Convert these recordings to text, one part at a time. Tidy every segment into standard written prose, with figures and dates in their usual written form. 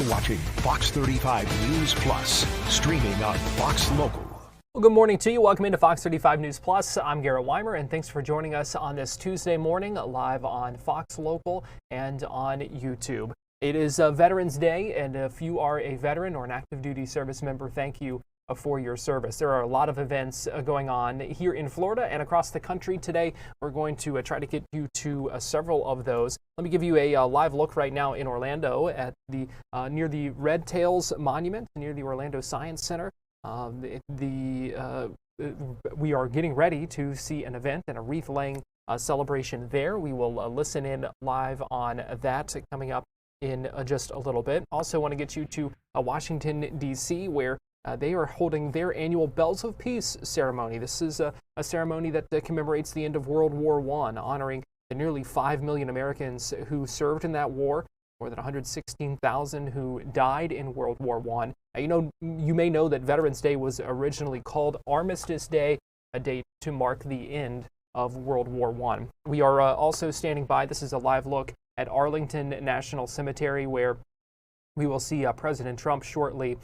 watching Fox 35 News Plus, streaming on Fox Local. Well, good morning to you. Welcome into Fox 35 News Plus. I'm Garrett Wymer, and thanks for joining us on this Tuesday morning live on Fox Local and on YouTube. It is Veterans Day, and if you are a veteran or an active duty service member, thank you for your service. There are a lot of events going on here in Florida and across the country today. We're going to try to get you to several of those. Let me give you a live look right now in Orlando at the near the Red Tails Monument, near the Orlando Science Center. We are getting ready to see an event and a wreath-laying celebration there. We will listen in live on that coming up in just a little bit. Also want to get you to Washington, D.C., where they are holding their annual Bells of Peace ceremony. This is a ceremony that commemorates the end of World War I, honoring the nearly 5 million Americans who served in that war, more than 116,000 who died in World War I. You may know that Veterans Day was originally called Armistice Day, a date to mark the end of World War I. We are also standing by. This is a live look at Arlington National Cemetery, where we will see President Trump shortly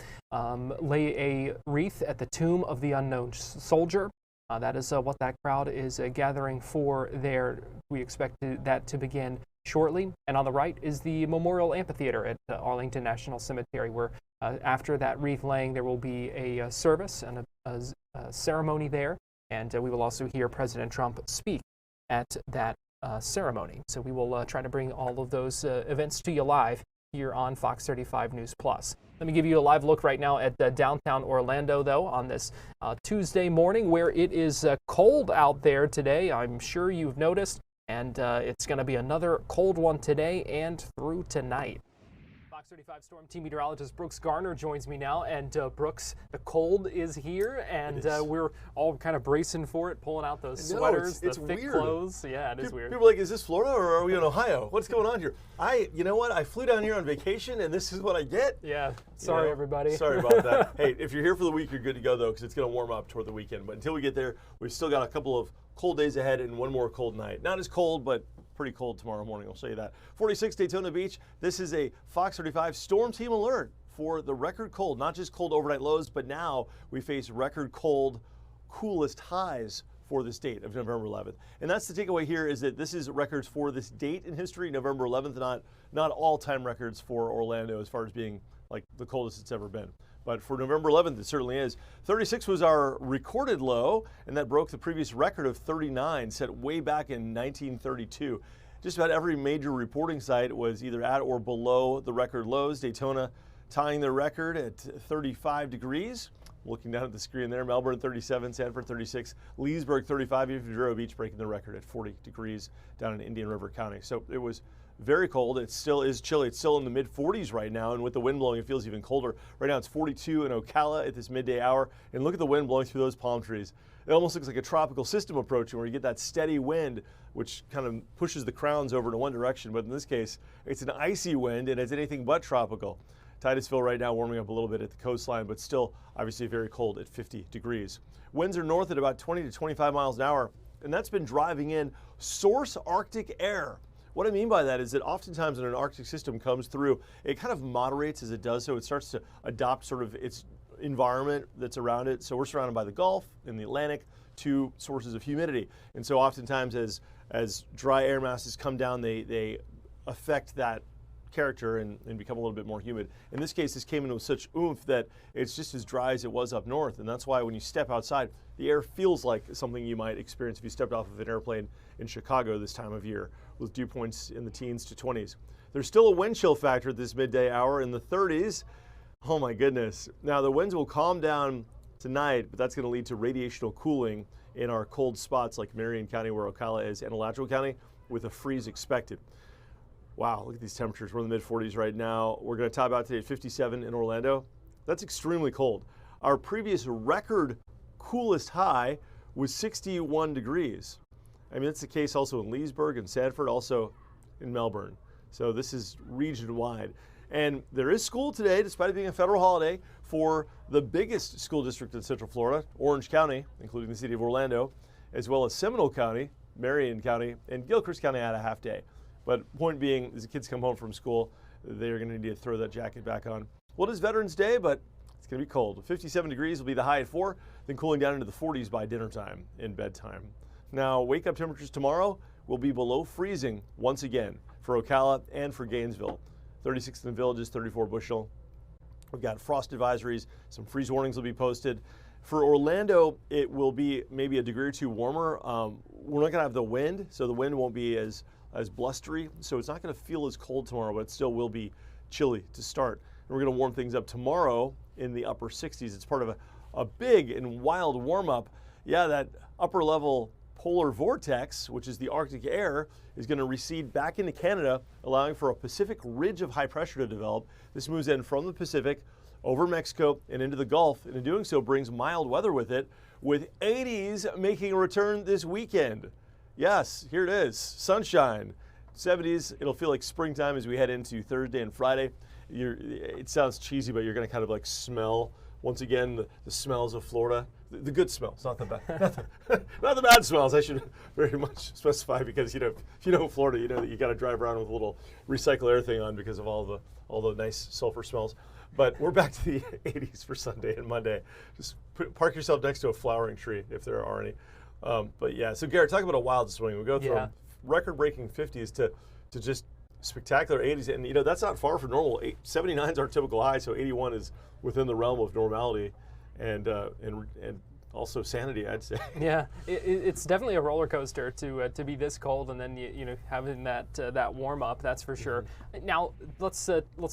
lay a wreath at the tomb of the unknown soldier. That is what that crowd is gathering for there. We expect that to begin shortly. And on the right is the Memorial Amphitheater at Arlington National Cemetery, where after that wreath laying, there will be a service and a ceremony there. And we will also hear President Trump speak at that ceremony. So we will try to bring all of those events to you live here on Fox 35 News Plus. Let me give you a live look right now at downtown Orlando, though, on this Tuesday morning, where it is cold out there today. I'm sure you've noticed, and it's going to be another cold one today and through tonight. Fox 35 Storm Team Meteorologist Brooks Garner joins me now, and Brooks, the cold is here, and we're all kind of bracing for it, pulling out those sweaters, the thick weird clothes. Yeah, it is weird. People are like, is this Florida or are we in Ohio? What's going on here? You know what? I flew down here on vacation, and this is what I get. Yeah, sorry everybody. Sorry about that. Hey, if you're here for the week, you're good to go though, because it's going to warm up toward the weekend. But until we get there, we've still got a couple of cold days ahead and one more cold night. Not as cold, but pretty cold tomorrow morning, I'll show you that. 46 Daytona Beach. This is a Fox 35 Storm Team alert for the record cold, not just cold overnight lows, but now we face record cold, coolest highs for this date of November 11th. And that's the takeaway here, is that this is records for this date in history, November 11th, not all-time records for Orlando as far as being like the coldest it's ever been. But for November 11th, it certainly is. 36 was our recorded low, and that broke the previous record of 39, set way back in 1932. Just about every major reporting site was either at or below the record lows. Daytona tying their record at 35 degrees. Looking down at the screen there, Melbourne 37, Sanford 36, Leesburg 35, even Vero Beach breaking the record at 40 degrees down in Indian River County. So it was very cold. It still is chilly. It's still in the mid 40s right now, and with the wind blowing, it feels even colder. Right now it's 42 in Ocala at this midday hour, and look at the wind blowing through those palm trees. It almost looks like a tropical system approaching, where you get that steady wind, which kind of pushes the crowns over in one direction, but in this case, it's an icy wind, and it's anything but tropical. Titusville right now warming up a little bit at the coastline, but still obviously very cold at 50 degrees. Winds are north at about 20 to 25 miles an hour, and that's been driving in source Arctic air. What I mean by that is that oftentimes when an Arctic system comes through, it kind of moderates as it does so. It starts to adopt sort of its environment that's around it. So we're surrounded by the Gulf and the Atlantic, two sources of humidity. And so oftentimes as dry air masses come down, they affect that character and become a little bit more humid. In this case, this came in with such oomph that it's just as dry as it was up north. And that's why when you step outside, the air feels like something you might experience if you stepped off of an airplane in Chicago this time of year, with dew points in the teens to 20s. There's still a wind chill factor at this midday hour in the 30s. Oh my goodness. Now the winds will calm down tonight, but that's going to lead to radiational cooling in our cold spots like Marion County, where Ocala is, and Alachua County, with a freeze expected. Wow, look at these temperatures. We're in the mid 40s right now. We're going to top out today at 57 in Orlando. That's extremely cold. Our previous record coolest high was 61 degrees. I mean, that's the case also in Leesburg and Sanford, also in Melbourne. So this is region-wide. And there is school today, despite it being a federal holiday, for the biggest school district in Central Florida, Orange County, including the city of Orlando, as well as Seminole County, Marion County, and Gilchrist County had a half day. But point being, as the kids come home from school, they're going to need to throw that jacket back on. Well, it is Veterans Day, but it's going to be cold. 57 degrees will be the high at 4, then cooling down into the 40s by dinner time and bedtime. Now, wake-up temperatures tomorrow will be below freezing once again for Ocala and for Gainesville. 36 in the Villages, 34 Bushnell. We've got frost advisories, some freeze warnings will be posted. For Orlando, it will be maybe a degree or two warmer. We're not going to have the wind, so the wind won't be as blustery, so it's not going to feel as cold tomorrow, but it still will be chilly to start. And we're going to warm things up tomorrow in the upper 60s. It's part of a big and wild warm-up. Yeah, that upper level polar vortex, which is the Arctic air, is going to recede back into Canada, allowing for a Pacific ridge of high pressure to develop. This moves in from the Pacific over Mexico and into the Gulf, and in doing so brings mild weather with it, with 80s making a return this weekend. Yes, here it is, sunshine. 70s, it'll feel like springtime as we head into Thursday and Friday. It sounds cheesy, but you're going to kind of like smell, once again, the smells of Florida. The good smells, not the bad, not the bad smells. I should very much specify, because if you know Florida, you know that you got to drive around with a little recycle air thing on because of all the nice sulfur smells. But we're back to the 80s for Sunday and Monday. Just park yourself next to a flowering tree if there are any. But yeah, so Garrett, talk about a wild swing. We go from record-breaking 50s to just spectacular 80s, and that's not far from normal. 79 is our typical high, so 81 is within the realm of normality, and also sanity, I'd say. Yeah, it's definitely a roller coaster to be this cold, and then having that warm up. That's for sure. Now let's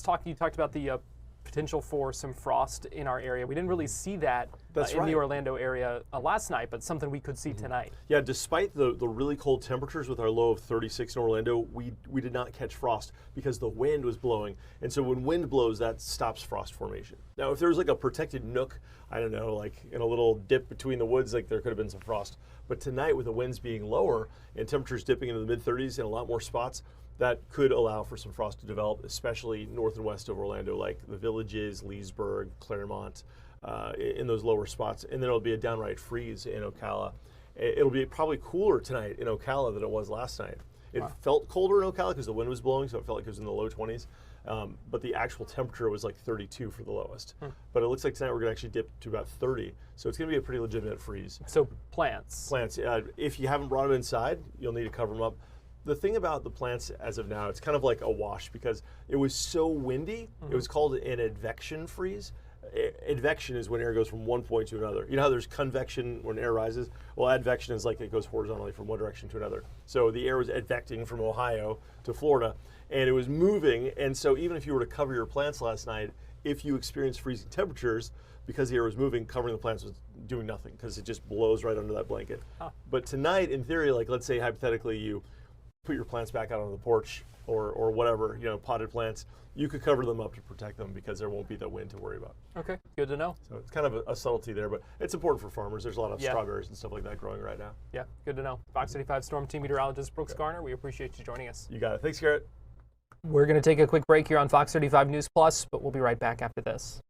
talk. You talked about the potential for some frost in our area. We didn't really see that in the Orlando area last night, but something we could see tonight. Yeah, despite the really cold temperatures with our low of 36 in Orlando, we did not catch frost because the wind was blowing. And so when wind blows, that stops frost formation. Now, if there was like a protected nook, I don't know, like in a little dip between the woods, like there could have been some frost. But tonight, with the winds being lower and temperatures dipping into the mid-30s in a lot more spots, that could allow for some frost to develop, especially north and west of Orlando, like the Villages, Leesburg, Claremont, in those lower spots. And then it'll be a downright freeze in Ocala. It'll be probably cooler tonight in Ocala than it was last night. It felt colder in Ocala because the wind was blowing, so it felt like it was in the low 20s. But the actual temperature was like 32 for the lowest. But it looks like tonight we're going to actually dip to about 30. So it's going to be a pretty legitimate freeze. So plants. Plants. If you haven't brought them inside, you'll need to cover them up. The thing about the plants as of now, it's kind of like a wash because it was so windy. It was called an advection freeze. Advection is when air goes from one point to another. You know how there's convection when air rises? Well, advection is like it goes horizontally from one direction to another. So the air was advecting from Ohio to Florida, and it was moving. And so even if you were to cover your plants last night, if you experienced freezing temperatures, because the air was moving, covering the plants was doing nothing because it just blows right under that blanket. But tonight, in theory, like let's say hypothetically you put your plants back out on the porch or whatever, potted plants, you could cover them up to protect them because there won't be the wind to worry about. Okay, good to know. So it's kind of a subtlety there, but it's important for farmers. There's a lot of strawberries and stuff like that growing right now. Yeah, good to know. Fox 35 Storm Team Meteorologist Brooks Garner, we appreciate you joining us. You got it. Thanks, Garrett. We're going to take a quick break here on Fox 35 News Plus, but we'll be right back after this.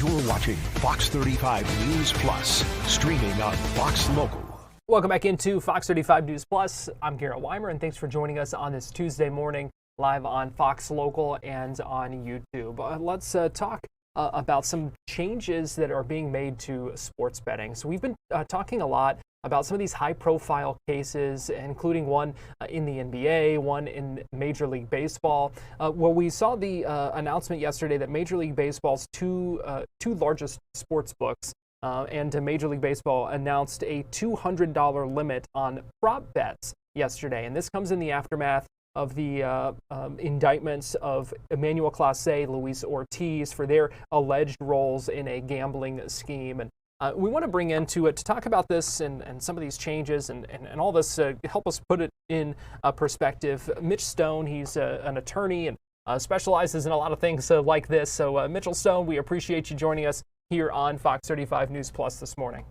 You're watching Fox 35 News Plus, streaming on Fox Local. Welcome back into Fox 35 News Plus. I'm Garrett Wymer, and thanks for joining us on this Tuesday morning, live on Fox Local and on YouTube. Let's talk about some changes that are being made to sports betting. So we've been talking a lot about some of these high-profile cases, including one in the NBA, one in Major League Baseball. Well, we saw the announcement yesterday that Major League Baseball's two largest sports books and Major League Baseball announced a $200 limit on prop bets yesterday. And this comes in the aftermath of the indictments of Emmanuel Clase, Luis Ortiz for their alleged roles in a gambling scheme. And we want to bring into it to talk about this and some of these changes and all this, help us put it in perspective. Mitch Stone, he's an attorney and specializes in a lot of things like this. So Mitchell Stone, we appreciate you joining us here on Fox 35 News Plus this morning.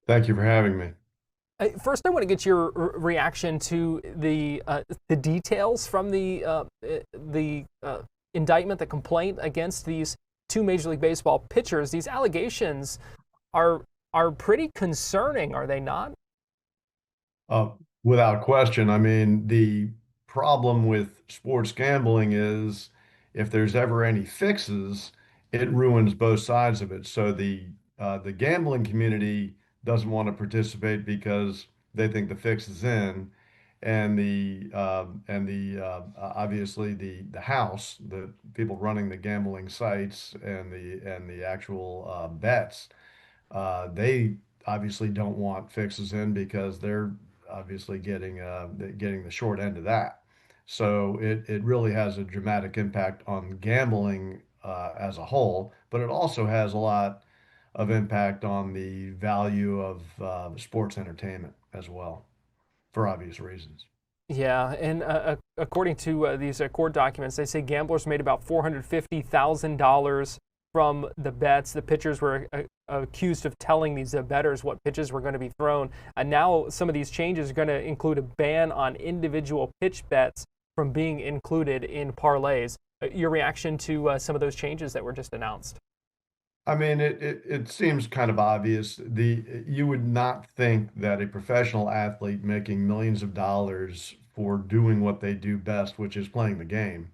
Thank you for having me. First, I want to get your reaction to the details from the indictment, the complaint against these two Major League Baseball pitchers. These allegations are pretty concerning, are they not? Without question. I mean, the problem with sports gambling is if there's ever any fixes, it ruins both sides of it. So the gambling community doesn't want to participate because they think the fix is in, and obviously the house, the people running the gambling sites and the actual bets, they obviously don't want fixes in because they're obviously getting the short end of that. So it really has a dramatic impact on gambling as a whole, but it also has a lot of impact on the value of sports entertainment as well, for obvious reasons. Yeah, and according to these court documents, they say gamblers made about $450,000 from the bets. The pitchers were accused of telling these bettors what pitches were going to be thrown. And now some of these changes are going to include a ban on individual pitch bets from being included in parlays. Your reaction to some of those changes that were just announced? I mean, it seems kind of obvious. You would not think that a professional athlete making millions of dollars for doing what they do best, which is playing the game,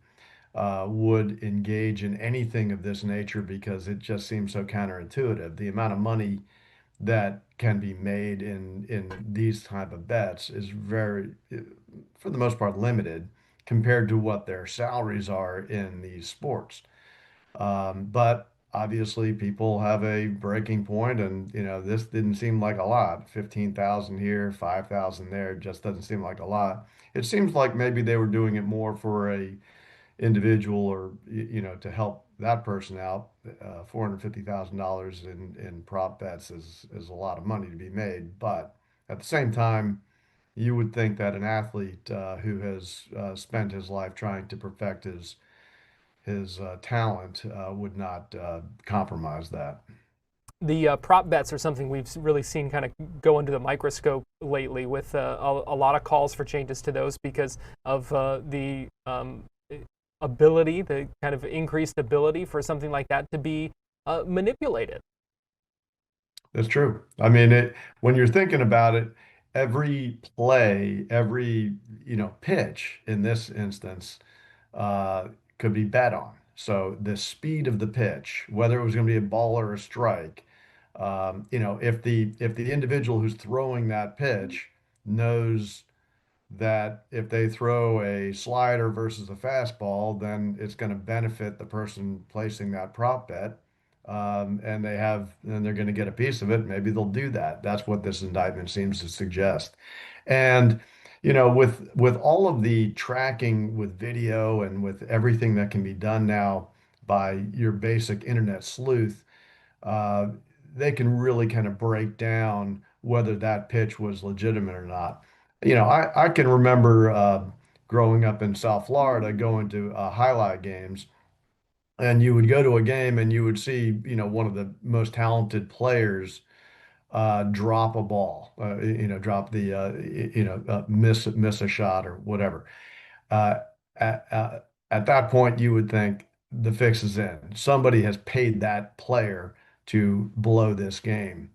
would engage in anything of this nature because it just seems so counterintuitive. The amount of money that can be made in these type of bets is very, for the most part, limited compared to what their salaries are in these sports. But obviously people have a breaking point, and this didn't seem like a lot. 15,000 here, 5,000 there, just doesn't seem like a lot. It seems like maybe they were doing it more for a individual or to help that person out. $450,000 in prop bets is a lot of money to be made, but at the same time, you would think that an athlete who has spent his life trying to perfect his talent would not compromise that. The prop bets are something we've really seen kind of go under the microscope lately, with a lot of calls for changes to those because of the ability, the kind of increased ability for something like that to be manipulated. That's true. I mean, when you're thinking about it, every play, every pitch in this instance could be bet on. So the speed of the pitch, whether it was going to be a ball or a strike, if the individual who's throwing that pitch knows that if they throw a slider versus a fastball, then it's going to benefit the person placing that prop bet, and they're going to get a piece of it. Maybe they'll do that. That's what this indictment seems to suggest. And with all of the tracking with video and with everything that can be done now by your basic internet sleuth, they can really kind of break down whether that pitch was legitimate or not. I can remember growing up in South Florida, going to highlight games, and you would go to a game and you would see, one of the most talented players drop a ball, miss a shot or whatever. Uh, at that point, you would think, the fix is in. Somebody has paid that player to blow this game.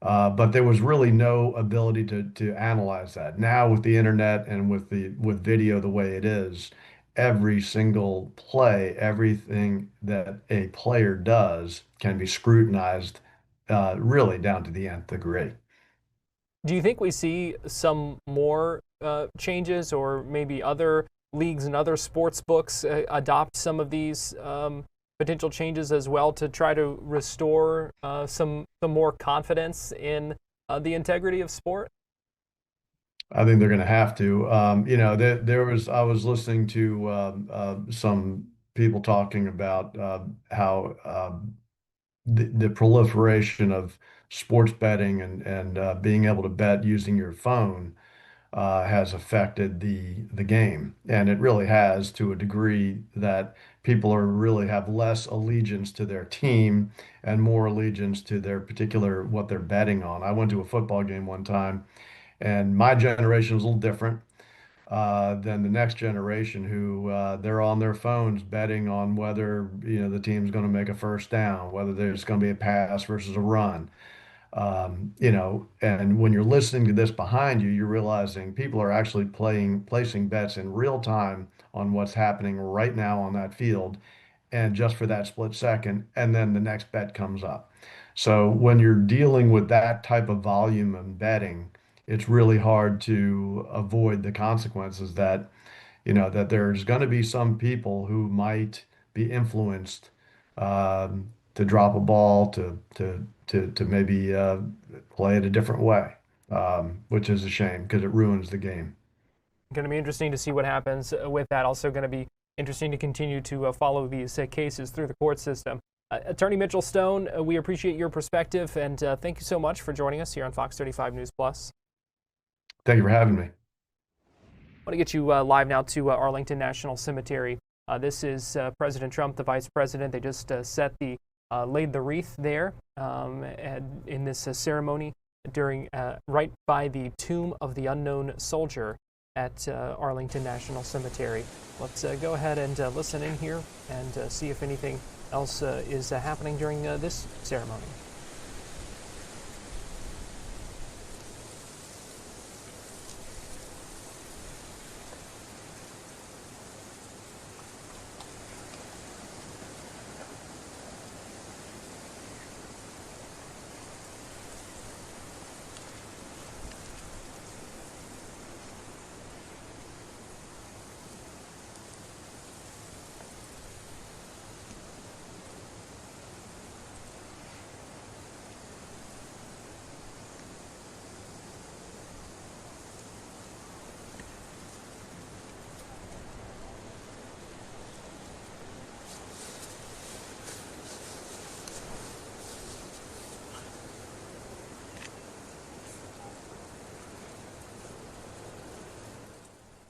But there was really no ability to analyze that. Now with the internet and with video the way it is, every single play, everything that a player does can be scrutinized really down to the nth degree. Do you think we see some more changes, or maybe other leagues and other sports books adopt some of these potential changes as well to try to restore some more confidence in the integrity of sport? I think they're going to have to. I was listening to some people talking about how the proliferation of sports betting and being able to bet using your phone has affected the game, and it really has to a degree that people are really have less allegiance to their team and more allegiance to their particular what they're betting on. I went to a football game one time, and my generation was a little different than the next generation who they're on their phones betting on whether the team's going to make a first down, whether there's going to be a pass versus a run. And when you're listening to this behind you, you're realizing people are actually placing bets in real time on what's happening right now on that field, and just for that split second, and then the next bet comes up. So when you're dealing with that type of volume of betting, it's really hard to avoid the consequences that there's going to be some people who might be influenced to drop a ball to maybe play it a different way, which is a shame because it ruins the game. Going to be interesting to see what happens with that. Also going to be interesting to continue to follow these cases through the court system. Attorney Mitchell Stone, we appreciate your perspective, and thank you so much for joining us here on Fox 35 News Plus. Thank you for having me. I want to get you live now to Arlington National Cemetery. This is President Trump, the Vice President. They just laid the wreath there in this ceremony right by the tomb of the unknown soldier at Arlington National Cemetery. Let's go ahead and listen in here and see if anything else is happening during this ceremony.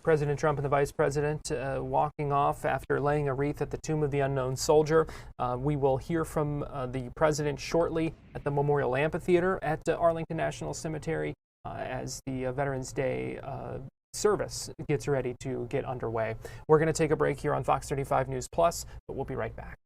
President Trump and the Vice President walking off after laying a wreath at the tomb of the unknown soldier. We will hear from the President shortly at the Memorial Amphitheater at Arlington National Cemetery as the Veterans Day service gets ready to get underway. We're going to take a break here on Fox 35 News Plus, but we'll be right back.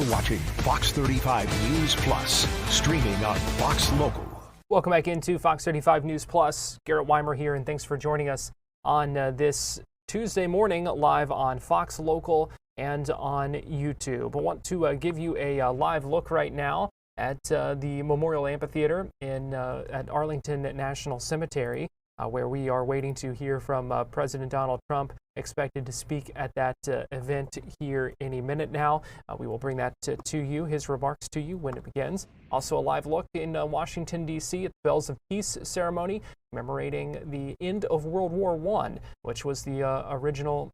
You're watching Fox 35 News Plus, streaming on Fox Local. Welcome back into Fox 35 News Plus. Garrett Wymer here, and thanks for joining us on this Tuesday morning live on Fox Local and on YouTube. I want to give you a live look right now at the Memorial Amphitheater at Arlington National Cemetery, where we are waiting to hear from President Donald Trump, expected to speak at that event here any minute now. We will bring that to you, his remarks to you when it begins. Also a live look in Washington, D.C. at the Bells of Peace ceremony, commemorating the end of World War I, which was the original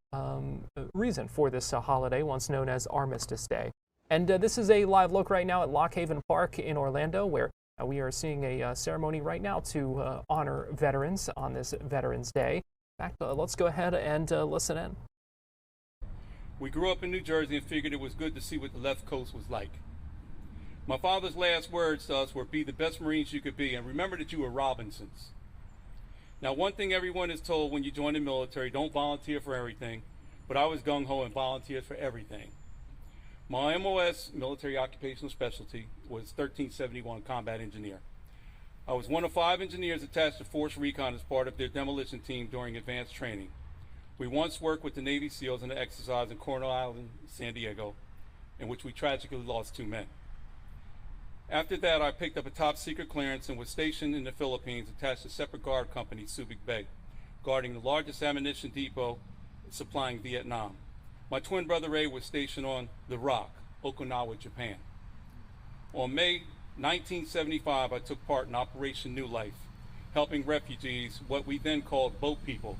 reason for this holiday, once known as Armistice Day. And this is a live look right now at Lock Haven Park in Orlando, where we are seeing a ceremony right now to honor veterans on this Veterans Day. In fact, let's go ahead and listen in. We grew up in New Jersey and figured it was good to see what the left coast was like. My father's last words to us were, be the best Marines you could be, and remember that you were Robinsons. Now, one thing everyone is told when you join the military, don't volunteer for everything, but I was gung-ho and volunteered for everything. My MOS, military occupational specialty, was 1371 combat engineer. I was one of 5 engineers attached to Force Recon as part of their demolition team during advanced training. We once worked with the Navy SEALs in an exercise in Coronel Island, San Diego, in which we tragically lost 2 men. After that, I picked up a top secret clearance and was stationed in the Philippines, attached to a separate guard company, Subic Bay, guarding the largest ammunition depot supplying Vietnam. My twin brother Ray was stationed on The Rock, Okinawa, Japan. On May 1975, I took part in Operation New Life, helping refugees, what we then called boat people,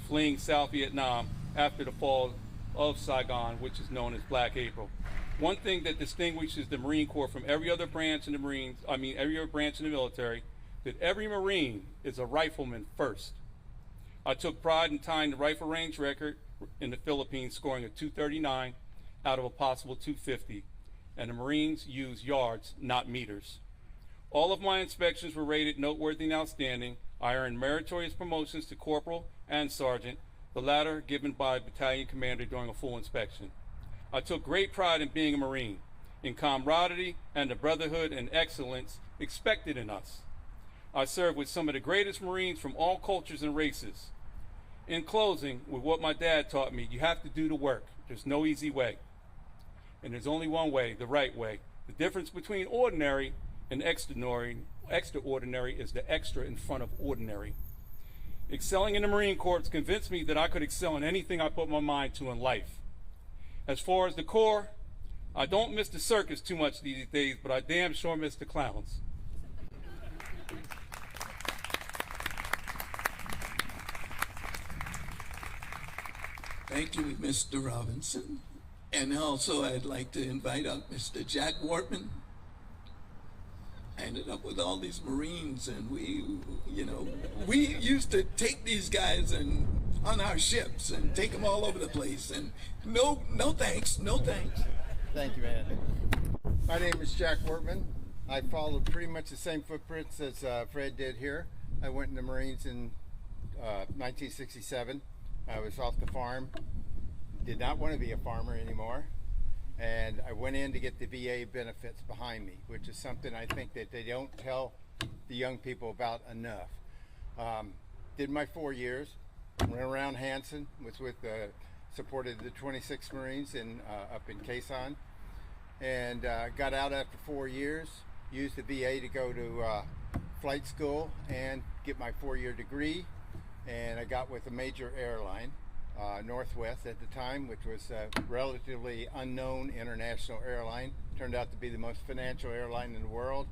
fleeing South Vietnam after the fall of Saigon, which is known as Black April. One thing that distinguishes the Marine Corps from every other branch in the every other branch in the military, that every Marine is a rifleman first. I took pride in tying the rifle range record in the Philippines, scoring a 239 out of a possible 250, and the Marines use yards, not meters. All of my inspections were rated noteworthy and outstanding. I earned meritorious promotions to corporal and sergeant, the latter given by battalion commander during a full inspection. I took great pride in being a Marine, in camaraderie and the brotherhood and excellence expected in us. I served with some of the greatest Marines from all cultures and races. In closing, with what my dad taught me, you have to do the work. There's no easy way. And there's only one way, the right way. The difference between ordinary and extraordinary is the extra in front of ordinary. Excelling in the Marine Corps convinced me that I could excel in anything I put my mind to in life. As far as the Corps, I don't miss the circus too much these days, but I damn sure miss the clowns. Thank you, Mr. Robinson. And also I'd like to invite up Mr. Jack Wortman. I ended up with all these Marines, and we used to take these guys and on our ships and take them all over the place, and no thanks. Thank you, man. My name is Jack Wortman. I followed pretty much the same footprints as Fred did here. I went in the Marines in 1967. I was off the farm, did not want to be a farmer anymore, and I went in to get the VA benefits behind me, which is something I think that they don't tell the young people about enough. Did my 4 years, went around Hanson, was with supported the 26th Marines up in Quezon, and got out after 4 years, used the VA to go to flight school and get my 4-year degree. And I got with a major airline, Northwest at the time, which was a relatively unknown international airline. Turned out to be the most financial airline in the world.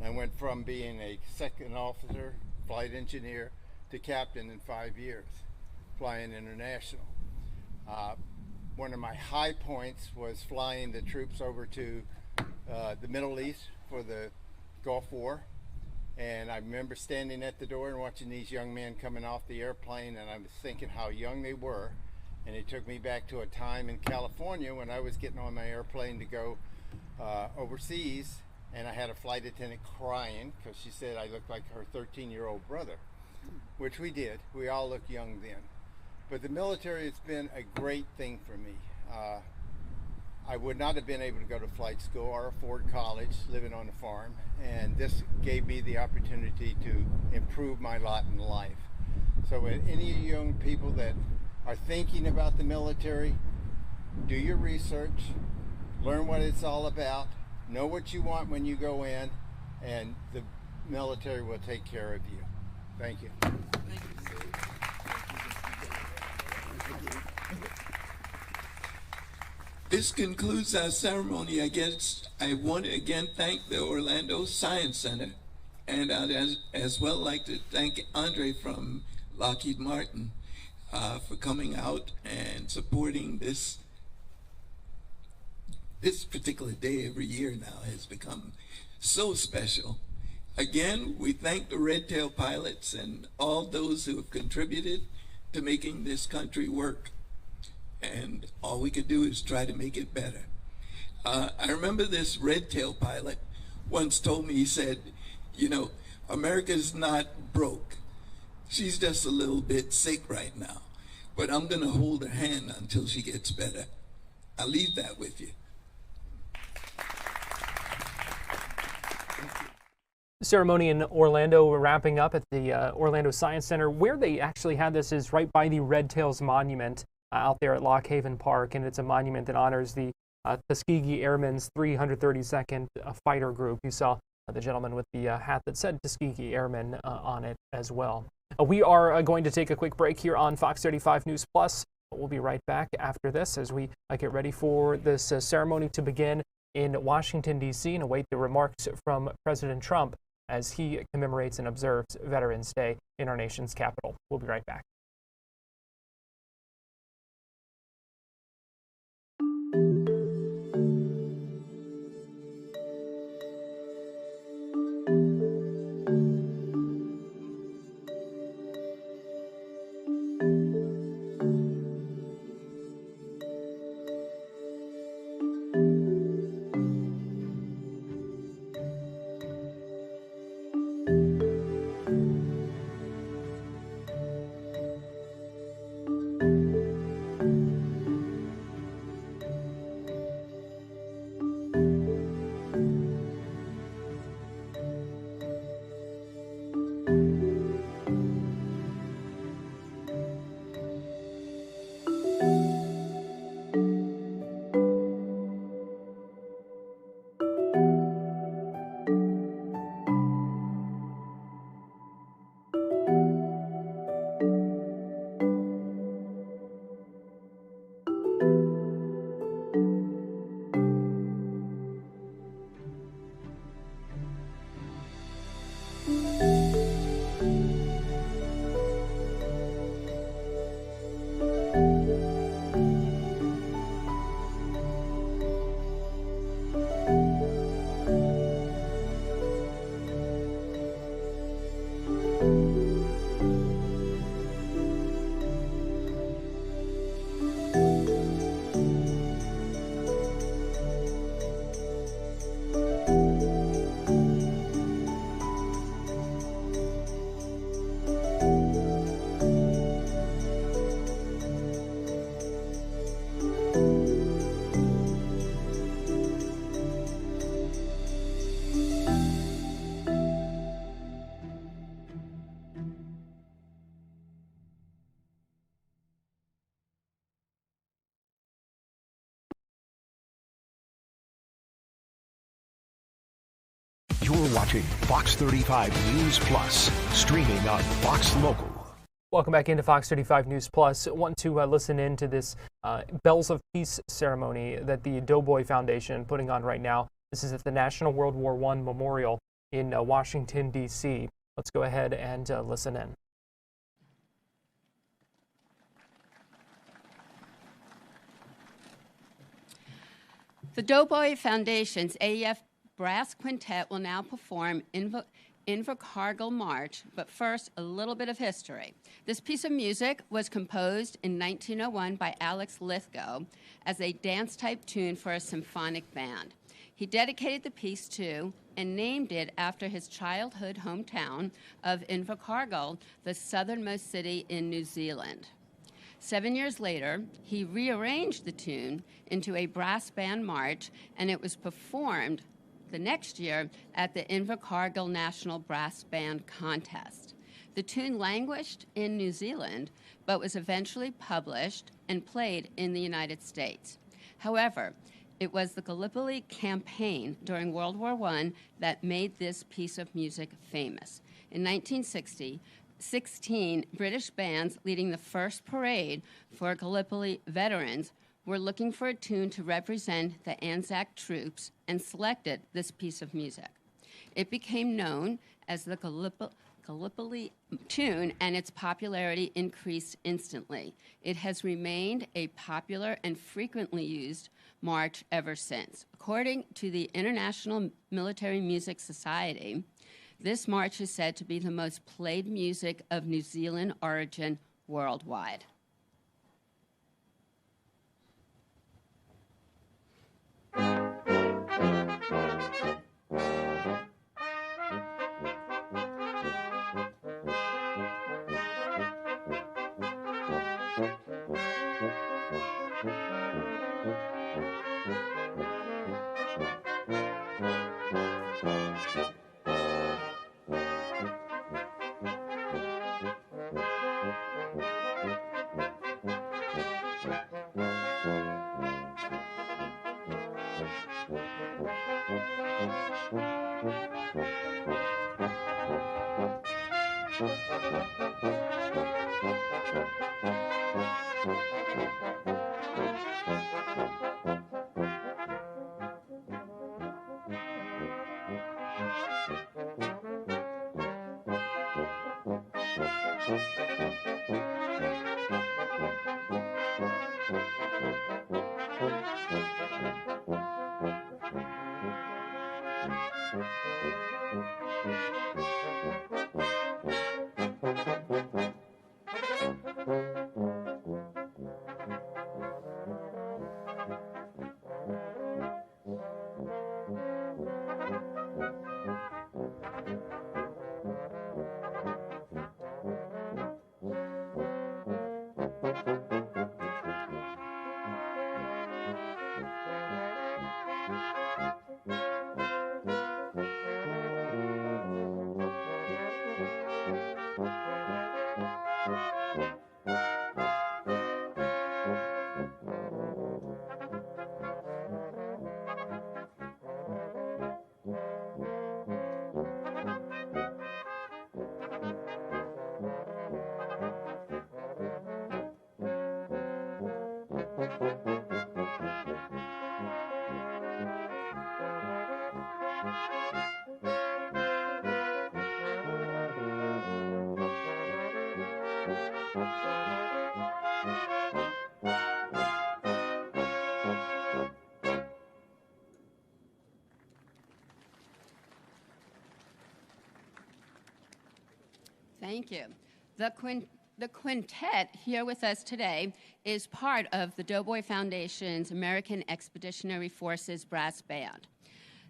And I went from being a second officer, flight engineer, to captain in 5 years, flying international. One of my high points was flying the troops over to the Middle East for the Gulf War. And I remember standing at the door and watching these young men coming off the airplane, and I was thinking how young they were. And it took me back to a time in California when I was getting on my airplane to go overseas, and I had a flight attendant crying because she said I looked like her 13-year-old brother, which we did. We all looked young then. But the military has been a great thing for me. I would not have been able to go to flight school or afford college living on a farm, and this gave me the opportunity to improve my lot in life. So any young people that are thinking about the military, do your research, learn what it's all about, know what you want when you go in, and the military will take care of you. Thank you. This concludes our ceremony. I want to again thank the Orlando Science Center, and I'd as well like to thank Andre from Lockheed Martin for coming out and supporting this particular day every year now has become so special. Again, we thank the Red Tail pilots and all those who have contributed to making this country work. And all we could do is try to make it better. I remember this Red Tail pilot once told me, he said, you know, America's not broke. She's just a little bit sick right now, but I'm gonna hold her hand until she gets better. I'll leave that with you. Ceremony in Orlando wrapping up at the Orlando Science Center. Where they actually had this is right by the Red Tails Monument out there at Lock Haven Park, and it's a monument that honors the Tuskegee Airmen's 332nd Fighter Group. You saw the gentleman with the hat that said Tuskegee Airmen on it as well. We are going to take a quick break here on Fox 35 News Plus. We'll be right back after this as we get ready for this ceremony to begin in Washington, D.C. and await the remarks from President Trump as he commemorates and observes Veterans Day in our nation's capital. We'll be right back. You're watching Fox 35 News Plus, streaming on Fox Local. Welcome back into Fox 35 News Plus. I want to listen in to this Bells of Peace ceremony that the Doughboy Foundation putting on right now. This is at the National World War I Memorial in Washington, D.C. Let's go ahead and listen in. The Doughboy Foundation's AEF Brass Quintet will now perform Invercargill March, but first, a little bit of history. This piece of music was composed in 1901 by Alex Lithgow as a dance-type tune for a symphonic band. He dedicated the piece to and named it after his childhood hometown of Invercargill, the southernmost city in New Zealand. 7 years later, he rearranged the tune into a brass band march, and it was performed the next year at the Invercargill National Brass Band Contest. The tune languished in New Zealand, but was eventually published and played in the United States. However, it was the Gallipoli campaign during World War I that made this piece of music famous. In 1960, 16 British bands leading the first parade for Gallipoli veterans were looking for a tune to represent the Anzac troops and selected this piece of music. It became known as the Gallipoli tune, and its popularity increased instantly. It has remained a popular and frequently used march ever since. According to the International Military Music Society, this march is said to be the most played music of New Zealand origin worldwide. Thank you. The quintet here with us today is part of the Doughboy Foundation's American Expeditionary Forces Brass Band.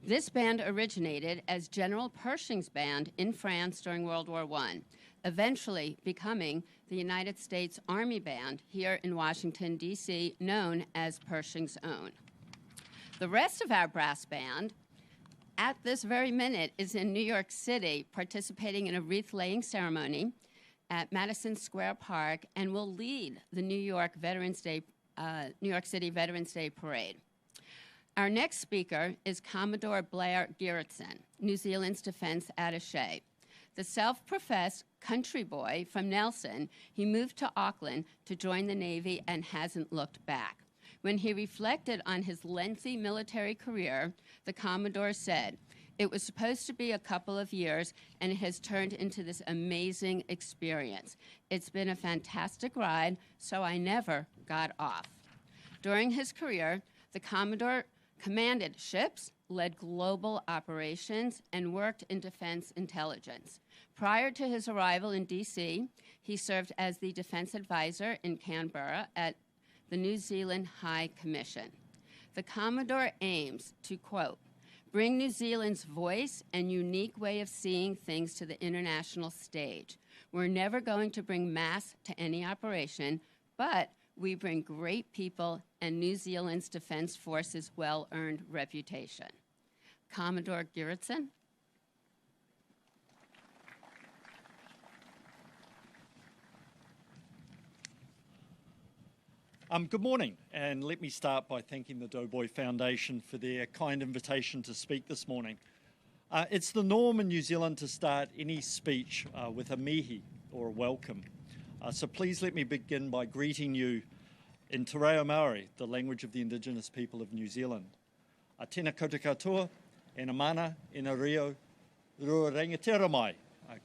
This band originated as General Pershing's band in France during World War I, eventually becoming the United States Army Band here in Washington, D.C., known as Pershing's Own. The rest of our brass band at this very minute is in New York City, participating in a wreath-laying ceremony at Madison Square Park, and will lead the New York City Veterans Day Parade. Our next speaker is Commodore Blair Gerritsen, New Zealand's defense attaché. The self-professed country boy from Nelson, he moved to Auckland to join the Navy and hasn't looked back. When he reflected on his lengthy military career, the Commodore said, "It was supposed to be a couple of years, and it has turned into this amazing experience. It's been a fantastic ride, so I never got off." During his career, the Commodore commanded ships, led global operations, and worked in defense intelligence. Prior to his arrival in D.C., he served as the defense advisor in Canberra at the New Zealand High Commission. The Commodore aims to, quote, "bring New Zealand's voice and unique way of seeing things to the international stage. We're never going to bring mass to any operation, but we bring great people and New Zealand's Defence Force's well-earned reputation. Commodore Gerritsen. Good morning, and let me start by thanking the Doughboy Foundation for their kind invitation to speak this morning. It's the norm in New Zealand to start any speech with a mihi, or a welcome. So please let me begin by greeting you in Te Reo Maori, the language of the Indigenous people of New Zealand. Tēnā koutou katoa, e na mana, e na rio, rua rangatira mai,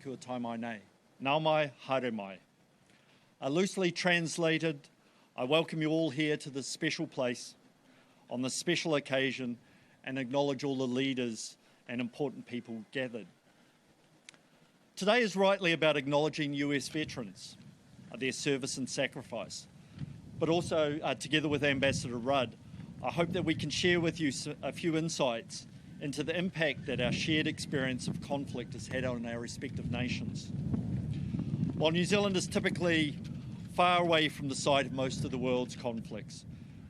kua tai mai nei, nau mai, haere mai. Loosely translated, I welcome you all here to this special place on this special occasion and acknowledge all the leaders and important people gathered. Today is rightly about acknowledging US veterans, their service and sacrifice, but also together with Ambassador Rudd, I hope that we can share with you a few insights into the impact that our shared experience of conflict has had on our respective nations. While New Zealand is typically far away from the site of most of the world's conflicts,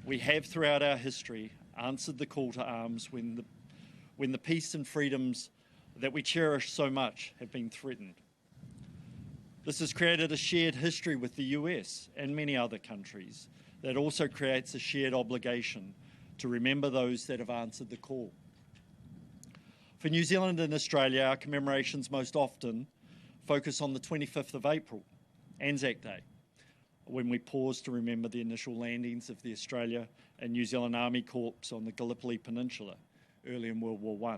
we have throughout our history answered the call to arms when the peace and freedoms that we cherish so much have been threatened. This has created a shared history with the US and many other countries that also creates a shared obligation to remember those that have answered the call. For New Zealand and Australia, our commemorations most often focus on the 25th of April, Anzac Day, when we pause to remember the initial landings of the Australia and New Zealand Army Corps on the Gallipoli Peninsula early in World War I.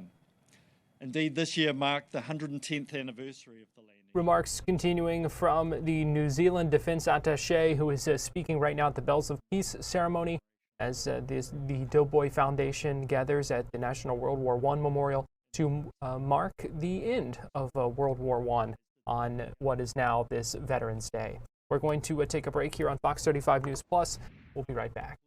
Indeed, this year marked the 110th anniversary of the landing. Remarks continuing from the New Zealand Defense Attaché, who is speaking right now at the Bells of Peace ceremony as the Doughboy Foundation gathers at the National World War I Memorial to mark the end of World War I on what is now this Veterans Day. We're going to take a break here on Fox 35 News Plus. We'll be right back.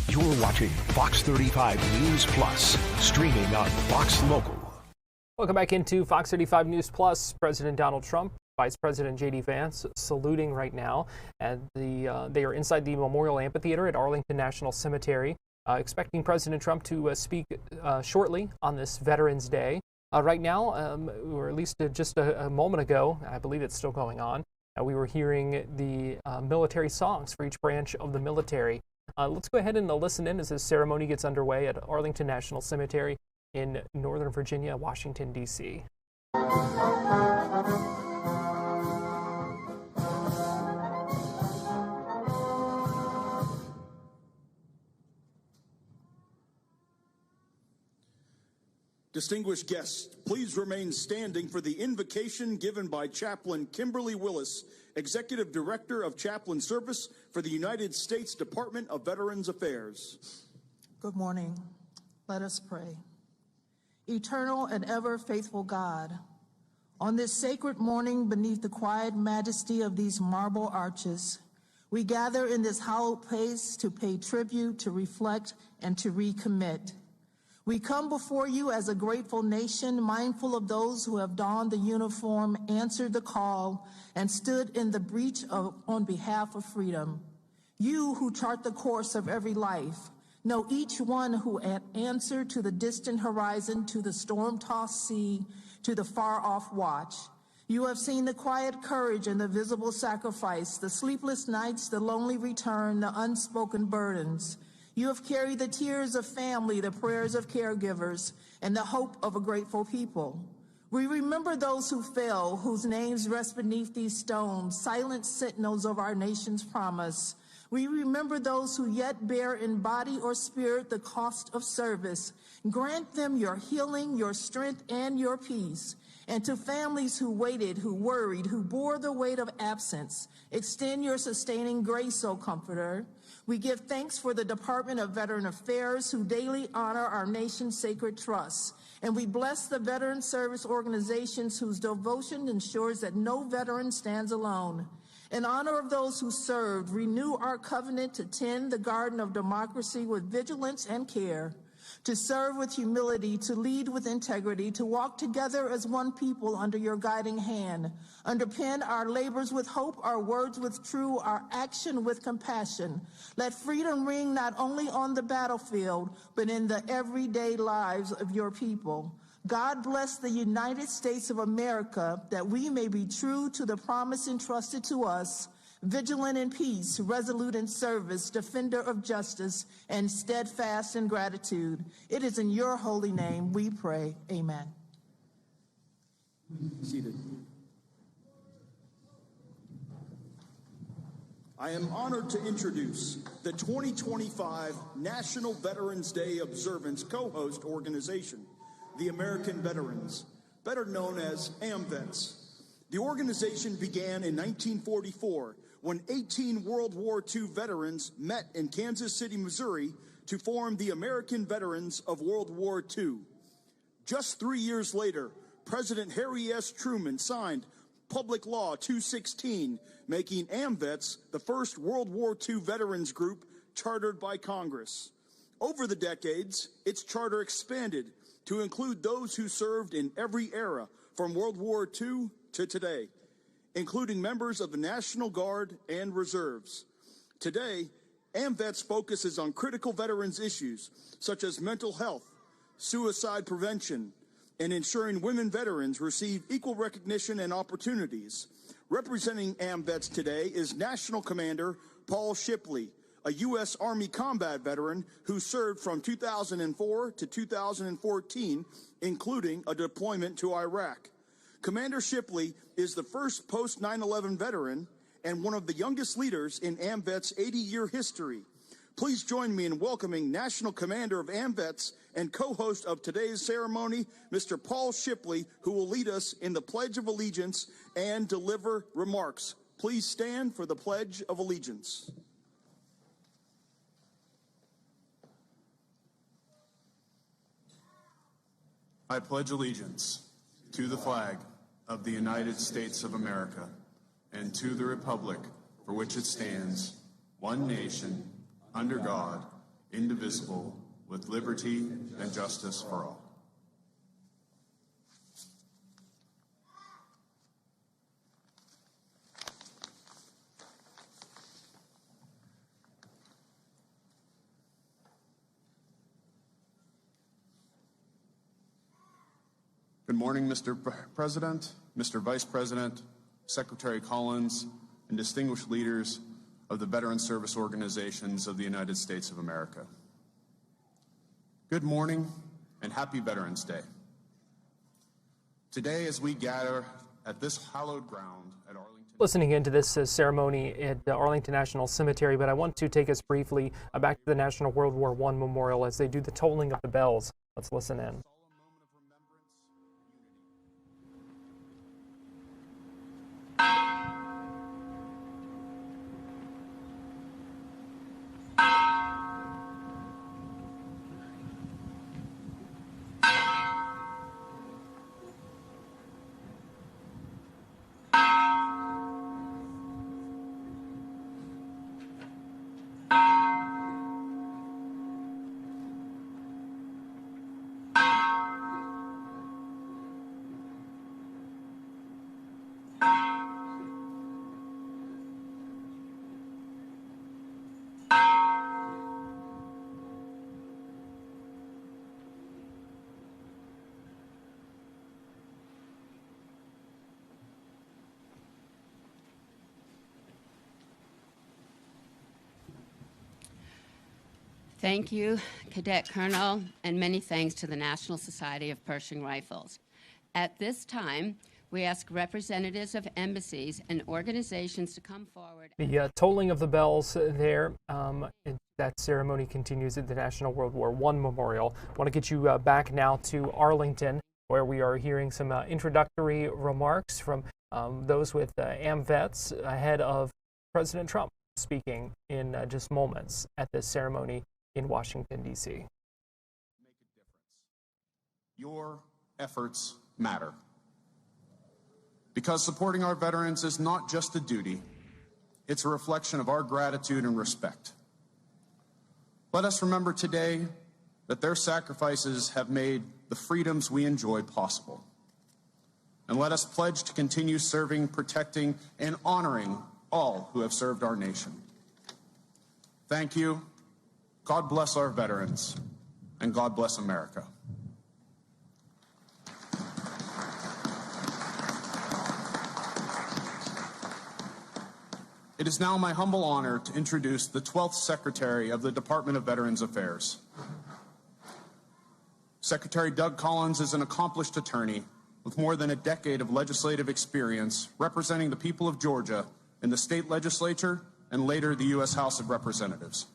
You're watching Fox 35 News Plus, streaming on Fox Local. Welcome back into Fox 35 News Plus. President Donald Trump, Vice President J.D. Vance saluting right now. And they are inside the Memorial Amphitheater at Arlington National Cemetery, expecting President Trump to speak shortly on this Veterans Day. Right now, or at least just a moment ago, I believe it's still going on, we were hearing the military songs for each branch of the military Let's go ahead and listen in as this ceremony gets underway at Arlington National Cemetery in Northern Virginia, Washington, D.C. Distinguished guests, please remain standing for the invocation given by Chaplain Kimberly Willis, Executive Director of Chaplain Service for the United States Department of Veterans Affairs. Good morning. Let us pray. Eternal and ever faithful God, on this sacred morning beneath the quiet majesty of these marble arches, we gather in this hallowed place to pay tribute, to reflect, and to recommit. We come before you as a grateful nation, mindful of those who have donned the uniform, answered the call, and stood in the breach on behalf of freedom. You who chart the course of every life, know each one who answered to the distant horizon, to the storm-tossed sea, to the far-off watch. You have seen the quiet courage and the visible sacrifice, the sleepless nights, the lonely return, the unspoken burdens. You have carried the tears of family, the prayers of caregivers, and the hope of a grateful people. We remember those who fell, whose names rest beneath these stones, silent sentinels of our nation's promise. We remember those who yet bear in body or spirit the cost of service. Grant them your healing, your strength, and your peace. And to families who waited, who worried, who bore the weight of absence, extend your sustaining grace, O Comforter. We give thanks for the Department of Veteran Affairs, who daily honor our nation's sacred trusts. And we bless the veteran service organizations whose devotion ensures that no veteran stands alone. In honor of those who served, renew our covenant to tend the garden of democracy with vigilance and care, to serve with humility, to lead with integrity, to walk together as one people under your guiding hand. Underpin our labors with hope, our words with true, our action with compassion. Let freedom ring not only on the battlefield, but in the everyday lives of your people. God bless the United States of America, that we may be true to the promise entrusted to us, vigilant in peace, resolute in service, defender of justice, and steadfast in gratitude. It is in your holy name we pray. Amen. Seated. I am honored to introduce the 2025 National Veterans Day Observance co-host organization, the American Veterans, better known as AMVETS. The organization began in 1944 when 18 World War II veterans met in Kansas City, Missouri to form the American Veterans of World War II. Just 3 years later, President Harry S. Truman signed Public Law 216, making AMVETS the first World War II veterans group chartered by Congress. Over the decades, its charter expanded to include those who served in every era from World War II to today, including members of the National Guard and Reserves. Today, AMVETS focuses on critical veterans issues such as mental health, suicide prevention, and ensuring women veterans receive equal recognition and opportunities. Representing AMVETS today is National Commander Paul Shipley, a U.S. Army combat veteran who served from 2004 to 2014, including a deployment to Iraq. Commander Shipley is the first post 9/11 veteran and one of the youngest leaders in AMVETS' 80-year history. Please join me in welcoming National Commander of AMVETS and co-host of today's ceremony, Mr. Paul Shipley, who will lead us in the Pledge of Allegiance and deliver remarks. Please stand for the Pledge of Allegiance. I pledge allegiance to the flag of the United States of America and to the republic for which it stands, one nation, under God, indivisible, with liberty and justice for all. Good morning, Mr. President, Mr. Vice President, Secretary Collins, and distinguished leaders of the veteran service organizations of the United States of America. Good morning and happy Veterans Day. Today, as we gather at this hallowed ground at Arlington. Listening into this ceremony at Arlington National Cemetery, but I want to take us briefly back to the National World War I Memorial as they do the tolling of the bells. Let's listen in. Thank you, Cadet Colonel, and many thanks to the National Society of Pershing Rifles. At this time, we ask representatives of embassies and organizations to come forward. The tolling of the bells there, that ceremony continues at the National World War I Memorial. I want to get you back now to Arlington, where we are hearing some introductory remarks from those with AMVETS ahead of President Trump speaking in just moments at this ceremony in Washington, D.C. Make a difference. Your efforts matter. Because supporting our veterans is not just a duty, it's a reflection of our gratitude and respect. Let us remember today that their sacrifices have made the freedoms we enjoy possible. And let us pledge to continue serving, protecting, and honoring all who have served our nation. Thank you. God bless our veterans, and God bless America. It is now my humble honor to introduce the 12th Secretary of the Department of Veterans Affairs. Secretary Doug Collins is an accomplished attorney with more than a decade of legislative experience representing the people of Georgia in the state legislature and later the U.S. House of Representatives.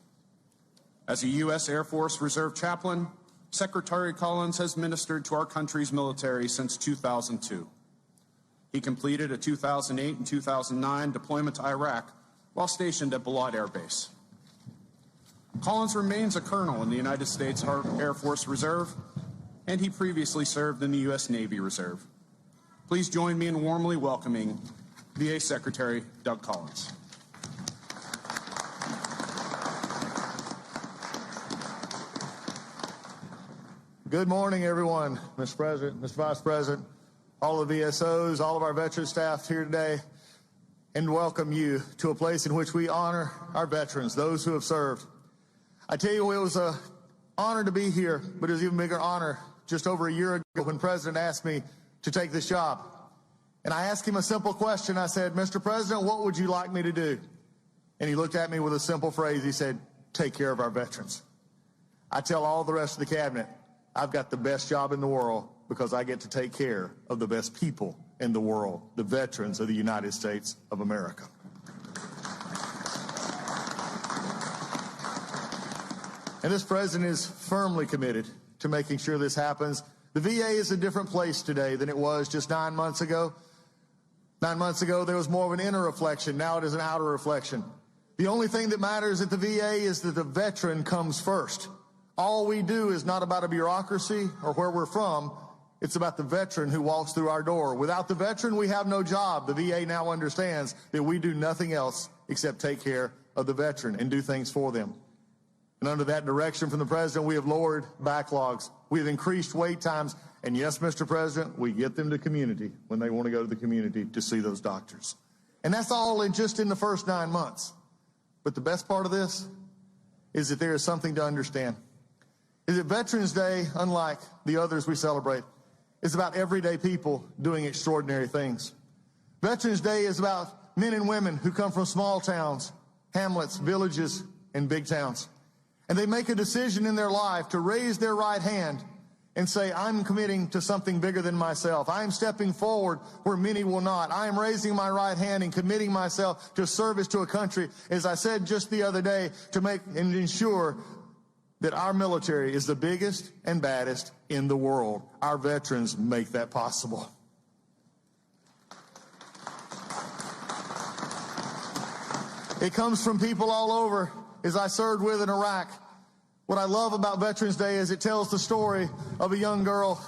As a U.S. Air Force Reserve chaplain, Secretary Collins has ministered to our country's military since 2002. He completed a 2008 and 2009 deployment to Iraq while stationed at Balad Air Base. Collins remains a colonel in the United States Air Force Reserve, and he previously served in the U.S. Navy Reserve. Please join me in warmly welcoming VA Secretary Doug Collins. Good morning, everyone. Mr. President, Mr. Vice President, all of the VSOs, all of our veteran staff here today, and welcome you to a place in which we honor our veterans, those who have served. I tell you, it was an honor to be here, but it was an even bigger honor just over a year ago when President asked me to take this job. And I asked him a simple question. I said, Mr. President, what would you like me to do? And he looked at me with a simple phrase. He said, take care of our veterans. I tell all the rest of the cabinet, I've got the best job in the world because I get to take care of the best people in the world, the veterans of the United States of America. And this president is firmly committed to making sure this happens. The VA is a different place today than it was just 9 months ago. 9 months ago, there was more of an inner reflection. Now it is an outer reflection. The only thing that matters at the VA is that the veteran comes first. All we do is not about a bureaucracy or where we're from. It's about the veteran who walks through our door. Without the veteran, we have no job. The VA now understands that we do nothing else except take care of the veteran and do things for them. And under that direction from the president, we have lowered backlogs. We have increased wait times. And yes, Mr. President, we get them to community when they want to go to the community to see those doctors. And that's all just in the first 9 months. But the best part of this is that there is something to understand. Is that Veterans Day, unlike the others we celebrate, is about everyday people doing extraordinary things. Veterans Day is about men and women who come from small towns, hamlets, villages, and big towns. And they make a decision in their life to raise their right hand and say, I'm committing to something bigger than myself. I am stepping forward where many will not. I am raising my right hand and committing myself to service to a country, as I said just the other day, to make and ensure that our military is the biggest and baddest in the world. Our veterans make that possible. It comes from people all over, as I served with in Iraq. What I love about Veterans Day is it tells the story of a young girl.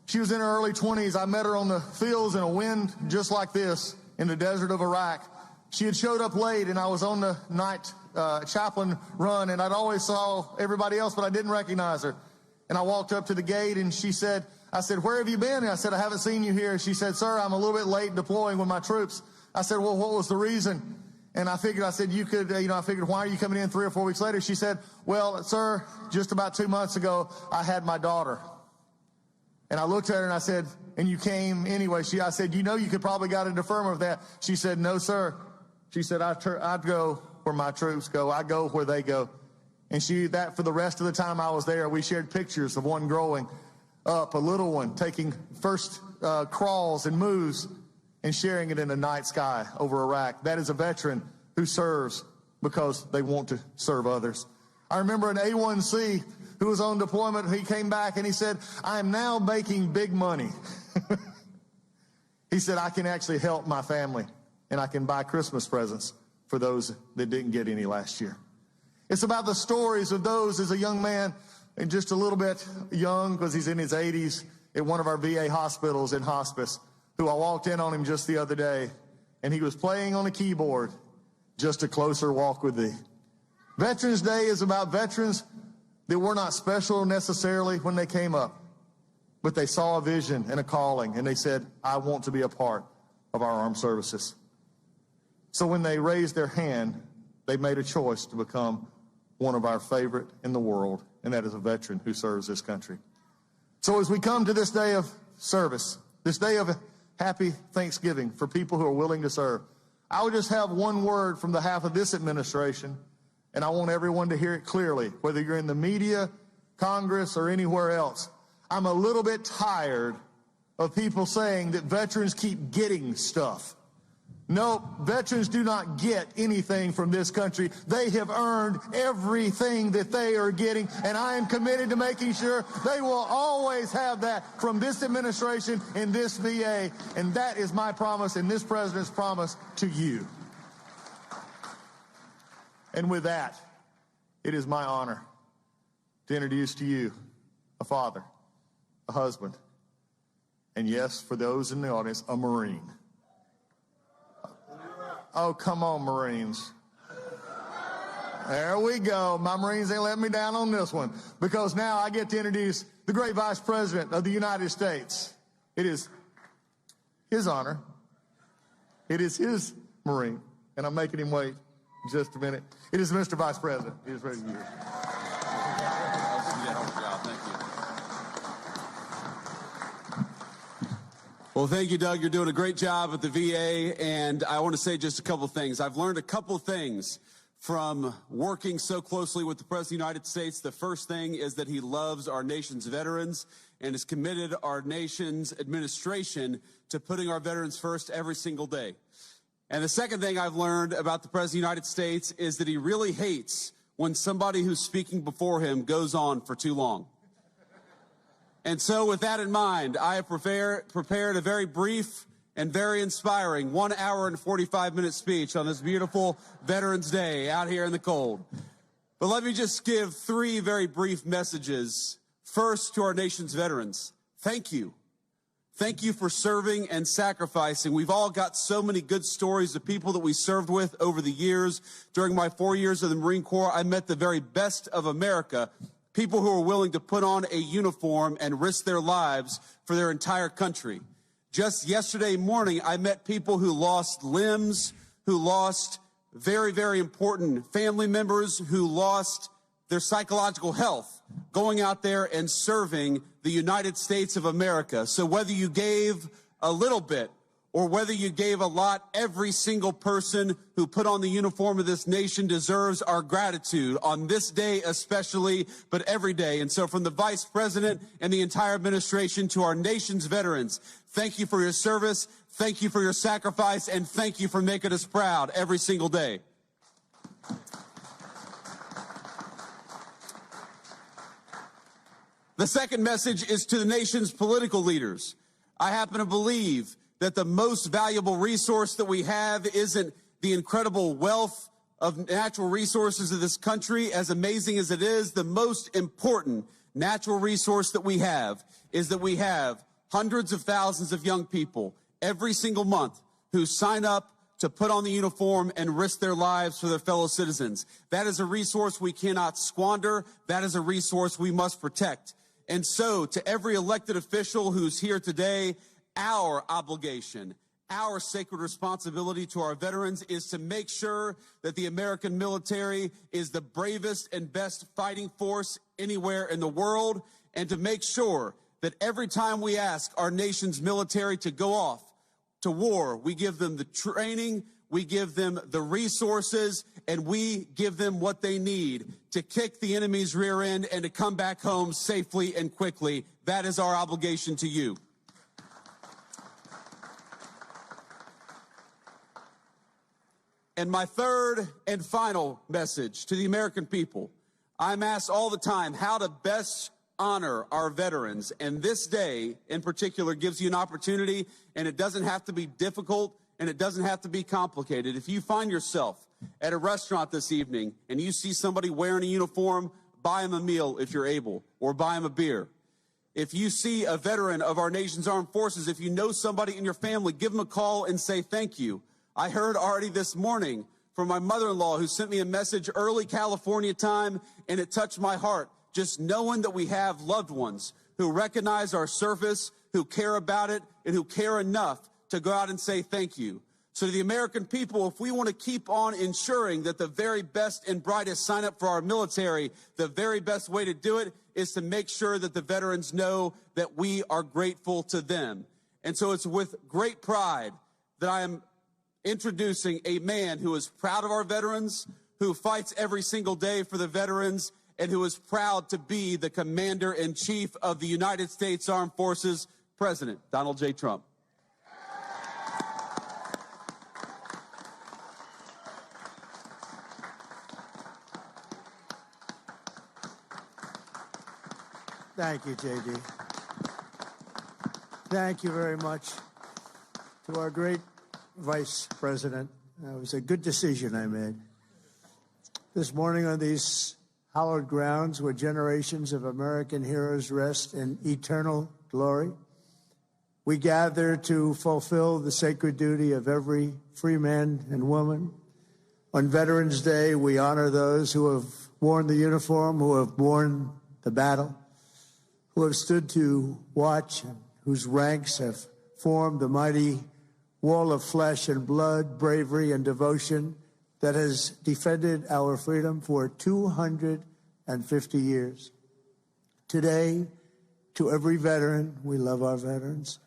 She was in her early 20s. I met her on the fields in a wind just like this in the desert of Iraq. She had showed up late, and I was on the night chaplain run, and I'd always saw everybody else, but I didn't recognize her. And I walked up to the gate, and she said, I said, where have you been? And I said, I haven't seen you here. She said, sir, I'm a little bit late deploying with my troops. I said, well, what was the reason? And I figured, I said, you could, I figured, why are you coming in 3 or 4 weeks later? She said, well, sir, just about 2 months ago, I had my daughter. And I looked at her and I said, and you came anyway. I said, you know, you could probably got a deferment of that. She said, no, sir. She said, I'd go where my troops go. I go where they go. And that for the rest of the time I was there, we shared pictures of one growing up, a little one taking first crawls and moves and sharing it in the night sky over Iraq. That is a veteran who serves because they want to serve others. I remember an A1C who was on deployment. He came back and he said, I am now making big money. He said, I can actually help my family and I can buy Christmas presents for those that didn't get any last year. It's about the stories of those as a young man, and just a little bit young because he's in his 80s, at one of our VA hospitals in hospice, who I walked in on him just the other day, and he was playing on a keyboard, Just a Closer Walk with Thee. Veterans Day is about veterans that were not special necessarily when they came up, but they saw a vision and a calling, and they said, I want to be a part of our armed services. So when they raised their hand, they made a choice to become one of our favorite in the world, and that is a veteran who serves this country. So as we come to this day of service, this day of happy Thanksgiving for people who are willing to serve, I would just have one word from the half of this administration, and I want everyone to hear it clearly, whether you're in the media, Congress, or anywhere else. I'm a little bit tired of people saying that veterans keep getting stuff. No, veterans do not get anything from this country. They have earned everything that they are getting, and I am committed to making sure they will always have that from this administration and this VA, and that is my promise and this president's promise to you. And with that, it is my honor to introduce to you a father, a husband, and yes, for those in the audience, a Marine. Oh, come on, Marines. There we go. My Marines ain't letting me down on this one, because now I get to introduce the great Vice President of the United States. It is his honor. It is his Marine, and I'm making him wait just a minute. It is Mr. Vice President. He is ready to hear. Well, thank you, Doug. You're doing a great job at the VA, and I want to say just a couple things. I've learned a couple things from working so closely with the President of the United States. The first thing is that he loves our nation's veterans and has committed our nation's administration to putting our veterans first every single day. And the second thing I've learned about the President of the United States is that he really hates when somebody who's speaking before him goes on for too long. And so with that in mind, I have prepared a very brief and very inspiring 1 hour and 45-minute speech on this beautiful Veterans Day out here in the cold. But let me just give 3 very brief messages. First, to our nation's veterans, thank you. Thank you for serving and sacrificing. We've all got so many good stories of people that we served with over the years. During my 4 years in the Marine Corps, I met the very best of America. People who are willing to put on a uniform and risk their lives for their entire country. Just yesterday morning, I met people who lost limbs, who lost very, very important family members, who lost their psychological health, going out there and serving the United States of America. So whether you gave a little bit or whether you gave a lot, every single person who put on the uniform of this nation deserves our gratitude on this day especially, but every day. And so from the Vice President and the entire administration to our nation's veterans, thank you for your service, thank you for your sacrifice, and thank you for making us proud every single day. The second message is to the nation's political leaders. I happen to believe that the most valuable resource that we have isn't the incredible wealth of natural resources of this country, as amazing as it is. The most important natural resource that we have is that we have hundreds of thousands of young people every single month who sign up to put on the uniform and risk their lives for their fellow citizens. That is a resource we cannot squander. That is a resource we must protect. And so, to every elected official who's here today, our obligation, our sacred responsibility to our veterans is to make sure that the American military is the bravest and best fighting force anywhere in the world, and to make sure that every time we ask our nation's military to go off to war, we give them the training, we give them the resources, and we give them what they need to kick the enemy's rear end and to come back home safely and quickly. That is our obligation to you. And my third and final message to the American people, I'm asked all the time how to best honor our veterans. And this day in particular gives you an opportunity, and it doesn't have to be difficult and it doesn't have to be complicated. If you find yourself at a restaurant this evening and you see somebody wearing a uniform, buy them a meal if you're able, or buy them a beer. If you see a veteran of our nation's armed forces, if you know somebody in your family, give them a call and say thank you. I heard already this morning from my mother-in-law who sent me a message early California time, and it touched my heart. Just knowing that we have loved ones who recognize our service, who care about it, and who care enough to go out and say thank you. So to the American people, if we want to keep on ensuring that the very best and brightest sign up for our military, the very best way to do it is to make sure that the veterans know that we are grateful to them. And so it's with great pride that I am introducing a man who is proud of our veterans, who fights every single day for the veterans, and who is proud to be the Commander-in-Chief of the United States Armed Forces, President Donald J. Trump. Thank you, J.D. Thank you very much to our great Vice President. It was a good decision I made. This morning on these hallowed grounds where generations of American heroes rest in eternal glory, we gather to fulfill the sacred duty of every free man and woman. On Veterans Day, we honor those who have worn the uniform, who have borne the battle, who have stood to watch, and whose ranks have formed the mighty wall of flesh and blood, bravery and devotion that has defended our freedom for 250 years. Today, to every veteran, we love our veterans,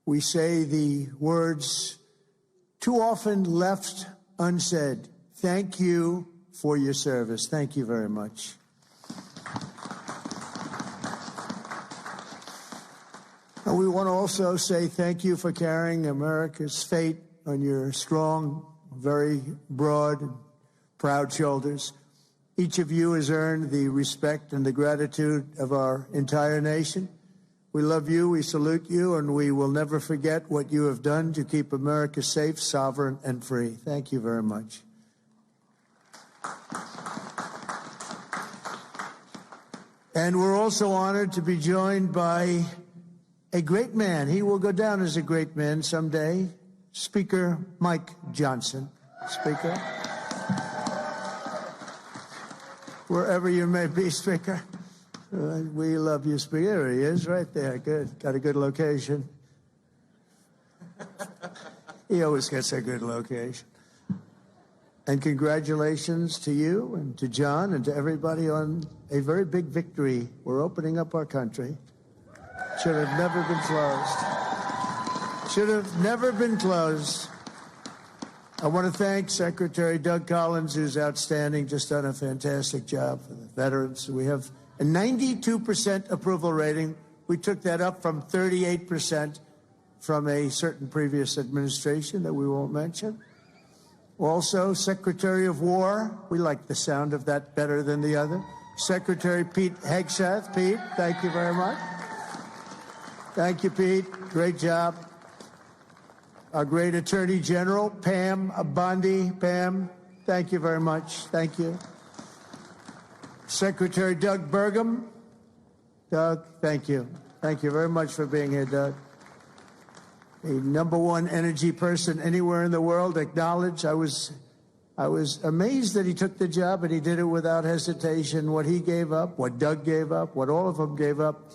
we say the words too often left unsaid. Thank you for your service. Thank you very much. And we want to also say thank you for carrying America's fate on your strong, very broad, and proud shoulders. Each of you has earned the respect and the gratitude of our entire nation. We love you, we salute you, and we will never forget what you have done to keep America safe, sovereign, and free. Thank you very much. And we're also honored to be joined by a great man. He will go down as a great man someday. Speaker Mike Johnson. Speaker. Wherever you may be, Speaker. We love you, Speaker. There he is, right there. Good. Got a good location. He always gets a good location. And congratulations to you and to John and to everybody on a very big victory. We're opening up our country. Should have never been closed. Should have never been closed. I want to thank Secretary Doug Collins, who's outstanding, just done a fantastic job for the veterans. We have a 92% approval rating. We took that up from 38% from a certain previous administration that we won't mention. Also, Secretary of War, we like the sound of that better than the other. Secretary Pete Hegseth. Pete, thank you very much. Thank you, Pete. Great job. Our great Attorney General, Pam Bondi. Pam, thank you very much. Thank you. Secretary Doug Burgum. Doug, thank you. Thank you very much for being here, Doug. The #1 energy person anywhere in the world, acknowledged. I was amazed that he took the job, and he did it without hesitation. What he gave up, what Doug gave up, what all of them gave up,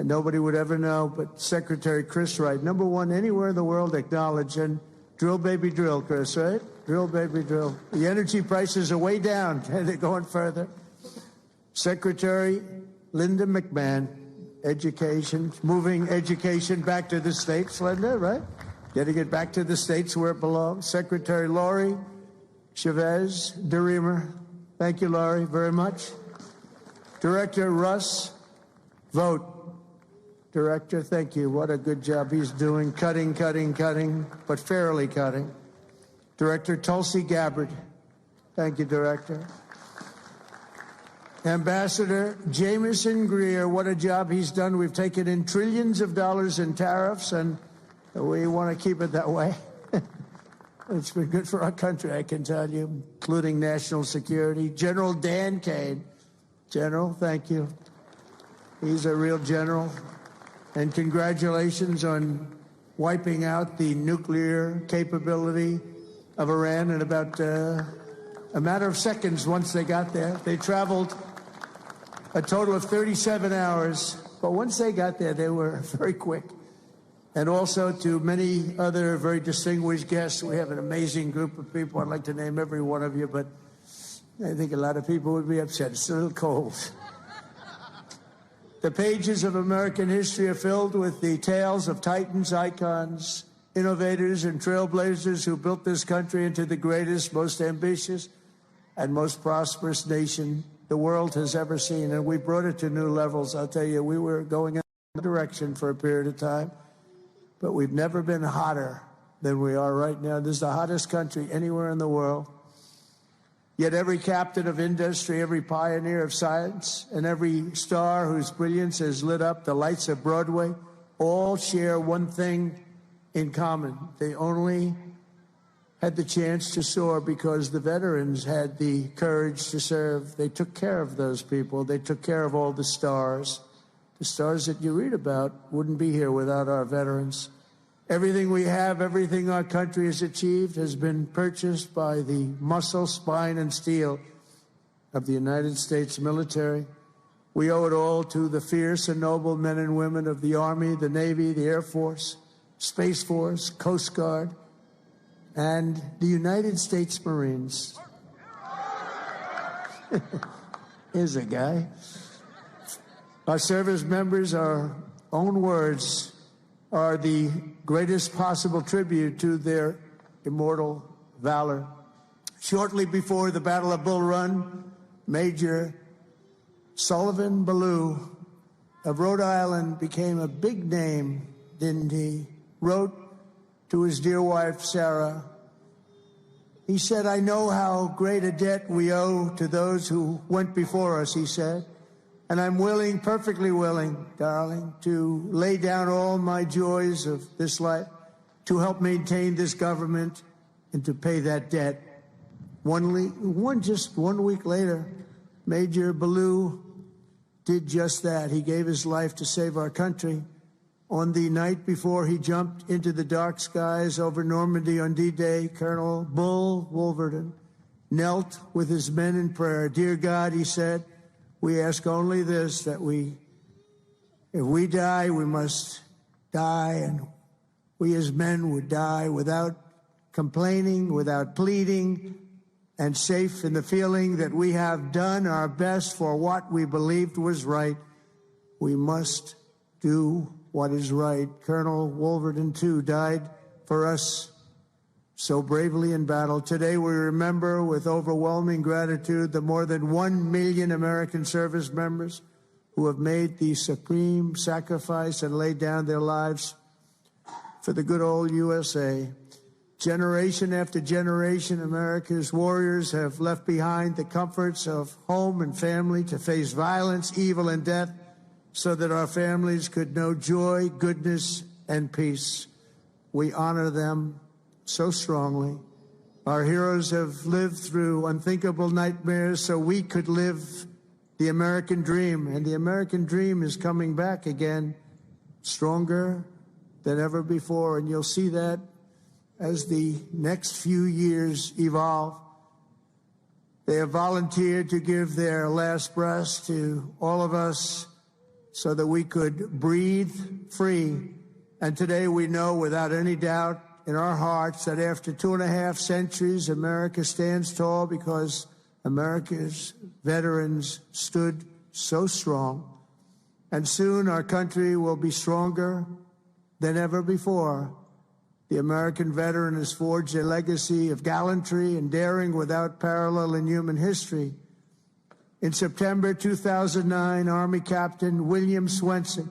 nobody would ever know, but Secretary Chris Wright, #1 anywhere in the world, acknowledged. And drill, baby, drill, Chris, right? Drill, baby, drill. The energy prices are way down, and they're going further. Secretary Linda McMahon, education, moving education back to the states, Linda, right? Getting it back to the states where it belongs. Secretary Lori Chavez DeReamer, thank you, Lori, very much. Director Russ Vogt. Director, thank you. What a good job he's doing. Cutting, but fairly cutting. Director Tulsi Gabbard. Thank you, Director. Ambassador Jameson Greer, what a job he's done. We've taken in trillions of dollars in tariffs, and we want to keep it that way. It's been good for our country, I can tell you, including national security. General Dan Kane. General, thank you. He's a real general. And congratulations on wiping out the nuclear capability of Iran in about a matter of seconds once they got there. They traveled a total of 37 hours, but once they got there, they were very quick. And also to many other very distinguished guests. We have an amazing group of people. I'd like to name every one of you, but I think a lot of people would be upset. It's a little cold. The pages of American history are filled with the tales of titans, icons, innovators, and trailblazers who built this country into the greatest, most ambitious, and most prosperous nation the world has ever seen. And we brought it to new levels. I'll tell you, we were going in that direction for a period of time, but we've never been hotter than we are right now. This is the hottest country anywhere in the world. Yet every captain of industry, every pioneer of science, and every star whose brilliance has lit up the lights of Broadway all share one thing in common. They only had the chance to soar because the veterans had the courage to serve. They took care of those people. They took care of all the stars. The stars that you read about wouldn't be here without our veterans. Everything we have, everything our country has achieved has been purchased by the muscle, spine, and steel of the United States military. We owe it all to the fierce and noble men and women of the Army, the Navy, the Air Force, Space Force, Coast Guard, and the United States Marines. Here's a guy. Our service members, our own words, are the greatest possible tribute to their immortal valor. Shortly before the Battle of Bull Run, Major Sullivan Ballou of Rhode Island became a big name, didn't he? Wrote to his dear wife, Sarah. He said, "I know how great a debt we owe to those who went before us," he said. "And I'm willing, perfectly willing, darling, to lay down all my joys of this life to help maintain this government and to pay that debt." Just 1 week later, Major Ballou did just that. He gave his life to save our country. On the night before he jumped into the dark skies over Normandy on D-Day, Colonel Bull Wolverton knelt with his men in prayer. "Dear God," he said, "we ask only this, that if we die, we must die, and we as men would die without complaining, without pleading, and safe in the feeling that we have done our best for what we believed was right. We must do what is right. Colonel Wolverton, too, died for us so bravely in battle. Today we remember with overwhelming gratitude the more than 1 million American service members who have made the supreme sacrifice and laid down their lives for the good old USA. Generation after generation, America's warriors have left behind the comforts of home and family to face violence, evil, and death so that our families could know joy, goodness, and peace. We honor them so strongly. Our heroes have lived through unthinkable nightmares so we could live the American dream, and the American dream is coming back again, stronger than ever before, and you'll see that as the next few years evolve. They have volunteered to give their last breaths to all of us so that we could breathe free, and today we know without any doubt in our hearts that after 2.5 centuries, America stands tall because America's veterans stood so strong. And soon our country will be stronger than ever before. The American veteran has forged a legacy of gallantry and daring without parallel in human history. In September 2009, Army Captain William Swenson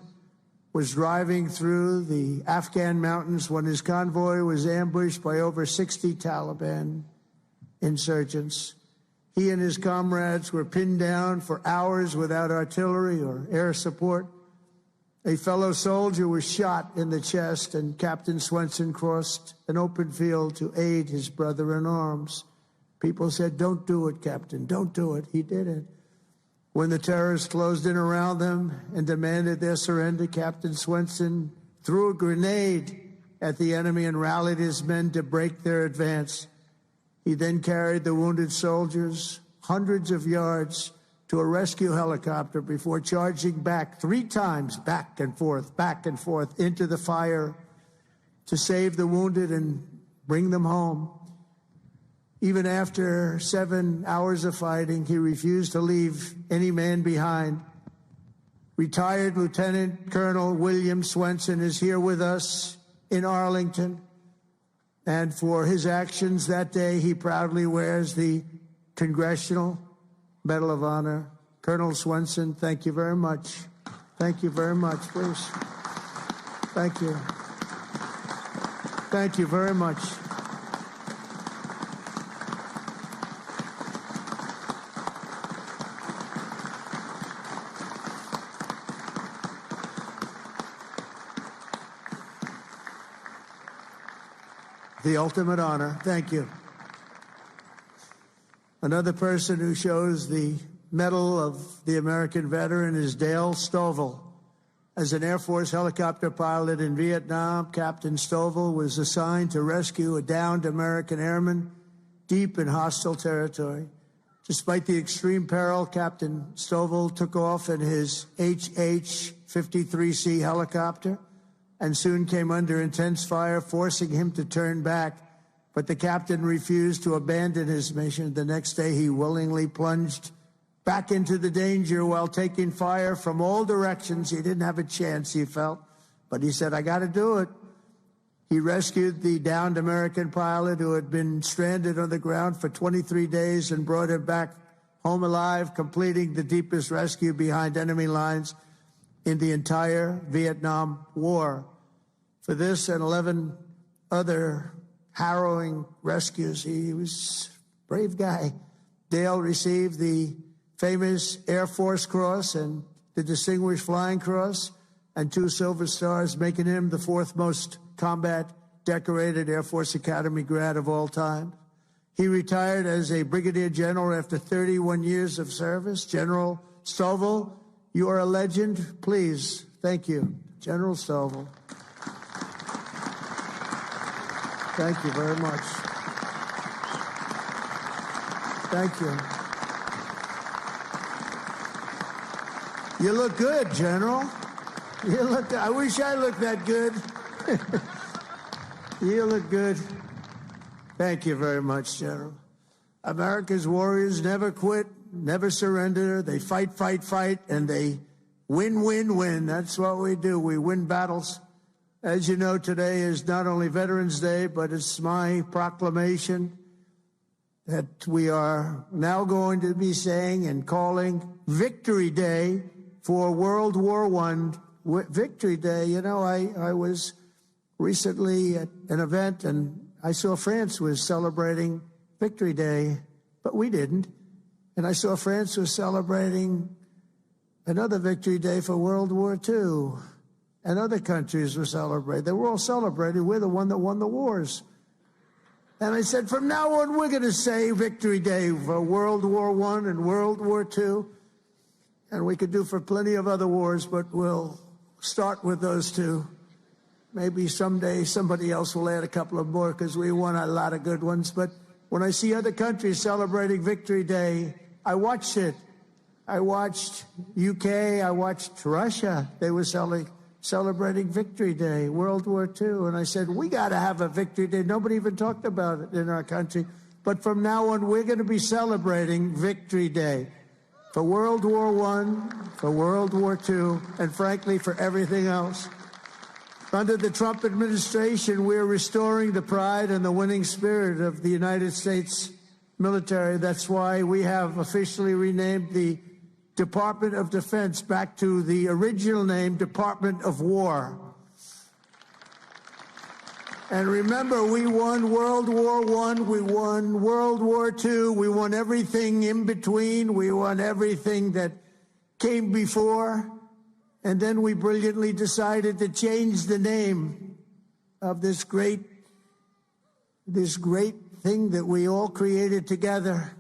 was driving through the Afghan mountains when his convoy was ambushed by over 60 Taliban insurgents. He and his comrades were pinned down for hours without artillery or air support. A fellow soldier was shot in the chest, and Captain Swenson crossed an open field to aid his brother in arms. People said, "Don't do it, Captain, don't do it." He did it. When the terrorists closed in around them and demanded their surrender, Captain Swenson threw a grenade at the enemy and rallied his men to break their advance. He then carried the wounded soldiers hundreds of yards to a rescue helicopter before charging back 3 times, back and forth, into the fire to save the wounded and bring them home. Even after 7 hours of fighting, he refused to leave any man behind. Retired Lieutenant Colonel William Swenson is here with us in Arlington. And for his actions that day, he proudly wears the Congressional Medal of Honor. Colonel Swenson, thank you very much. Thank you very much, please. Thank you. Thank you very much. The ultimate honor. Thank you. Another person who shows the Medal of the American Veteran is Dale Stovall. As an Air Force helicopter pilot in Vietnam, Captain Stovall was assigned to rescue a downed American airman deep in hostile territory. Despite the extreme peril, Captain Stovall took off in his HH-53C helicopter and soon came under intense fire, forcing him to turn back. But the captain refused to abandon his mission. The next day, he willingly plunged back into the danger while taking fire from all directions. He didn't have a chance, he felt, but he said, "I got to do it." He rescued the downed American pilot who had been stranded on the ground for 23 days and brought him back home alive, completing the deepest rescue behind enemy lines in the entire Vietnam War. For this and 11 other harrowing rescues, he was a brave guy. Dale received the famous Air Force Cross and the Distinguished Flying Cross and 2 Silver Stars, making him the 4th most combat decorated Air Force Academy grad of all time. He retired as a brigadier general after 31 years of service. General Stovall, you are a legend. Please, thank you. General Stovall. Thank you very much. Thank you. You look good, General. You look, I wish I looked that good. You look good. Thank you very much, General. America's warriors never quit, never surrender. They fight, fight, fight, and they Win, win, win. That's what we do. We win battles. As you know, today is not only Veterans Day, but it's my proclamation that we are now going to be saying and calling Victory Day for World War I. Victory Day. You know, I was recently at an event and I saw France was celebrating Victory Day, but we didn't. And I saw France was celebrating another Victory Day for World War II. And other countries were celebrating. They were all celebrating. We're the one that won the wars. And I said, from now on, we're going to say Victory Day for World War I and World War II. And we could do for plenty of other wars, but we'll start with those two. Maybe someday somebody else will add a couple of more because we won a lot of good ones. But when I see other countries celebrating Victory Day, I watched it. I watched UK. I watched Russia. They were celebrating Victory Day, World War II. And I said, we got to have a Victory Day. Nobody even talked about it in our country. But from now on, we're going to be celebrating Victory Day for World War I, for World War II, and frankly, for everything else. Under the Trump administration, we're restoring the pride and the winning spirit of the United States military. That's why we have officially renamed the Department of Defense back to the original name, Department of War. And remember, we won World War I, we won World War II, we won everything in between, we won everything that came before, and then we brilliantly decided to change the name of this great thing that we all created together.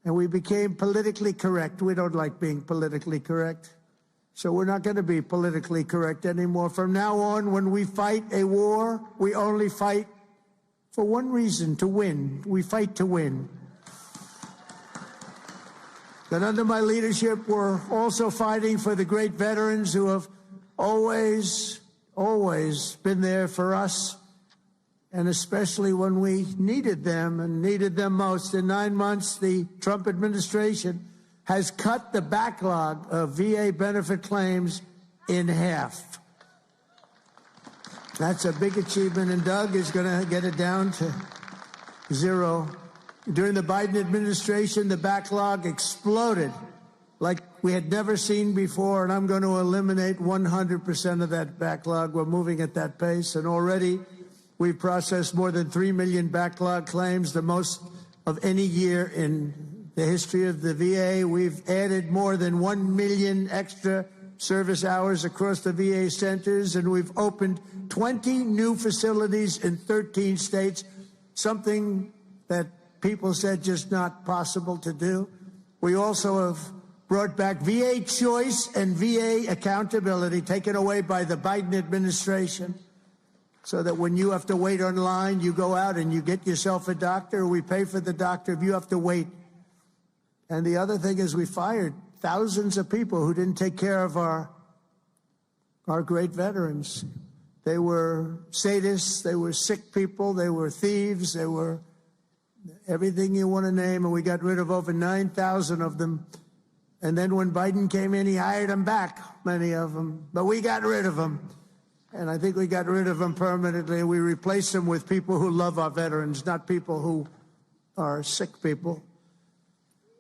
And we became politically correct. We don't like being politically correct. So we're not going to be politically correct anymore. From now on, when we fight a war, we only fight for one reason, to win. We fight to win. But under my leadership, we're also fighting for the great veterans who have always been there for us, and especially when we needed them and needed them most. In 9 months, the Trump administration has cut the backlog of VA benefit claims in half. That's a big achievement, and Doug is going to get it down to zero. During the Biden administration, the backlog exploded like we had never seen before, and I'm going to eliminate 100% of that backlog. We're moving at that pace, and already we've processed more than 3 million backlog claims, the most of any year in the history of the VA. We've added more than 1 million extra service hours across the VA centers, and we've opened 20 new facilities in 13 states, something that people said just not possible to do. We also have brought back VA choice and VA accountability, taken away by the Biden administration, so that when you have to wait online, you go out and you get yourself a doctor. We pay for the doctor if you have to wait. And the other thing is we fired thousands of people who didn't take care of our great veterans. They were sadists, they were sick people, they were thieves, they were everything you want to name, and we got rid of over 9,000 of them. And then when Biden came in, he hired them back, many of them. But we got rid of them. And I think we got rid of them permanently. We replaced them with people who love our veterans, not people who are sick people.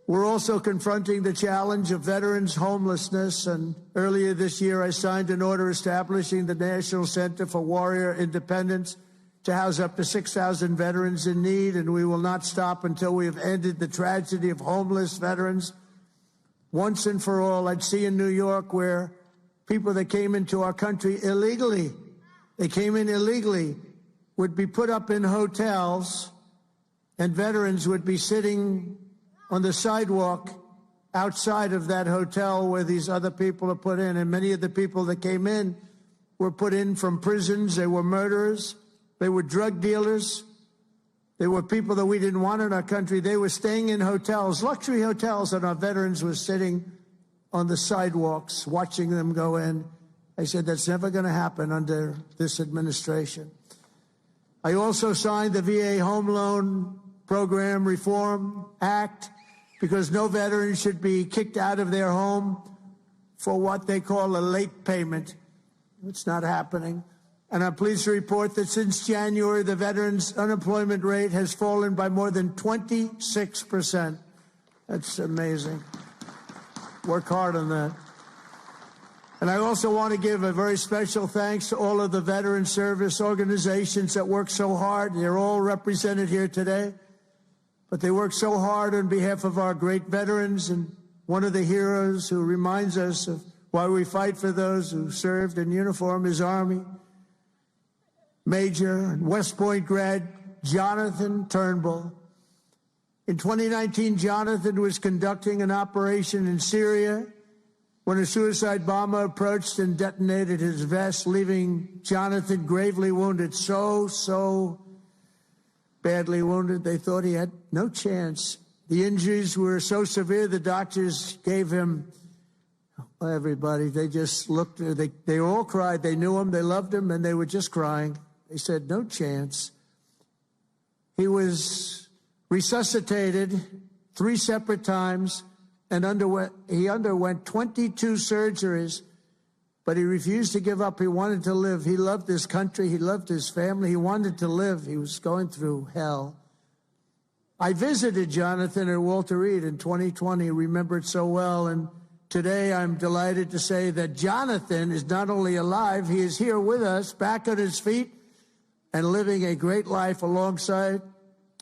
We're also confronting the challenge of veterans' homelessness. And earlier this year, I signed an order establishing the National Center for Warrior Independence to house up to 6,000 veterans in need. And we will not stop until we have ended the tragedy of homeless veterans once and for all. I'd see in New York where people that came into our country illegally, would be put up in hotels, and veterans would be sitting on the sidewalk outside of that hotel where these other people are put in. And many of the people that came in were put in from prisons. They were murderers. They were drug dealers. They were people that we didn't want in our country. They were staying in hotels, luxury hotels, and our veterans were sitting on the sidewalks watching them go in. I said, that's never going to happen under this administration. I also signed the VA Home Loan Program Reform Act, because no veteran should be kicked out of their home for what they call a late payment. It's not happening. And I'm pleased to report that since January, the veterans' unemployment rate has fallen by more than 26%. That's amazing. Work hard on that. And I also want to give a very special thanks to all of the veteran service organizations that work so hard. They're all represented here today, but they work so hard on behalf of our great veterans. And one of the heroes who reminds us of why we fight for those who served in uniform is Army Major and West Point grad Jonathan Turnbull. In 2019, Jonathan was conducting an operation in Syria when a suicide bomber approached and detonated his vest, leaving Jonathan gravely wounded, so badly wounded they thought he had no chance. The injuries were so severe the doctors gave him, everybody, they just looked, they all cried. They knew him, they loved him, and they were just crying. They said, no chance. He was resuscitated 3 separate times, and he underwent 22 surgeries, but he refused to give up. He wanted to live. He loved his country. He loved his family. He wanted to live. He was going through hell. I visited Jonathan at Walter Reed in 2020, remembered so well, and today I'm delighted to say that Jonathan is not only alive, he is here with us, back on his feet, and living a great life alongside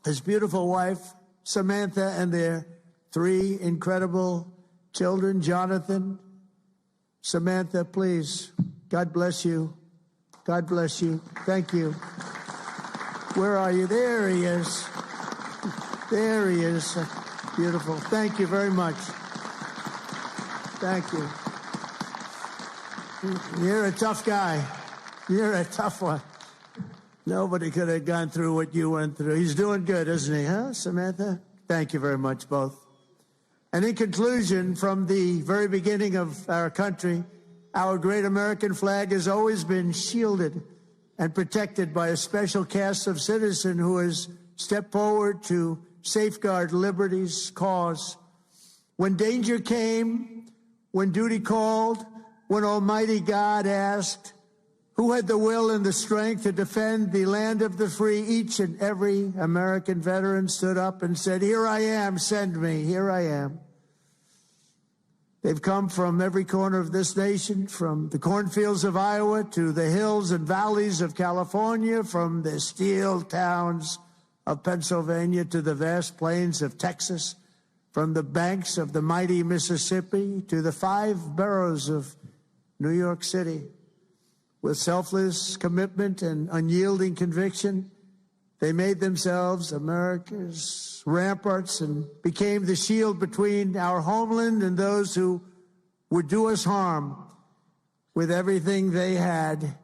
his beautiful wife, Samantha, and their 3 incredible children. Jonathan, Samantha, please, God bless you. God bless you. Thank you. Where are you? There he is. There he is. Beautiful. Thank you very much. Thank you. You're a tough guy. You're a tough one. Nobody could have gone through what you went through. He's doing good, isn't he, huh, Samantha? Thank you very much, both. And in conclusion, from the very beginning of our country, our great American flag has always been shielded and protected by a special cast of citizens who has stepped forward to safeguard liberty's cause. When danger came, when duty called, when Almighty God asked, who had the will and the strength to defend the land of the free, each and every American veteran stood up and said, here I am, send me, here I am. They've come from every corner of this nation, from the cornfields of Iowa to the hills and valleys of California, from the steel towns of Pennsylvania to the vast plains of Texas, from the banks of the mighty Mississippi to the 5 boroughs of New York City. With selfless commitment and unyielding conviction, they made themselves America's ramparts and became the shield between our homeland and those who would do us harm. With everything they had,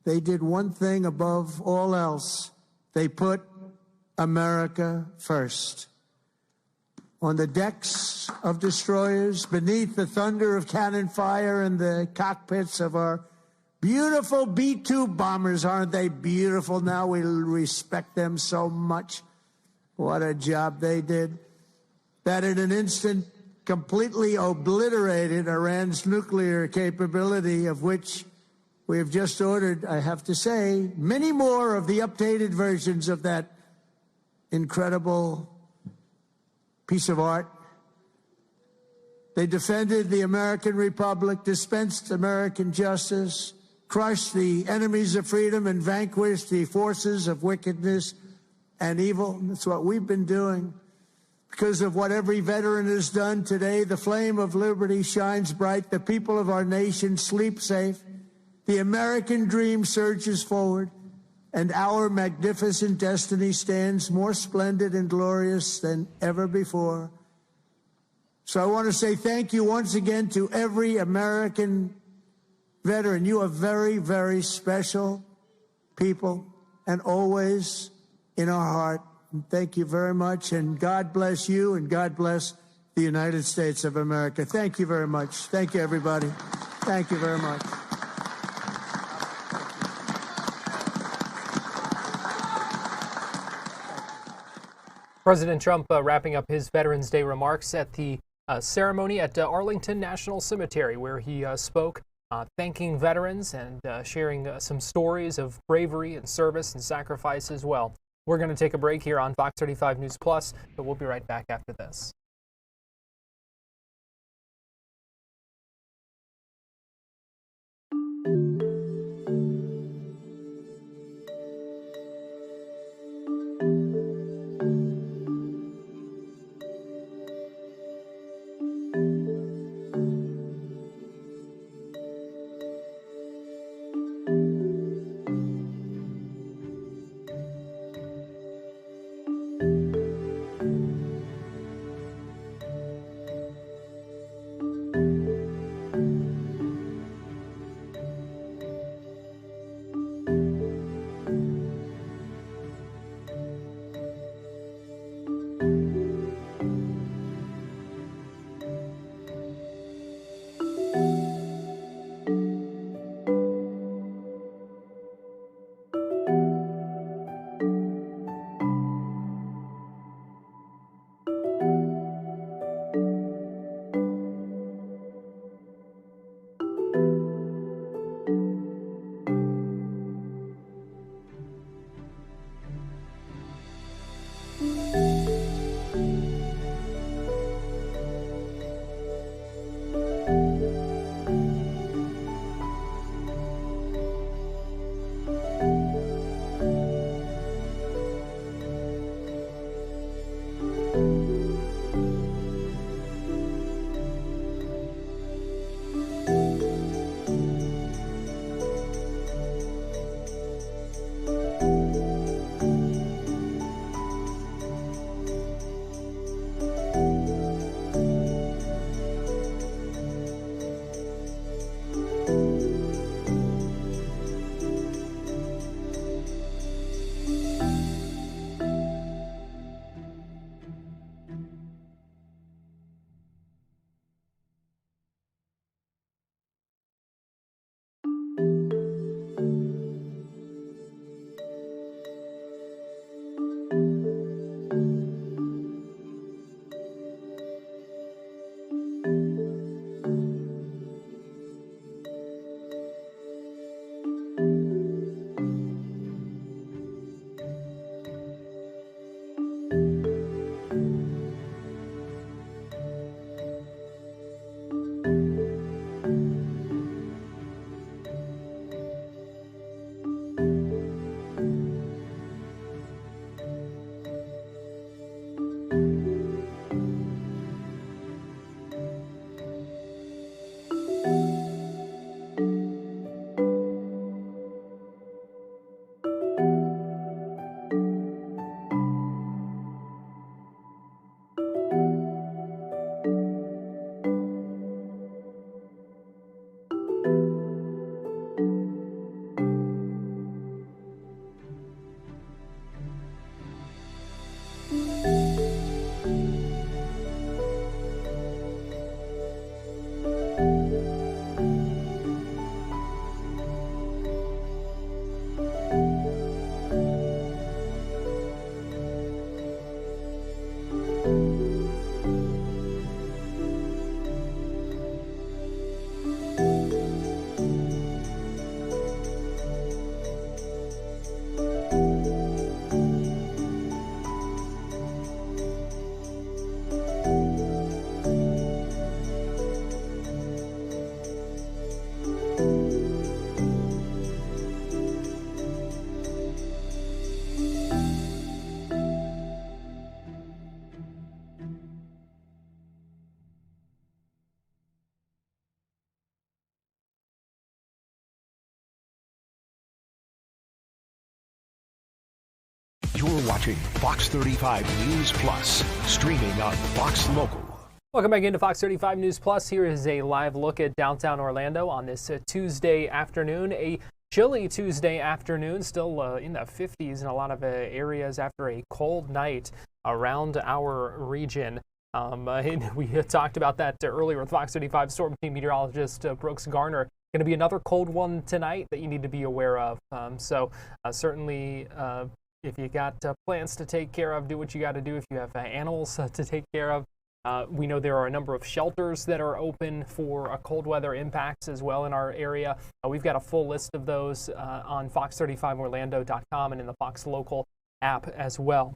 they did one thing above all else. They put America first. On the decks of destroyers, beneath the thunder of cannon fire, in the cockpits of our beautiful B-2 bombers. Aren't they beautiful now? We respect them so much. What a job they did. That in an instant completely obliterated Iran's nuclear capability, of which we have just ordered, I have to say, many more of the updated versions of that incredible piece of art. They defended the American Republic, dispensed American justice, crushed the enemies of freedom, and vanquished the forces of wickedness and evil. That's what we've been doing. Because of what every veteran has done today, the flame of liberty shines bright. The people of our nation sleep safe. The American dream surges forward, and our magnificent destiny stands more splendid and glorious than ever before. So I want to say thank you once again to every American veteran. You are very, very special people, and always in our heart. And thank you very much, and God bless you, and God bless the United States of America. Thank you very much. Thank you, everybody. Thank you very much. President Trump wrapping up his Veterans Day remarks at the ceremony at Arlington National Cemetery, where he spoke, thanking veterans and sharing some stories of bravery and service and sacrifice as well. We're going to take a break here on Fox 35 News Plus, but we'll be right back after this. You're watching Fox 35 News Plus, streaming on Fox Local. Welcome back into Fox 35 News Plus. Here is a live look at downtown Orlando on this Tuesday afternoon. A chilly Tuesday afternoon, still in the 50s in a lot of areas after a cold night around our region. We talked about that earlier with Fox 35 Storm Team Meteorologist Brooks Garner. Going to be another cold one tonight that you need to be aware of. Certainly, if you got plants to take care of, do what you got to do. If you have animals to take care of, We know there are a number of shelters that are open for cold weather impacts as well in our area. We've got a full list of those on fox35orlando.com and in the Fox Local app as well.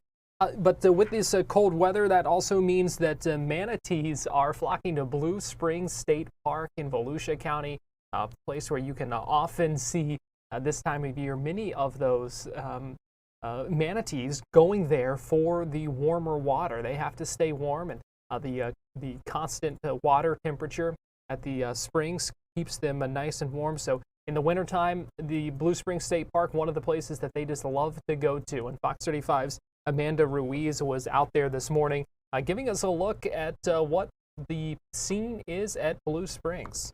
But with this cold weather, that also means that manatees are flocking to Blue Springs State Park in Volusia County, a place where you can often see this time of year many of those manatees going there for the warmer water. They have to stay warm, and the constant water temperature at the springs keeps them nice and warm. So in the wintertime, the Blue Springs State Park, one of the places that they just love to go to. And Fox 35's Amanda Ruiz was out there this morning giving us a look at what the scene is at Blue Springs.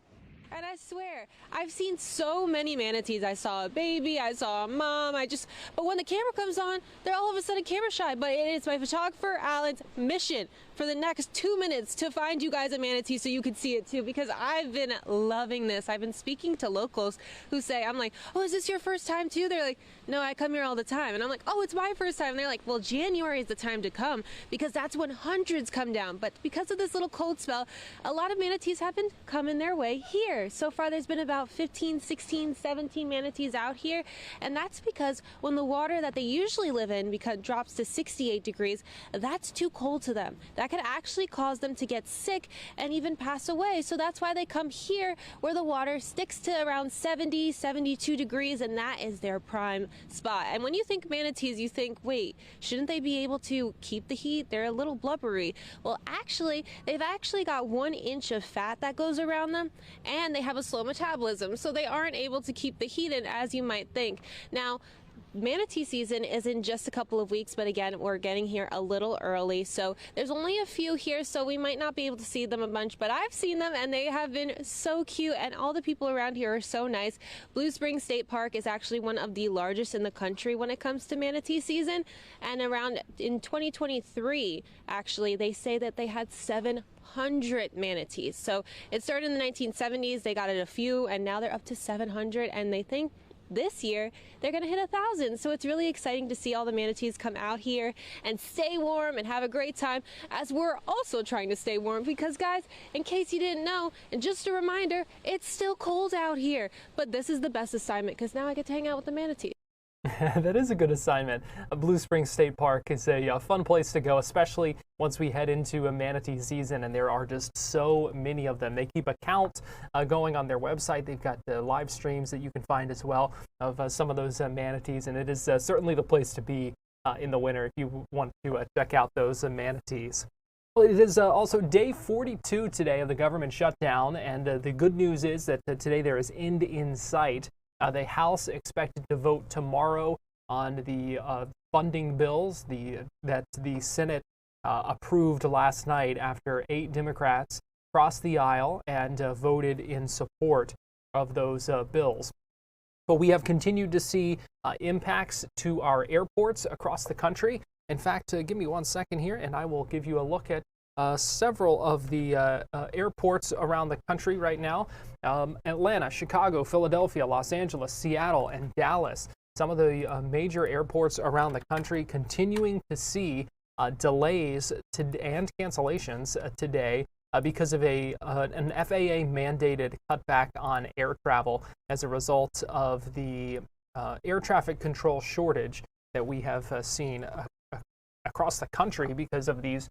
And I swear, I've seen so many manatees. I saw a baby, I saw a mom, but when the camera comes on, they're all of a sudden camera shy. But it is my photographer, Alan's mission for the next 2 minutes to find you guys a manatee so you can see it too, because I've been loving this. I've been speaking to locals who say, I'm like, oh, is this your first time too? They're like, no, I come here all the time. And I'm like, oh, it's my first time. And they're like, well, January is the time to come because that's when hundreds come down. But because of this little cold spell, a lot of manatees have been coming their way here. So far, there's been about 15, 16, 17 manatees out here. And that's because when the water that they usually live in drops to 68 degrees, that's too cold to them. That could actually cause them to get sick and even pass away. So that's why they come here where the water sticks to around 70, 72 degrees, and that is their prime spot. And when you think manatees, you think, wait, shouldn't they be able to keep the heat? They're a little blubbery. Well, actually, they've actually got 1 inch of fat that goes around them, and they have a slow metabolism, so they aren't able to keep the heat in as you might think. Now, manatee season is in just a couple of weeks, but again, we're getting here a little early, so there's only a few here, so we might not be able to see them a bunch, but I've seen them and they have been so cute, and all the people around here are so nice. Blue Springs State Park is actually one of the largest in the country when it comes to manatee season, and around in 2023, actually, they say that they had 700 manatees. So it started in the 1970s, they got it a few, and now they're up to 700, and they think this year they're going to hit 1,000. So it's really exciting to see all the manatees come out here and stay warm and have a great time, as we're also trying to stay warm because, guys, in case you didn't know, and just a reminder, it's still cold out here, but this is the best assignment because now I get to hang out with the manatees. That is a good assignment. Blue Springs State Park is a fun place to go, especially once we head into a manatee season, and there are just so many of them. They keep a count going on their website. They've got live streams that you can find as well of some of those manatees, and it is certainly the place to be in the winter if you want to check out those manatees. Well, it is also day 42 today of the government shutdown, and the good news is that today there is end in sight. The House expected to vote tomorrow on the funding bills that the Senate approved last night after 8 Democrats crossed the aisle and voted in support of those bills. But we have continued to see impacts to our airports across the country. In fact, give me 1 second here and I will give you a look at several of the airports around the country right now. Atlanta, Chicago, Philadelphia, Los Angeles, Seattle, and Dallas. Some of the major airports around the country continuing to see delays and cancellations today because of an FAA mandated cutback on air travel as a result of the air traffic control shortage that we have seen across the country because of these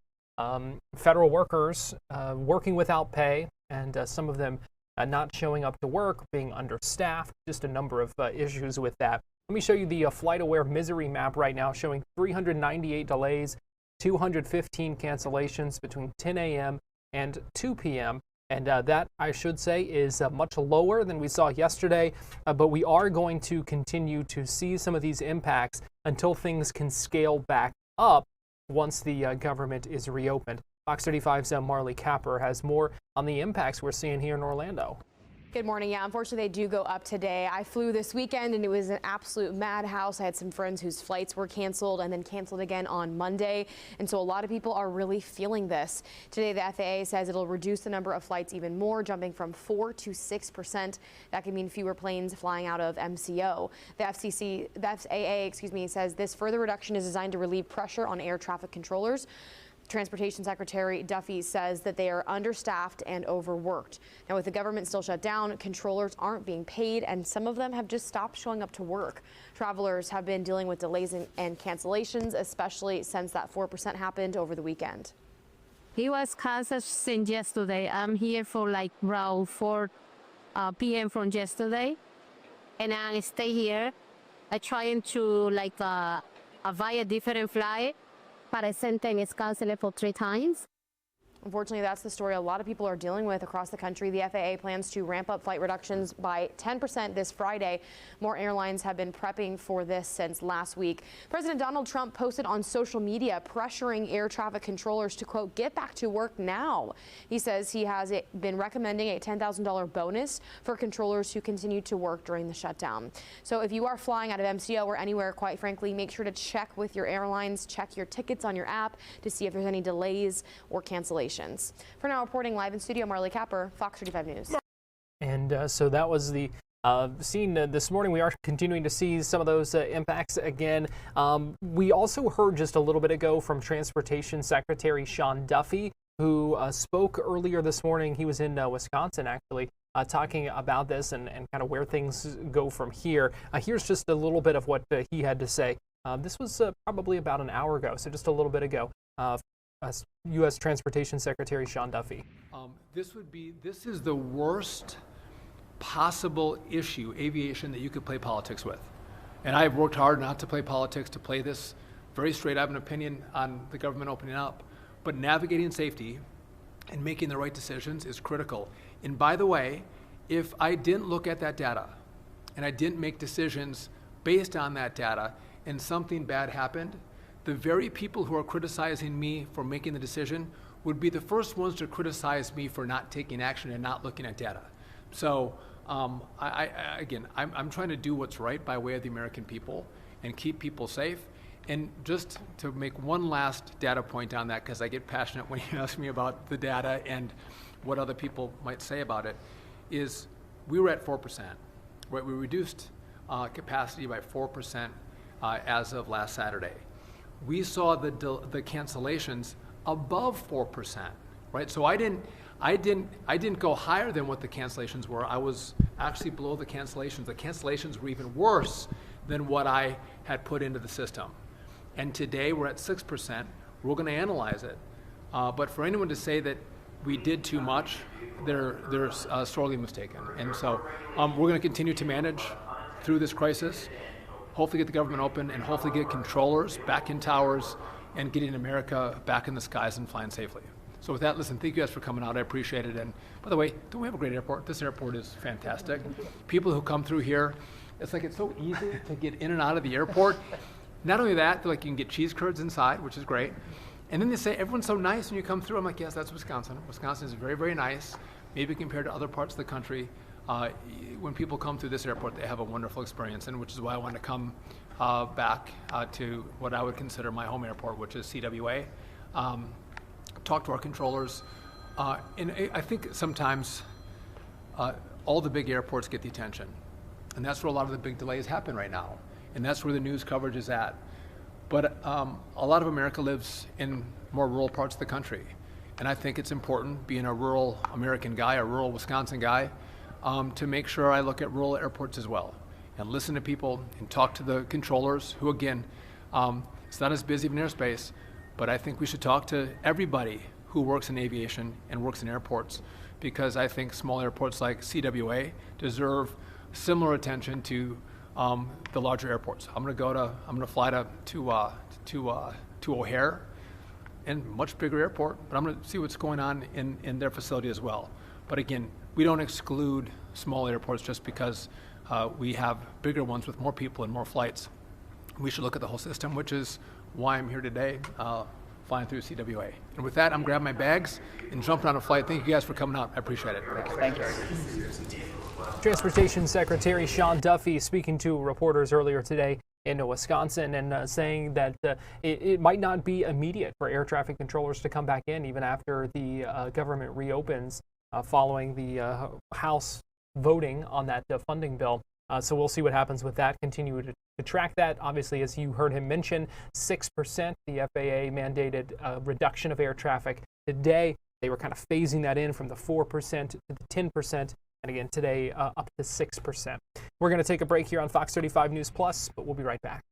federal workers working without pay, and some of them not showing up to work, being understaffed, just a number of issues with that. Let me show you the FlightAware misery map right now, showing 398 delays, 215 cancellations between 10 a.m. and 2 p.m. And that, I should say, is much lower than we saw yesterday, but we are going to continue to see some of these impacts until things can scale back up once the government is reopened. Fox 35's Marley Capper has more on the impacts we're seeing here in Orlando. Good morning. Yeah, unfortunately, they do go up today. I flew this weekend and it was an absolute madhouse. I had some friends whose flights were canceled and then canceled again on Monday. And so a lot of people are really feeling this. Today, the FAA says it'll reduce the number of flights even more, jumping from 4% to 6%. That could mean fewer planes flying out of MCO. The FAA, says this further reduction is designed to relieve pressure on air traffic controllers Transportation Secretary Duffy says that they are understaffed and overworked. Now, with the government still shut down, controllers aren't being paid, and some of them have just stopped showing up to work. Travelers have been dealing with delays and cancellations, especially since that 4% happened over the weekend. He was canceled since yesterday. I'm here for like around 4 p.m. from yesterday, and I stay here. I trying to like buy a different flight, but I sent them it's canceled for 3 times. Unfortunately, that's the story a lot of people are dealing with across the country. The FAA plans to ramp up flight reductions by 10% this Friday. More airlines have been prepping for this since last week. President Donald Trump posted on social media pressuring air traffic controllers to, quote, get back to work now. He says he has been recommending a $10,000 bonus for controllers who continue to work during the shutdown. So if you are flying out of MCO or anywhere, quite frankly, make sure to check with your airlines, check your tickets on your app to see if there's any delays or cancellations. For now, reporting live in studio, Marley Capper, Fox 35 News. And so that was the scene this morning. We are continuing to see some of those impacts again. We also heard just a little bit ago from Transportation Secretary Sean Duffy, who spoke earlier this morning. He was in Wisconsin, actually, talking about this and kind of where things go from here. Here's just a little bit of what he had to say. This was probably about an hour ago, so just a little bit ago. U.S. Transportation Secretary Sean Duffy. This is the worst possible issue, aviation, that you could play politics with. And I've worked hard not to play politics, to play this very straight. I have an opinion on the government opening up. But navigating safety and making the right decisions is critical. And by the way, if I didn't look at that data and I didn't make decisions based on that data and something bad happened, the very people who are criticizing me for making the decision would be the first ones to criticize me for not taking action and not looking at data. So I'm trying to do what's right by way of the American people and keep people safe. And just to make one last data point on that, because I get passionate when you ask me about the data and what other people might say about it, is we were at 4%. Right? We reduced capacity by 4% as of last Saturday. We saw the cancellations above 4%, right? So I didn't go higher than what the cancellations were. I was actually below the cancellations. The cancellations were even worse than what I had put into the system. And today we're at 6%. We're going to analyze it. But for anyone to say that we did too much, they're sorely mistaken. And so we're going to continue to manage through this crisis. Hopefully get the government open and hopefully get controllers back in towers and getting America back in the skies and flying safely. So with that, listen, thank you guys for coming out. I appreciate it. And by the way, don't we have a great airport? This airport is fantastic. People who come through here, it's so easy to get in and out of the airport. Not only that, you can get cheese curds inside, which is great. And then they say, everyone's so nice when you come through. I'm like, yes, that's Wisconsin. Wisconsin is very, very nice, maybe compared to other parts of the country. When people come through this airport, they have a wonderful experience, and which is why I want to come back to what I would consider my home airport, which is CWA. Talk to our controllers. And I think sometimes all the big airports get the attention, and that's where a lot of the big delays happen right now, and that's where the news coverage is at. But a lot of America lives in more rural parts of the country, and I think it's important, being a rural American guy, a rural Wisconsin guy, to make sure I look at rural airports as well and listen to people and talk to the controllers who, again, it's not as busy of an airspace, but I think we should talk to everybody who works in aviation and works in airports, because I think small airports like CWA deserve similar attention to the larger airports. I'm going to fly to O'Hare, and much bigger airport, but I'm going to see what's going on in their facility as well. But again, we don't exclude small airports just because we have bigger ones with more people and more flights. We should look at the whole system, which is why I'm here today, flying through CWA. And with that, I'm grabbing my bags and jumping on a flight. Thank you guys for coming out. I appreciate it. Thank you. Transportation Secretary Sean Duffy speaking to reporters earlier today in Wisconsin and saying that it might not be immediate for air traffic controllers to come back in even after the government reopens following the House voting on that funding bill. So we'll see what happens with that. Continue to track that. Obviously, as you heard him mention, 6%, the FAA mandated reduction of air traffic today. They were kind of phasing that in from the 4% to the 10%. And again, today, up to 6%. We're going to take a break here on Fox 35 News Plus, but we'll be right back.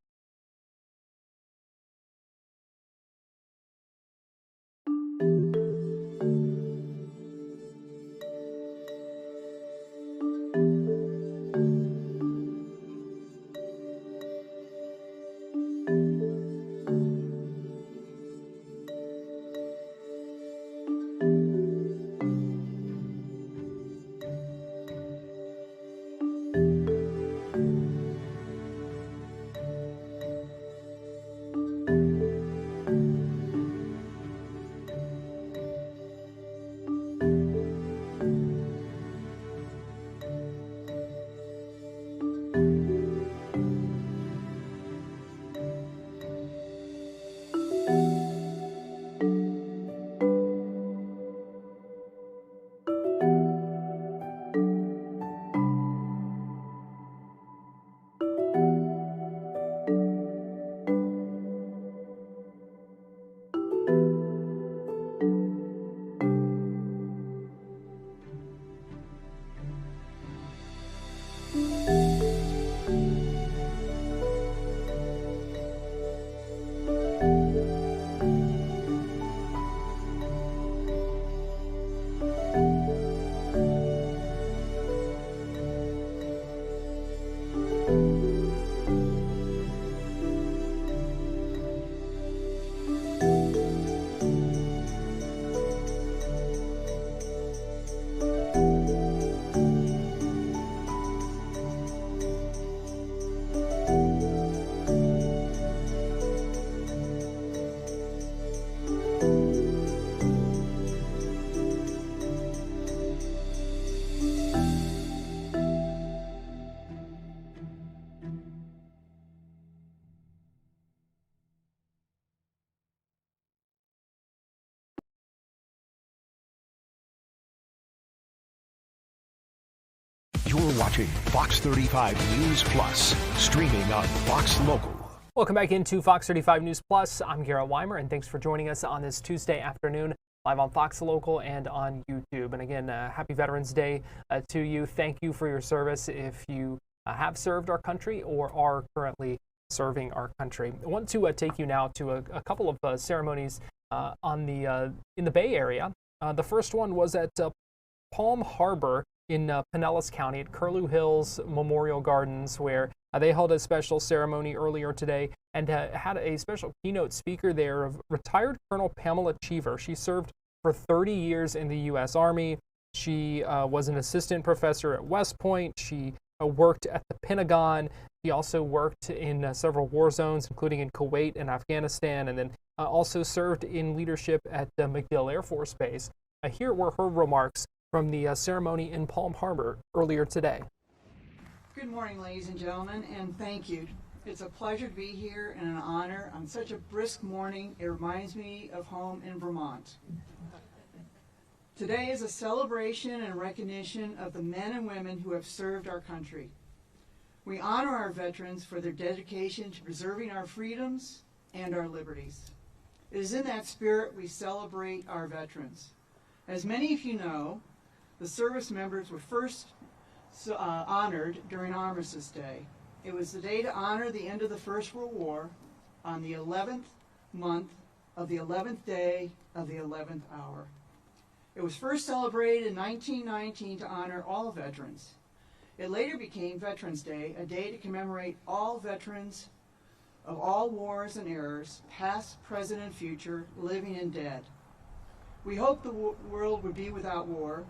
You're watching Fox 35 News Plus, streaming on Fox Local. Welcome back into Fox 35 News Plus. I'm Garrett Wymer, and thanks for joining us on this Tuesday afternoon, live on Fox Local and on YouTube. And again, happy Veterans Day to you. Thank you for your service if you have served our country or are currently serving our country. I want to take you now to a couple of ceremonies in the Bay Area. The first one was at Palm Harbor in Pinellas County at Curlew Hills Memorial Gardens, where they held a special ceremony earlier today and had a special keynote speaker there of retired Colonel Pamela Cheever. She served for 30 years in the U.S. Army. She was an assistant professor at West Point. She worked at the Pentagon. She also worked in several war zones, including in Kuwait and Afghanistan, and then also served in leadership at MacDill Air Force Base. Here were her remarks from the ceremony in Palm Harbor earlier today. Good morning, ladies and gentlemen, and thank you. It's a pleasure to be here and an honor on such a brisk morning. It reminds me of home in Vermont. Today is a celebration and recognition of the men and women who have served our country. We honor our veterans for their dedication to preserving our freedoms and our liberties. It is in that spirit we celebrate our veterans. As many of you know, the service members were first honored during Armistice Day. It was the day to honor the end of the First World War on the 11th month of the 11th day of the 11th hour. It was first celebrated in 1919 to honor all veterans. It later became Veterans Day, a day to commemorate all veterans of all wars and eras, past, present, and future, living and dead. We hoped the world would be without war,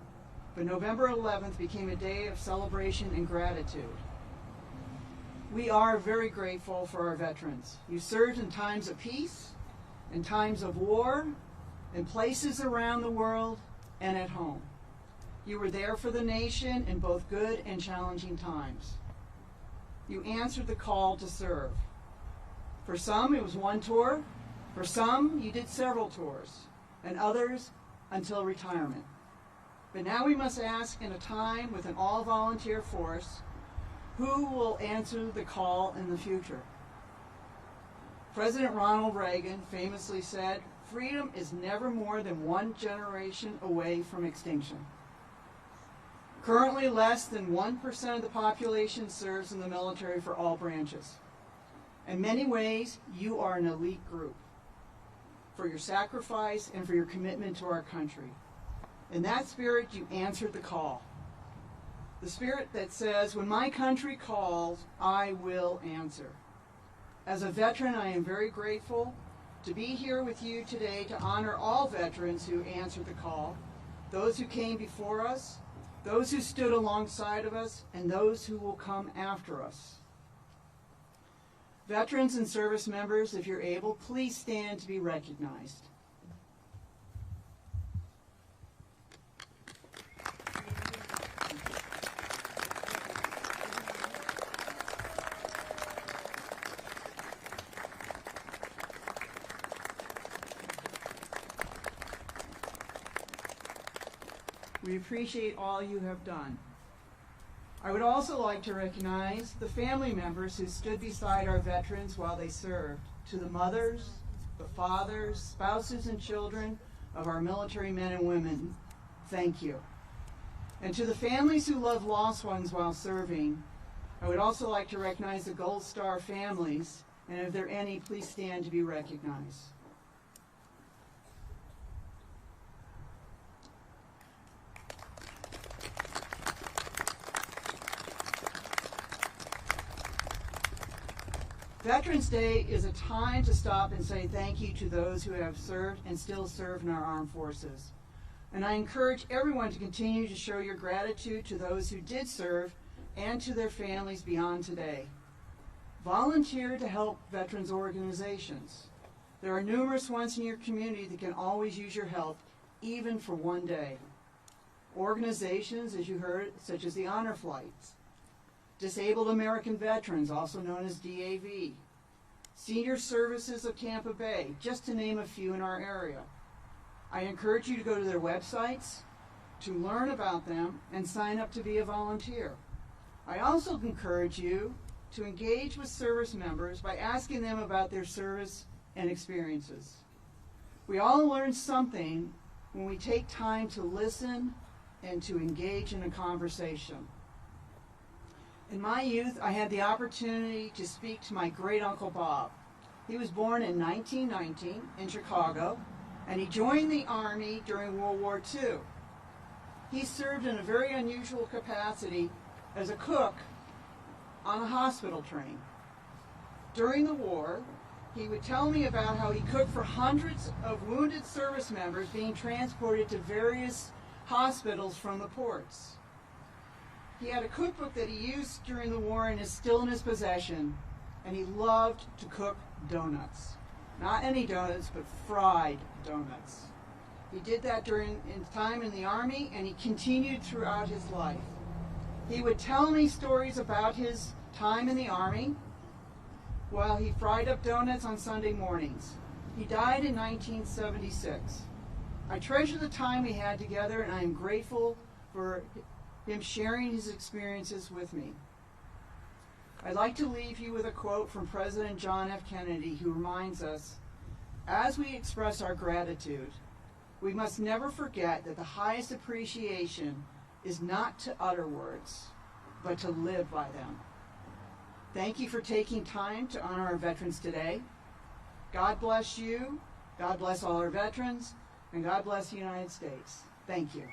but November 11th became a day of celebration and gratitude. We are very grateful for our veterans. You served in times of peace, in times of war, in places around the world, and at home. You were there for the nation in both good and challenging times. You answered the call to serve. For some, it was one tour. For some, you did several tours, and others until retirement. But now we must ask, in a time with an all-volunteer force, Who will answer the call in the future? President Ronald Reagan famously said, "Freedom is never more than one generation away from extinction." Currently, less than 1% of the population serves in the military for all branches. In many ways, you are an elite group for your sacrifice and for your commitment to our country. In that spirit, you answered the call. The spirit that says, when my country calls, I will answer. As a veteran, I am very grateful to be here with you today to honor all veterans who answered the call, those who came before us, those who stood alongside of us, and those who will come after us. Veterans and service members, if you're able, please stand to be recognized. We appreciate all you have done. I would also like to recognize the family members who stood beside our veterans while they served. To the mothers, the fathers, spouses, and children of our military men and women, thank you. And to the families who love lost ones while serving, I would also like to recognize the Gold Star families, and if there are any, please stand to be recognized. Veterans Day is a time to stop and say thank you to those who have served and still serve in our armed forces. And I encourage everyone to continue to show your gratitude to those who did serve and to their families beyond today. Volunteer to help veterans organizations. There are numerous ones in your community that can always use your help, even for one day. Organizations, as you heard, such as the Honor Flights, Disabled American Veterans, also known as DAV, Senior Services of Tampa Bay, just to name a few in our area. I encourage you to go to their websites, to learn about them, and sign up to be a volunteer. I also encourage you to engage with service members by asking them about their service and experiences. We all learn something when we take time to listen and to engage in a conversation. In my youth, I had the opportunity to speak to my great-uncle Bob. He was born in 1919 in Chicago, and he joined the Army during World War II. He served in a very unusual capacity as a cook on a hospital train. During the war, he would tell me about how he cooked for hundreds of wounded service members being transported to various hospitals from the ports. He had a cookbook that he used during the war and is still in his possession, and he loved to cook donuts. Not any donuts, but fried donuts. He did that during his time in the Army, and he continued throughout his life. He would tell me stories about his time in the Army while he fried up donuts on Sunday mornings. He died in 1976. I treasure the time we had together, and I am grateful for him sharing his experiences with me. I'd like to leave you with a quote from President John F. Kennedy, who reminds us, as we express our gratitude, we must never forget that the highest appreciation is not to utter words, but to live by them. Thank you for taking time to honor our veterans today. God bless you, God bless all our veterans, and God bless the United States. Thank you.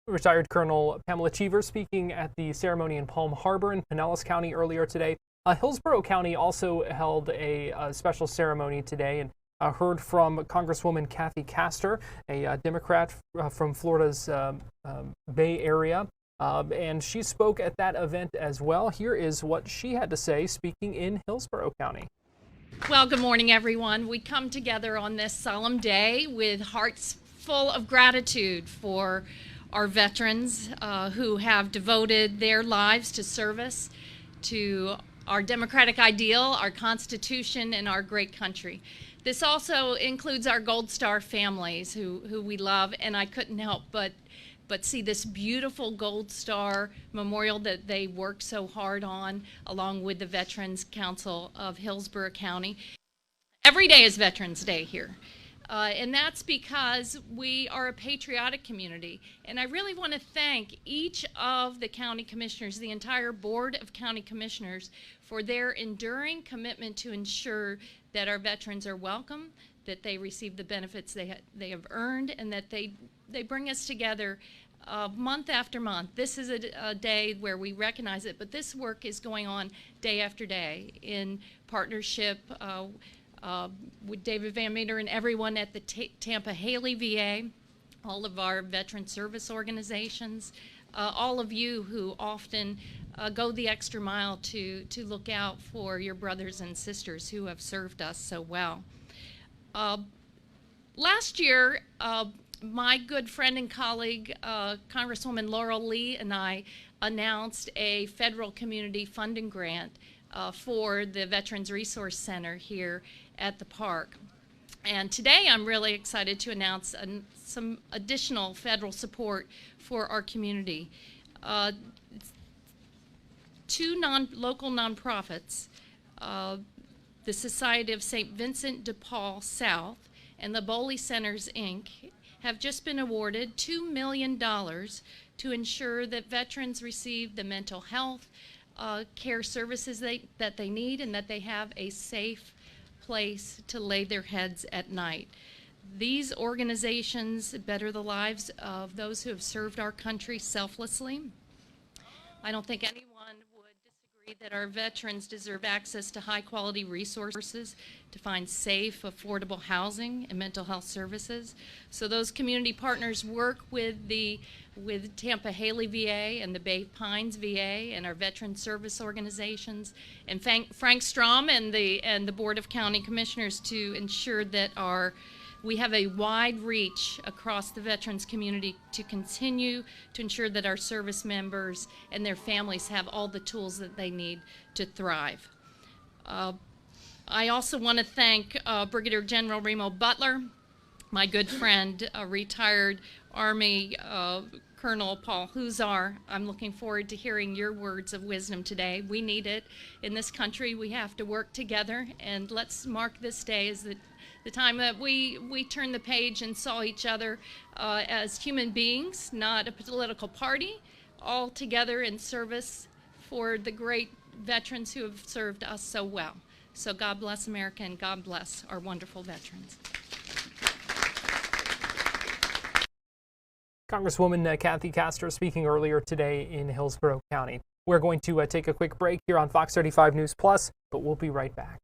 Retired Colonel Pamela Cheever speaking at the ceremony in Palm Harbor in Pinellas County earlier today. Hillsborough County also held a special ceremony today and heard from Congresswoman Kathy Castor, a Democrat from Florida's Bay Area, and she spoke at that event as well. Here is what she had to say speaking in Hillsborough County. Well, good morning, everyone. We come together on this solemn day with hearts full of gratitude for our veterans who have devoted their lives to service, to our democratic ideal, our Constitution, and our great country. This also includes our Gold Star families who we love, and I couldn't help but but see this beautiful Gold Star memorial that they worked so hard on, along with the Veterans Council of Hillsborough County. Every day is Veterans Day here. And that's because we are a patriotic community. And I really want to thank each of the county commissioners, the entire board of county commissioners, for their enduring commitment to ensure that our veterans are welcome, that they receive the benefits they have earned, and that they bring us together month after month. This is a day where we recognize it, but this work is going on day after day in partnership with David Van Meter and everyone at the Tampa Haley VA, all of our veteran service organizations, all of you who often go the extra mile to look out for your brothers and sisters who have served us so well. Last year, my good friend and colleague, Congresswoman Laurel Lee, and I announced a federal community funding grant for the Veterans Resource Center here at the park. And today I'm really excited to announce some additional federal support for our community. Two local nonprofits, the Society of St. Vincent de Paul South and the Boley Centers, Inc., have just been awarded $2 million to ensure that veterans receive the mental health care services that they need, and that they have a safe place to lay their heads at night. These organizations better the lives of those who have served our country selflessly. I don't think anyone would disagree that our veterans deserve access to high-quality resources to find safe, affordable housing and mental health services. So those community partners work with Tampa Haley VA and the Bay Pines VA and our veteran service organizations, and Frank Strom and the Board of County Commissioners to ensure that we have a wide reach across the veterans community to continue to ensure that our service members and their families have all the tools that they need to thrive. I also want to thank Brigadier General Remo Butler, my good friend, retired Army Colonel Paul Huzar. I'm looking forward to hearing your words of wisdom today. We need it in this country. We have to work together, and let's mark this day as the time that we turned the page and saw each other as human beings, not a political party, all together in service for the great veterans who have served us so well. So God bless America, and God bless our wonderful veterans. Congresswoman Kathy Castor speaking earlier today in Hillsborough County. We're going to take a quick break here on Fox 35 News Plus, but we'll be right back.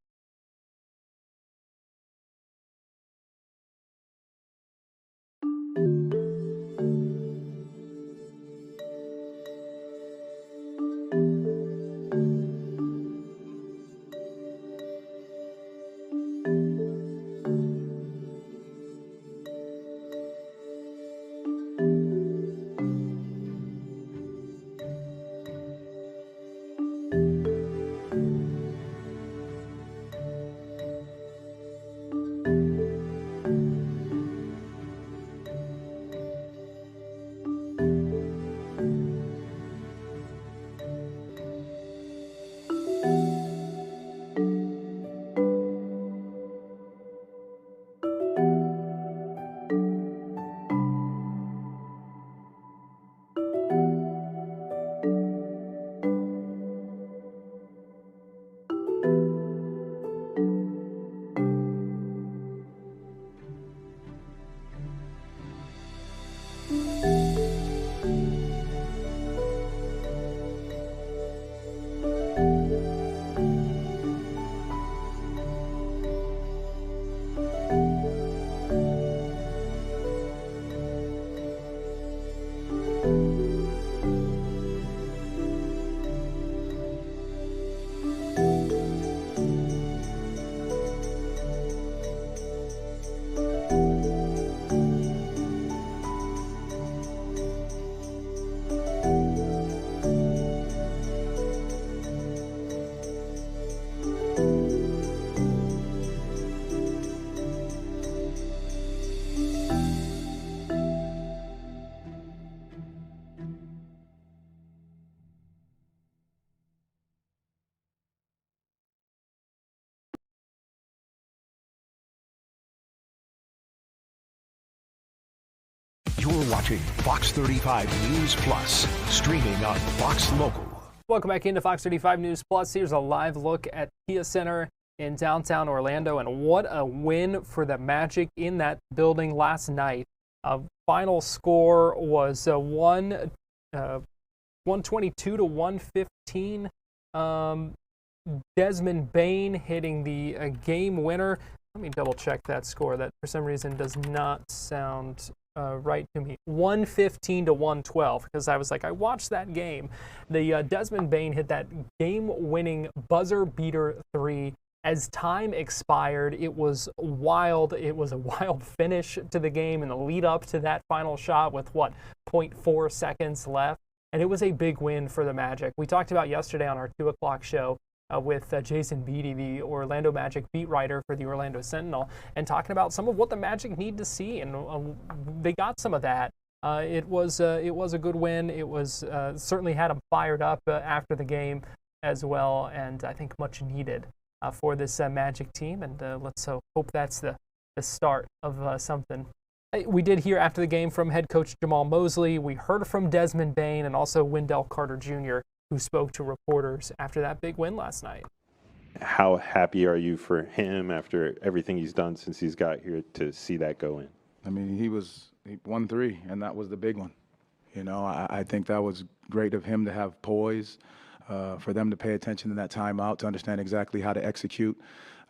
watching Fox 35 News Plus, streaming on Fox Local. Welcome back into Fox 35 News Plus. Here's a live look at Kia Center in downtown Orlando, and what a win for the Magic in that building last night. Final score was 122 to 115. Desmond Bain hitting the game winner. Let me double check that score. That for some reason does not sound right to me. 115 to 112, because I was like, I watched that game. The Desmond Bain hit that game-winning buzzer beater 3 as time expired. It was wild. It was a wild finish to the game and the lead up to that final shot with 0.4 seconds left. And it was a big win for the Magic. We talked about yesterday on our 2 o'clock show with Jason Beatty, the Orlando Magic beat writer for the Orlando Sentinel, and talking about some of what the Magic need to see, and they got some of that. It was a good win. It was certainly had them fired up after the game as well, and I think much needed for this Magic team. And let's hope that's the start of something. We did hear after the game from head coach Jamal Mosley. We heard from Desmond Bain and also Wendell Carter Jr., who spoke to reporters after that big win last night. How happy are you for him after everything he's done since he's got here to see that go in? I mean, he won 3, and that was the big one. You know, I think that was great of him to have poise, for them to pay attention to that timeout, to understand exactly how to execute.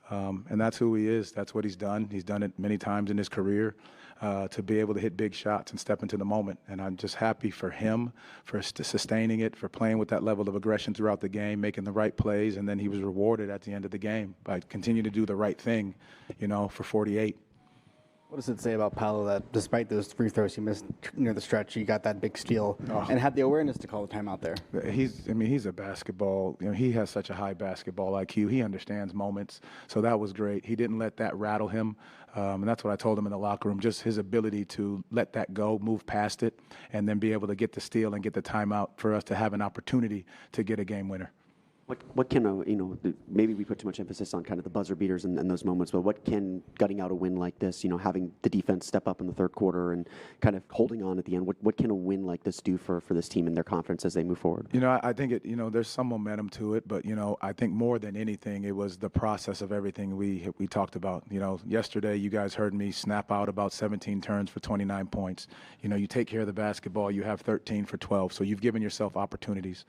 And that's who he is. That's what he's done. He's done it many times in his career, to be able to hit big shots and step into the moment. And I'm just happy for him for sustaining it, for playing with that level of aggression throughout the game, making the right plays, and then he was rewarded at the end of the game by continuing to do the right thing, you know, for 48. What does it say about Paolo that despite those free throws he missed near the stretch, you got that big steal and had the awareness to call the timeout there? He's a basketball, you know, he has such a high basketball IQ. He understands moments. So that was great. He didn't let that rattle him. And that's what I told him in the locker room, just his ability to let that go, move past it, and then be able to get the steal and get the timeout for us to have an opportunity to get a game winner. What can, maybe we put too much emphasis on kind of the buzzer beaters and those moments, but what can gutting out a win like this, having the defense step up in the third quarter and kind of holding on at the end, what can a win like this do for this team and their confidence as they move forward? I think there's some momentum to it, but, I think more than anything, it was the process of everything we talked about. Yesterday you guys heard me snap out about 17 turns for 29 points. You take care of the basketball, you have 13 for 12, so you've given yourself opportunities.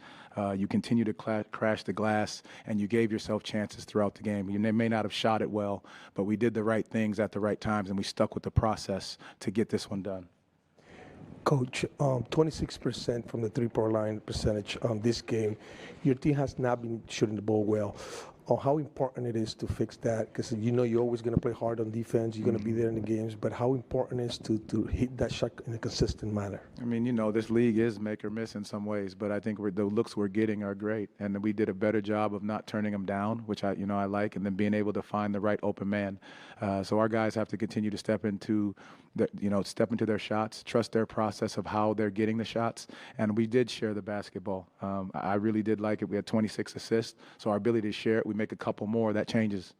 You continue to crash the glass, and you gave yourself chances throughout the game. You may not have shot it well, but we did the right things at the right times, and we stuck with the process to get this one done. Coach, 26% from the three-point line percentage on this game. Your team has not been shooting the ball well. How important it is to fix that, because you're always going to play hard on defense, you're going to be there in the games, but how important it is to hit that shot in a consistent manner? This league is make or miss in some ways, but I think the looks we're getting are great, and we did a better job of not turning them down, which I like, and then being able to find the right open man. So our guys have to continue to step into their shots, trust their process of how they're getting the shots, and we did share the basketball. I really did like it. We had 26 assists, so our ability to share it, we make a couple more, that changes.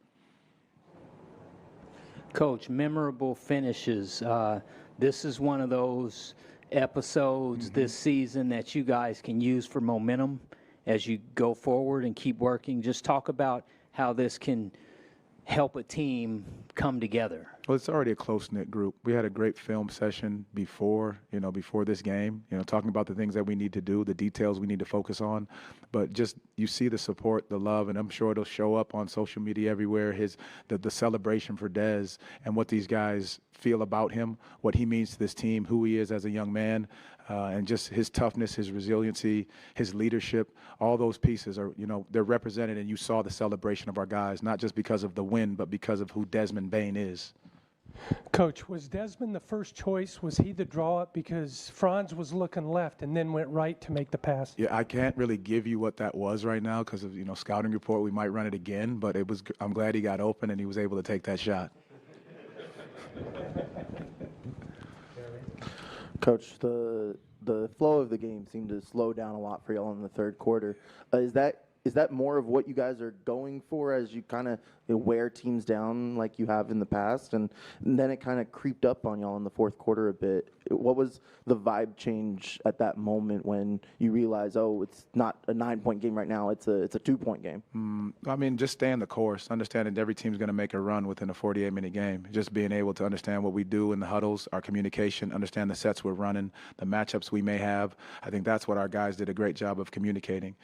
Coach, memorable finishes. This is one of those episodes this season that you guys can use for momentum as you go forward and keep working. Just talk about how this can help a team come together. Well, it's already a close-knit group. We had a great film session before this game, talking about the things that we need to do, the details we need to focus on. But just you see the support, the love, and I'm sure it'll show up on social media everywhere, the celebration for Dez and what these guys feel about him, what he means to this team, who he is as a young man, and just his toughness, his resiliency, his leadership. All those pieces are, they're represented, and you saw the celebration of our guys, not just because of the win, but because of who Desmond Bain is. Coach, was Desmond the first choice? Was he the draw-up? Because Franz was looking left and then went right to make the pass. Yeah, I can't really give you what that was right now because of, scouting report. We might run it again, but I'm glad he got open and he was able to take that shot. Coach, the flow of the game seemed to slow down a lot for y'all in the third quarter. Is that is that more of what you guys are going for as you kind of wear teams down like you have in the past? And then it kind of creeped up on y'all in the fourth quarter a bit. What was the vibe change at that moment when you realize, oh, it's not a 9-point game right now, it's a 2-point game? I mean, just staying the course, understanding every team's going to make a run within a 48-minute game. Just being able to understand what we do in the huddles, our communication, understand the sets we're running, the matchups we may have. I think that's what our guys did a great job of communicating.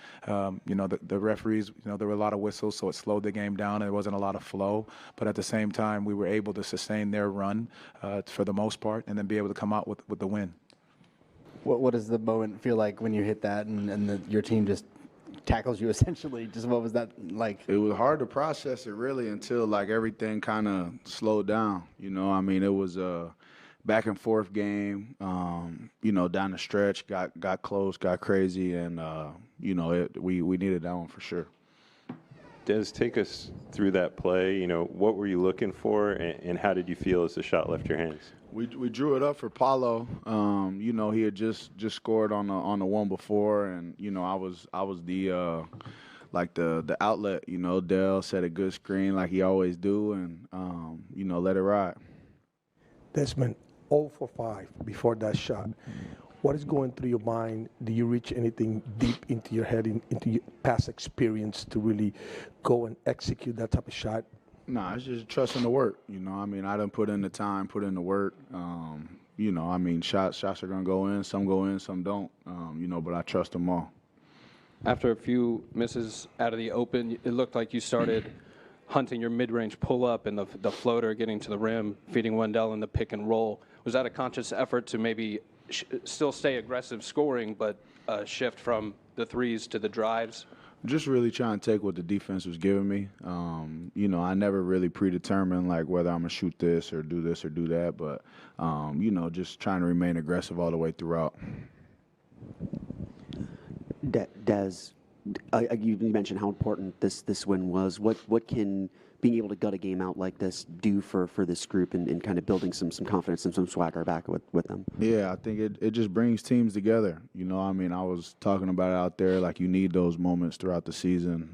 The referees, there were a lot of whistles, so it slowed the game down, and there wasn't a lot of flow. But at the same time, we were able to sustain their run for the most part, and then be able to come out with the win. What does the moment feel like when you hit that and your team just tackles you essentially? Just what was that like? It was hard to process it really until like everything kind of slowed down. I mean, it was a back and forth game. Down the stretch, got close, got crazy, and we needed that one for sure. Des, take us through that play. What were you looking for, and how did you feel as the shot left your hands? We drew it up for Paulo. He had just scored on the one before, and I was the the outlet. Dell set a good screen like he always do, and let it ride. Desmond, 0 for 5 before that shot. What is going through your mind? Do you reach anything deep into your head, into your past experience to really go and execute that type of shot? Nah, it's just trusting the work. I done put in the time, put in the work. Shots are going to go in. Some go in, some don't, but I trust them all. After a few misses out of the open, it looked like you started hunting your mid-range pull-up and the floater getting to the rim, feeding Wendell in the pick and roll. Was that a conscious effort to maybe still stay aggressive scoring, but shift from the threes to the drives? Just really trying to take what the defense was giving me. I never really predetermined like whether I'm going to shoot this or do that, but, just trying to remain aggressive all the way throughout. Des, you mentioned how important this win was. What can being able to gut a game out like this do for this group and kind of building some confidence and some swagger back with them? Yeah, I think it just brings teams together. I was talking about it out there, like you need those moments throughout the season.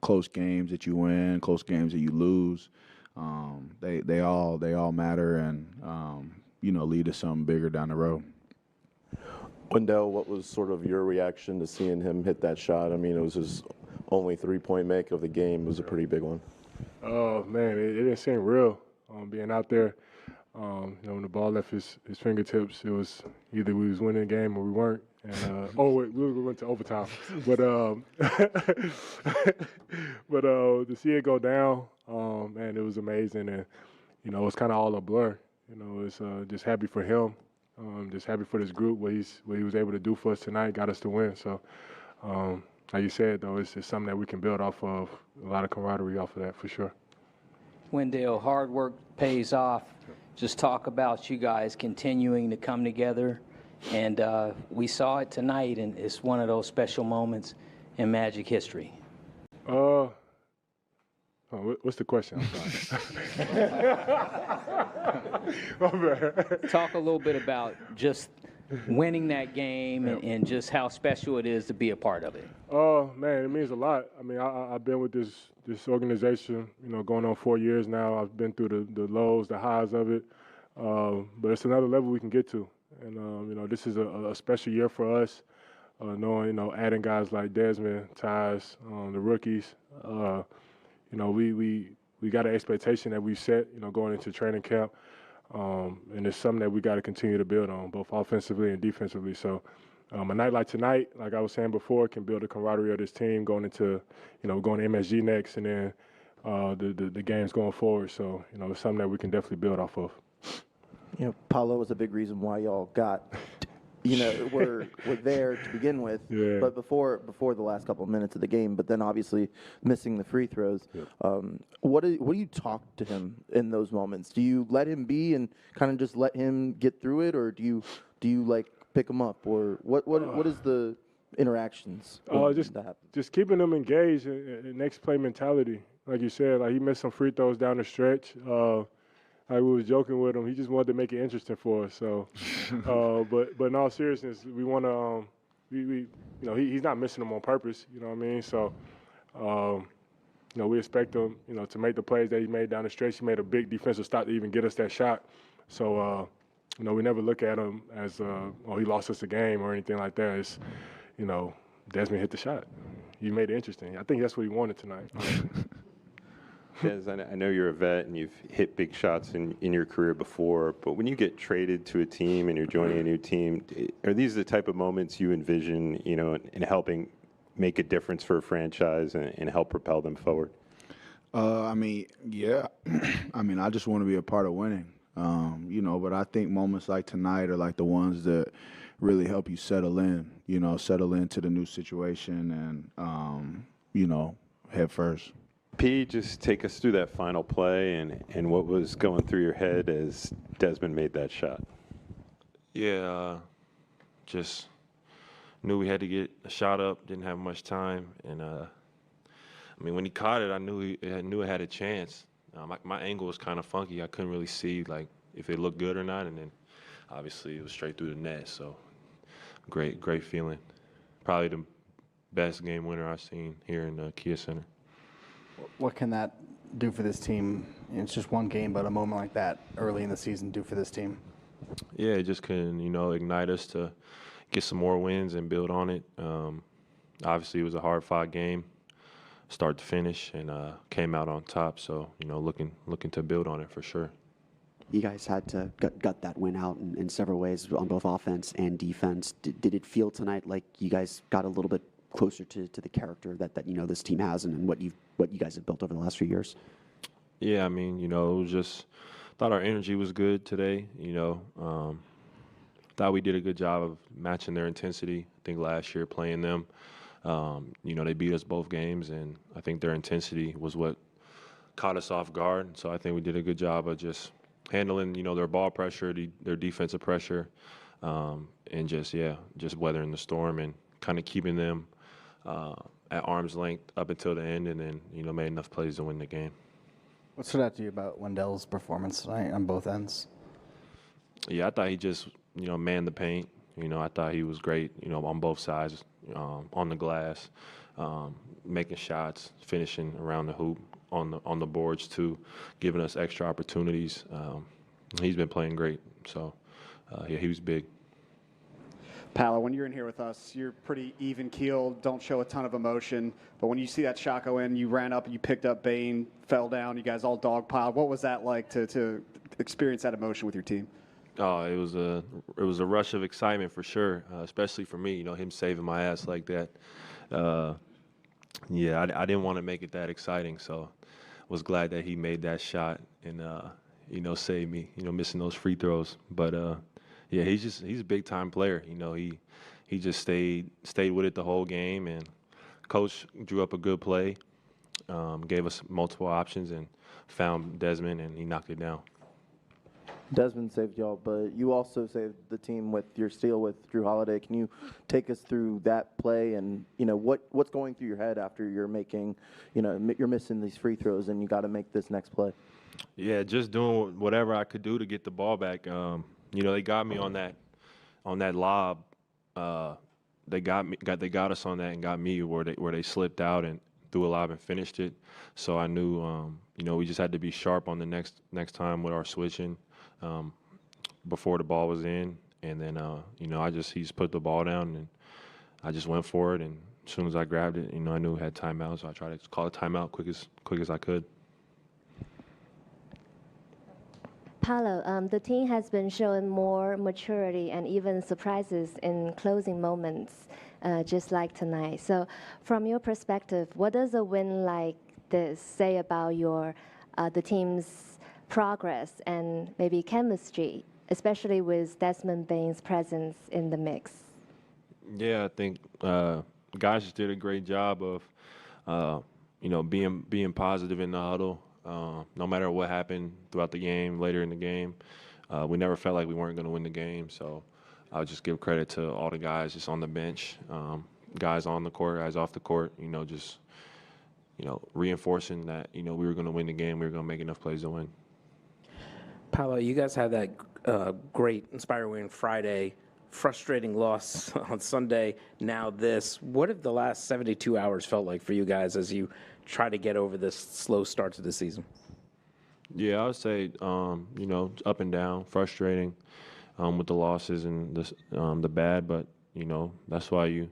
Close games that you win, close games that you lose. They all matter and, lead to something bigger down the road. Wendell, what was sort of your reaction to seeing him hit that shot? I mean, it was his only 3-point make of the game. It was a pretty big one. Oh, man, it didn't seem real being out there. When the ball left his fingertips, it was either we was winning the game or we weren't. And we went to overtime. But to see it go down, man, it was amazing. And, it was kind of all a blur. It's just happy for him. Just happy for this group, what he was able to do for us tonight, got us to win. So, like you said, though, it's just something that we can build off of, a lot of camaraderie off of that for sure. Wendell, hard work pays off. Just talk about you guys continuing to come together. And we saw it tonight, and it's one of those special moments in Magic history. What's the question? I'm sorry. Talk a little bit about just winning that game and just how special it is to be a part of it. Oh, man, it means a lot. I mean, I've been with this organization, going on 4 years now. I've been through the lows, the highs of it. But it's another level we can get to. And, this is a special year for us, knowing, adding guys like Desmond, Tyus, the rookies. We got an expectation that we set, going into training camp. And it's something that we got to continue to build on, both offensively and defensively. So a night like tonight, like I was saying before, can build the camaraderie of this team going into, going to MSG next and then the games going forward. So, it's something that we can definitely build off of. Paulo was a big reason why y'all got, were there to begin with. Yeah. But before the last couple of minutes of the game, but then obviously missing the free throws. Yeah. What do you talk to him in those moments? Do you let him be and kind of just let him get through it, or do you like pick him up, or what is the interactions? Just keeping them engaged in next play mentality. Like you said, like he missed some free throws down the stretch. Like we was joking with him, he just wanted to make it interesting for us. So, but in all seriousness, we want to he's not missing them on purpose. You know what I mean? So, we expect him, to make the plays that he made down the stretch. He made a big defensive stop to even get us that shot. So, we never look at him as, he lost us a game or anything like that. It's, Desmond hit the shot. You made it interesting. I think that's what he wanted tonight. Des, I know you're a vet and you've hit big shots in your career before, but when you get traded to a team and you're joining a new team, are these the type of moments you envision, in helping make a difference for a franchise and help propel them forward? Yeah. I just want to be a part of winning, but I think moments like tonight are like the ones that really help you settle into the new situation and, head first. P, just take us through that final play and what was going through your head as Desmond made that shot. Yeah, just knew we had to get a shot up, didn't have much time. And, when he caught it, I knew it had a chance. My angle was kind of funky. I couldn't really see, if it looked good or not. And then, obviously, it was straight through the net. So, great feeling. Probably the best game winner I've seen here in the Kia Center. What can that do for this team? It's just one game, but a moment like that early in the season do for this team? Yeah, it just can, ignite us to get some more wins and build on it. Obviously, it was a hard-fought game, start to finish, and came out on top. So, looking to build on it for sure. You guys had to gut that win out in several ways on both offense and defense. Did it feel tonight like you guys got a little bit closer to the character that this team has and what you guys have built over the last few years? Yeah, it was just thought our energy was good today. Thought we did a good job of matching their intensity. I think last year playing them, they beat us both games, and I think their intensity was what caught us off guard. So I think we did a good job of just handling, their ball pressure, their defensive pressure, and just weathering the storm and kind of keeping them at arm's length up until the end, and then, made enough plays to win the game. What stood out to you about Wendell's performance tonight on both ends? Yeah, I thought he just, manned the paint. I thought he was great, on both sides, on the glass, making shots, finishing around the hoop, on the boards too, giving us extra opportunities. He's been playing great. So, he was big. Paolo, when you're in here with us, you're pretty even-keeled, don't show a ton of emotion. But when you see that shot go in, you ran up, you picked up Bain, fell down, you guys all dogpiled. What was that like to experience that emotion with your team? Oh, it was a rush of excitement for sure, especially for me. Him saving my ass like that. I didn't want to make it that exciting, so was glad that he made that shot and saved me. Missing those free throws, but. Yeah, he's a big time player. He just stayed with it the whole game, and coach drew up a good play, gave us multiple options, and found Desmond, and he knocked it down. Desmond saved y'all, but you also saved the team with your steal with Drew Holiday. Can you take us through that play and what's going through your head after you're making, you're missing these free throws and you got to make this next play? Yeah, just doing whatever I could do to get the ball back. They got me on that lob. They got us on that and got me where they slipped out and threw a lob and finished it. So I knew, we just had to be sharp on the next time with our switching before the ball was in. And then, he just put the ball down and I just went for it. And as soon as I grabbed it, I knew it had timeout, so I tried to call a timeout quick as I could. Paolo, the team has been showing more maturity and even surprises in closing moments, just like tonight. So from your perspective, what does a win like this say about the team's progress and maybe chemistry, especially with Desmond Bain's presence in the mix? Yeah, I think guys just did a great job of, being positive in the huddle. No matter what happened throughout the game, later in the game, we never felt like we weren't going to win the game. So I would just give credit to all the guys just on the bench, guys on the court, guys off the court, reinforcing that, we were going to win the game. We were going to make enough plays to win. Paolo, you guys had that great, inspiring win Friday frustrating loss on Sunday, now this. What have the last 72 hours felt like for you guys as you try to get over this slow start to the season? Yeah, I would say, up and down, frustrating with the losses and the bad, but, that's why you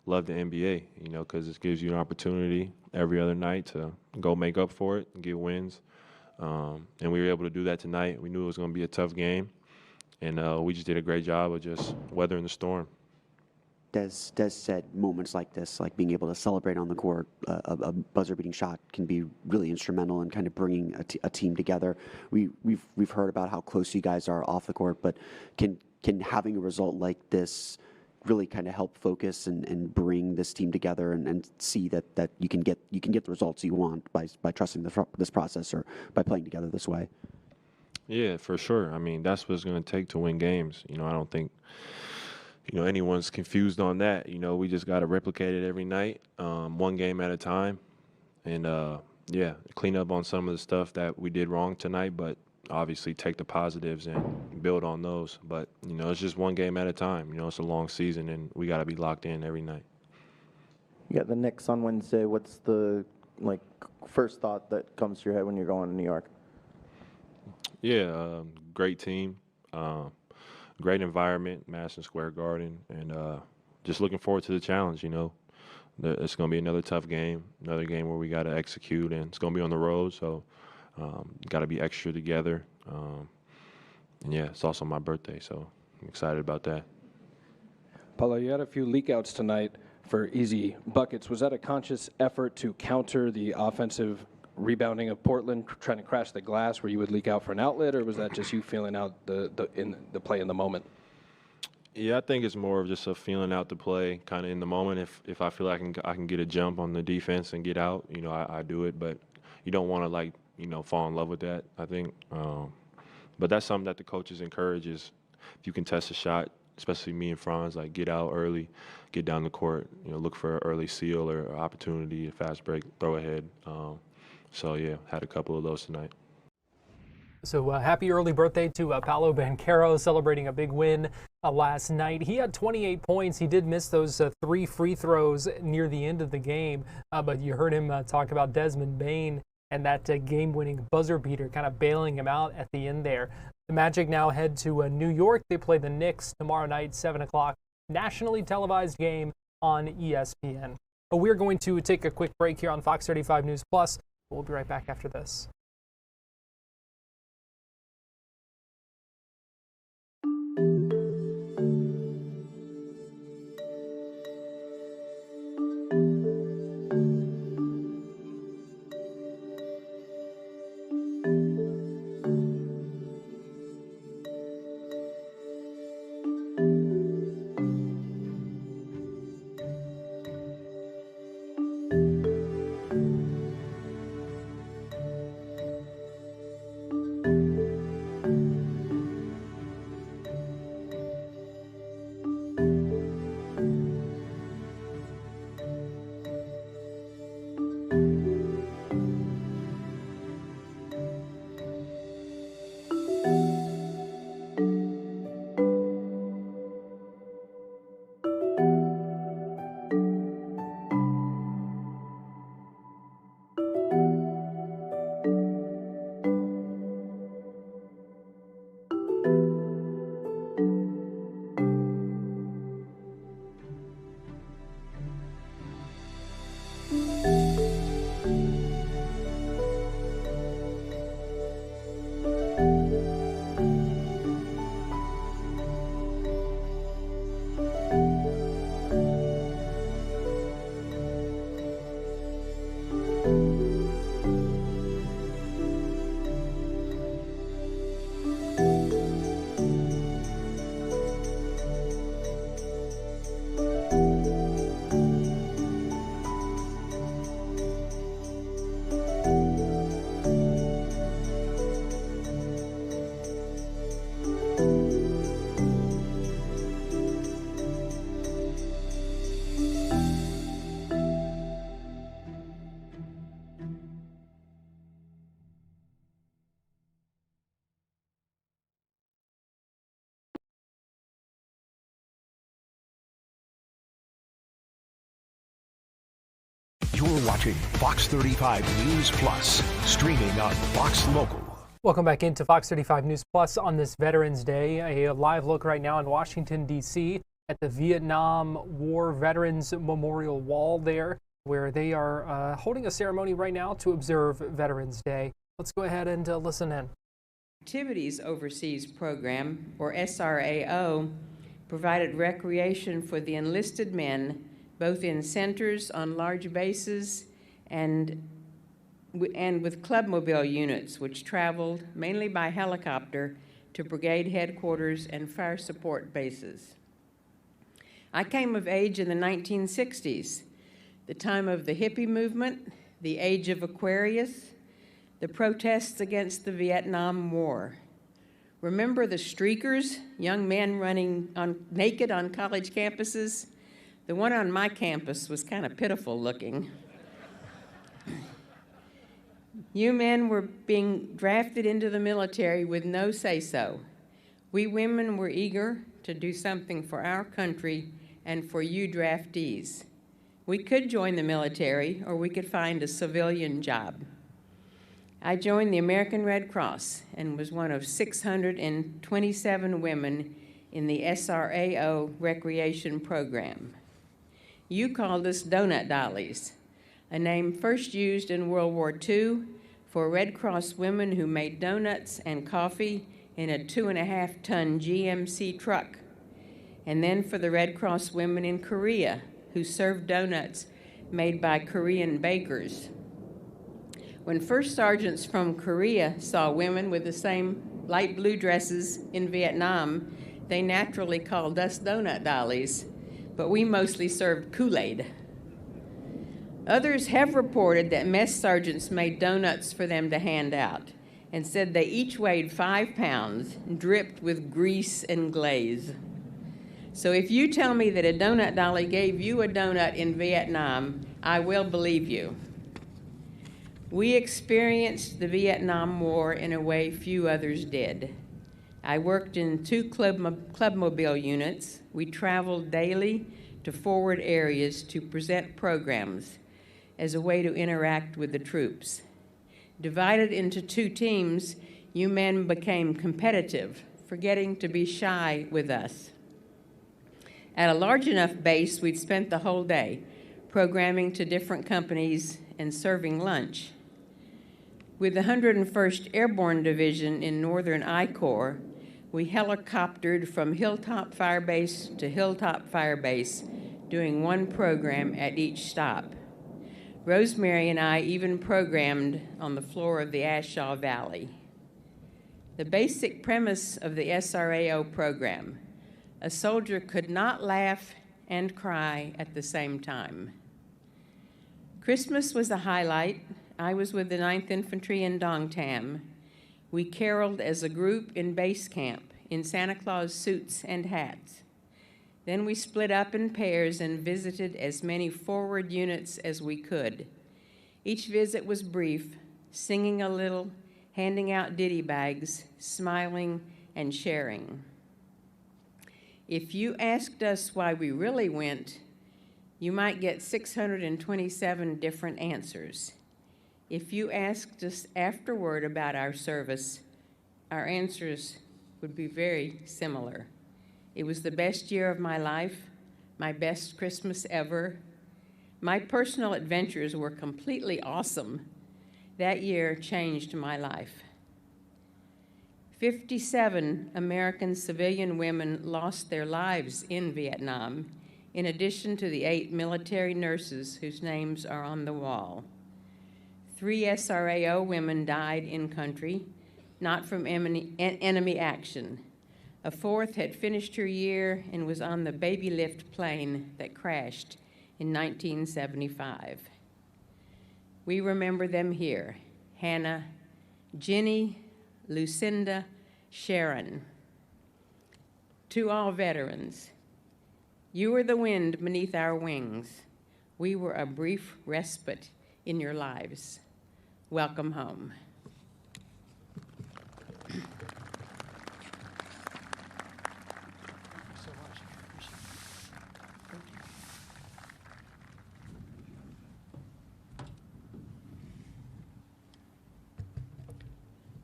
love the NBA, because it gives you an opportunity every other night to go make up for it and get wins. And we were able to do that tonight. We knew it was going to be a tough game, and we just did a great job of just weathering the storm. Des said moments like this, like being able to celebrate on the court, a buzzer-beating shot can be really instrumental in kind of bringing a team together. We've heard about how close you guys are off the court, but can having a result like this really kind of help focus and bring this team together and see that you can get the results you want by trusting this process or by playing together this way? Yeah, for sure. I mean, that's what it's going to take to win games. I don't think anyone's confused on that. We just got to replicate it every night, one game at a time, and clean up on some of the stuff that we did wrong tonight, but obviously take the positives and build on those. But it's just one game at a time. It's a long season, and we got to be locked in every night. You got the Knicks on Wednesday. What's the first thought that comes to your head when you're going to New York? Yeah, great team. Great environment, Madison Square Garden, and just looking forward to the challenge. It's going to be another tough game, another game where we got to execute, and it's going to be on the road, so got to be extra together. And yeah, it's also my birthday, so I'm excited about that. Paulo, you had a few leakouts tonight for easy buckets. Was that a conscious effort to counter the offensive rebounding of Portland, trying to crash the glass where you would leak out for an outlet, or was that just you feeling out the play in the moment? Yeah, I think it's more of just a feeling out the play kind of in the moment. If I feel like I can get a jump on the defense and get out, I do it, but you don't want to fall in love with that, I think. But that's something that the coaches encourage is if you can test a shot, especially me and Franz, get out early, get down the court, look for an early seal or opportunity, a fast break, throw ahead. So, yeah, had a couple of those tonight. So happy early birthday to Paolo Banchero, celebrating a big win last night. He had 28 points. He did miss those 3 free throws near the end of the game, but you heard him talk about Desmond Bane and that game-winning buzzer beater kind of bailing him out at the end there. The Magic now head to New York. They play the Knicks tomorrow night, 7 o'clock, nationally televised game on ESPN. But we're going to take a quick break here on Fox 35 News Plus. We'll be right back after this. watching Fox 35 News Plus, streaming on Fox Local. Welcome back into Fox 35 News Plus on this Veterans Day. A live look right now in Washington, D.C. at the Vietnam War Veterans Memorial Wall there, where they are holding a ceremony right now to observe Veterans Day. Let's go ahead and listen in. Activities Overseas Program, or SRAO, provided recreation for the enlisted men, both in centers on large bases and with clubmobile units, which traveled mainly by helicopter to brigade headquarters and fire support bases. I came of age in the 1960s, the time of the hippie movement, the age of Aquarius, the protests against the Vietnam War. Remember the streakers, young men running naked on college campuses? The one on my campus was kind of pitiful looking. You men were being drafted into the military with no say-so. We women were eager to do something for our country and for you draftees. We could join the military or we could find a civilian job. I joined the American Red Cross and was one of 627 women in the SRAO recreation program. You called us donut dollies, a name first used in World War II for Red Cross women who made donuts and coffee in a 2.5-ton GMC truck, and then for the Red Cross women in Korea who served donuts made by Korean bakers. When first sergeants from Korea saw women with the same light blue dresses in Vietnam, they naturally called us donut dollies, but we mostly served Kool-Aid. Others have reported that mess sergeants made donuts for them to hand out and said they each weighed 5 pounds, dripped with grease and glaze. So if you tell me that a donut dolly gave you a donut in Vietnam, I will believe you. We experienced the Vietnam War in a way few others did. I worked in 2 clubmobile units. We traveled daily to forward areas to present programs as a way to interact with the troops. Divided into 2 teams, you men became competitive, forgetting to be shy with us. At a large enough base, we'd spent the whole day programming to different companies and serving lunch. With the 101st Airborne Division in Northern I Corps, we helicoptered from hilltop fire base to hilltop fire base, doing one program at each stop. Rosemary and I even programmed on the floor of the Ashaw Valley. The basic premise of the SRAO program: a soldier could not laugh and cry at the same time. Christmas was a highlight. I was with the 9th Infantry in Dong Tam. We caroled as a group in base camp in Santa Claus suits and hats. Then we split up in pairs and visited as many forward units as we could. Each visit was brief, singing a little, handing out ditty bags, smiling, and sharing. If you asked us why we really went, you might get 627 different answers. If you asked us afterward about our service, our answers would be very similar. It was the best year of my life, my best Christmas ever. My personal adventures were completely awesome. That year changed my life. 57 American civilian women lost their lives in Vietnam, in addition to the 8 military nurses whose names are on the wall. 3 SRAO women died in country, not from enemy action. A 4th had finished her year and was on the baby lift plane that crashed in 1975. We remember them here: Hannah, Jenny, Lucinda, Sharon. To all veterans, you were the wind beneath our wings. We were a brief respite in your lives. Welcome home.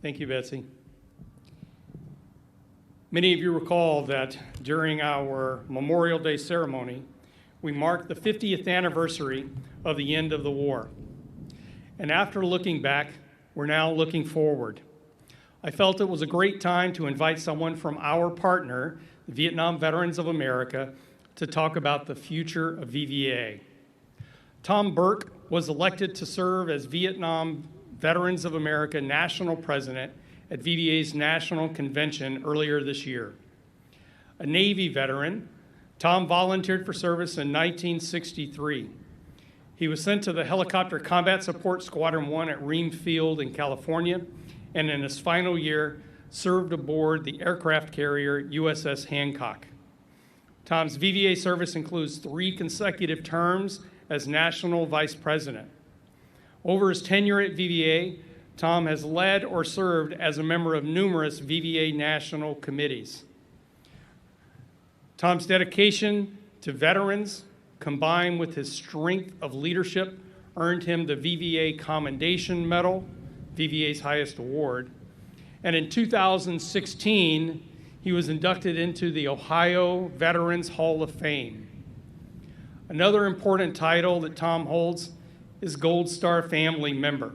Thank you, Betsy. Many of you recall that during our Memorial Day ceremony, we marked the 50th anniversary of the end of the war. And after looking back, we're now looking forward. I felt it was a great time to invite someone from our partner, the Vietnam Veterans of America, to talk about the future of VVA. Tom Burke was elected to serve as Vietnam Veterans of America National President at VVA's National Convention earlier this year. A Navy veteran, Tom volunteered for service in 1963. He was sent to the Helicopter Combat Support Squadron 1 at Ream Field in California, and in his final year, served aboard the aircraft carrier USS Hancock. Tom's VVA service includes 3 consecutive terms as National Vice President. Over his tenure at VVA, Tom has led or served as a member of numerous VVA national committees. Tom's dedication to veterans, combined with his strength of leadership, earned him the VVA Commendation Medal, VVA's highest award. And in 2016, he was inducted into the Ohio Veterans Hall of Fame. Another important title that Tom holds is Gold Star Family Member.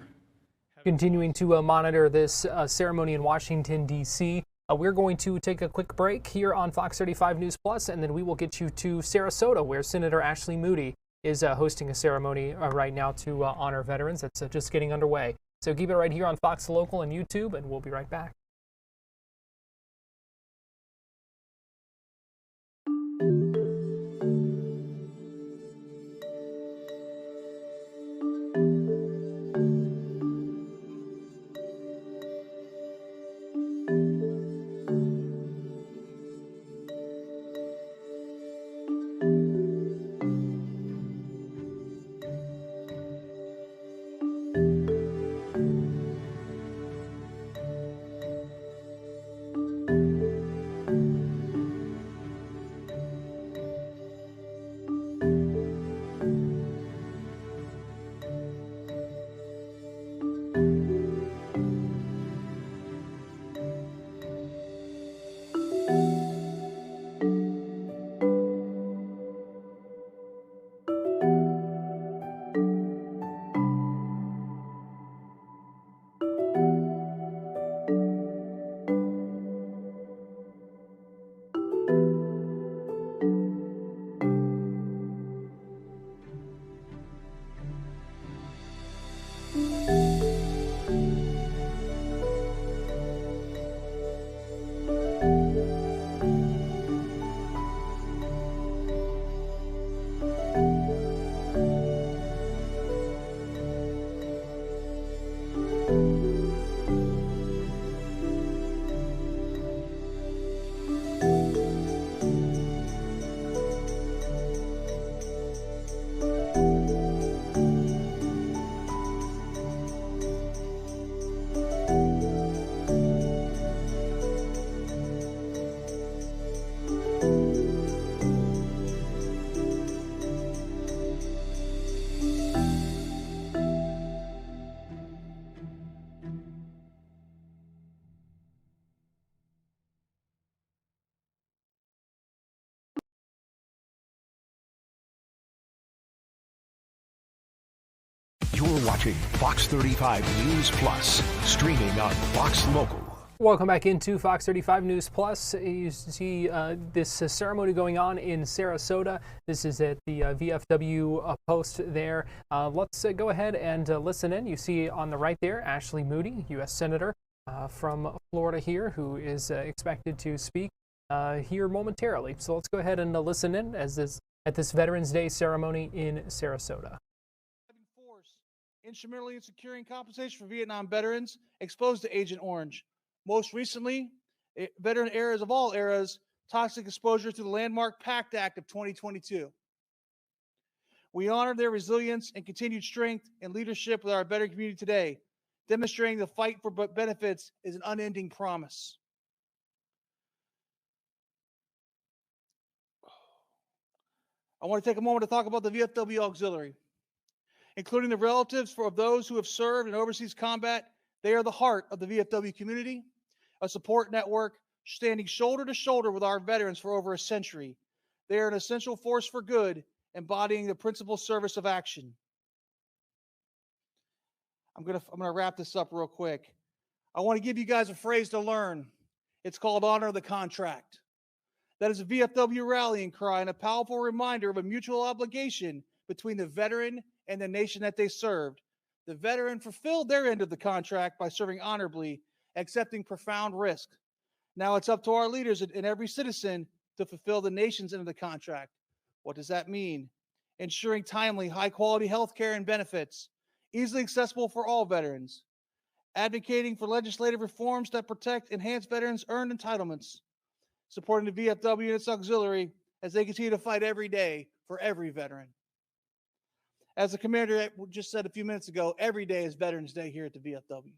Continuing to monitor this ceremony in Washington, D.C., we're going to take a quick break here on Fox 35 News Plus, and then we will get you to Sarasota, where Senator Ashley Moody is hosting a ceremony right now to honor veterans. That's just getting underway. So keep it right here on Fox Local and YouTube, and we'll be right back. You're watching Fox 35 News Plus, streaming on Fox Local. Welcome back into Fox 35 News Plus. You see this ceremony going on in Sarasota. This is at the VFW post there. Let's go ahead and listen in. You see on the right there, Ashley Moody, U.S. Senator from Florida here, who is expected to speak here momentarily. So let's go ahead and listen in at this Veterans Day ceremony in Sarasota. Instrumentally in securing compensation for Vietnam veterans exposed to Agent Orange. Most recently, veteran eras of all eras, toxic exposure to the landmark PACT Act of 2022. We honor their resilience and continued strength and leadership with our veteran community today, demonstrating the fight for benefits is an unending promise. I want to take a moment to talk about the VFW Auxiliary. Including the relatives of those who have served in overseas combat, They are the heart of the VFW community, a support network standing shoulder to shoulder with our veterans for over a century. They are an essential force for good, embodying the principal service of action. I'm gonna wrap this up real quick. I want to give you guys a phrase to learn. It's called honor the contract. That is a VFW rallying cry and a powerful reminder of a mutual obligation between the veteran and the nation that they served. The veteran fulfilled their end of the contract by serving honorably, accepting profound risk. Now it's up to our leaders and every citizen to fulfill the nation's end of the contract. What does that mean? Ensuring timely, high-quality health care and benefits, easily accessible for all veterans. Advocating for legislative reforms that protect enhanced veterans' earned entitlements. Supporting the VFW and its auxiliary as they continue to fight every day for every veteran. As the commander just said a few minutes ago, every day is Veterans Day here at the VFW.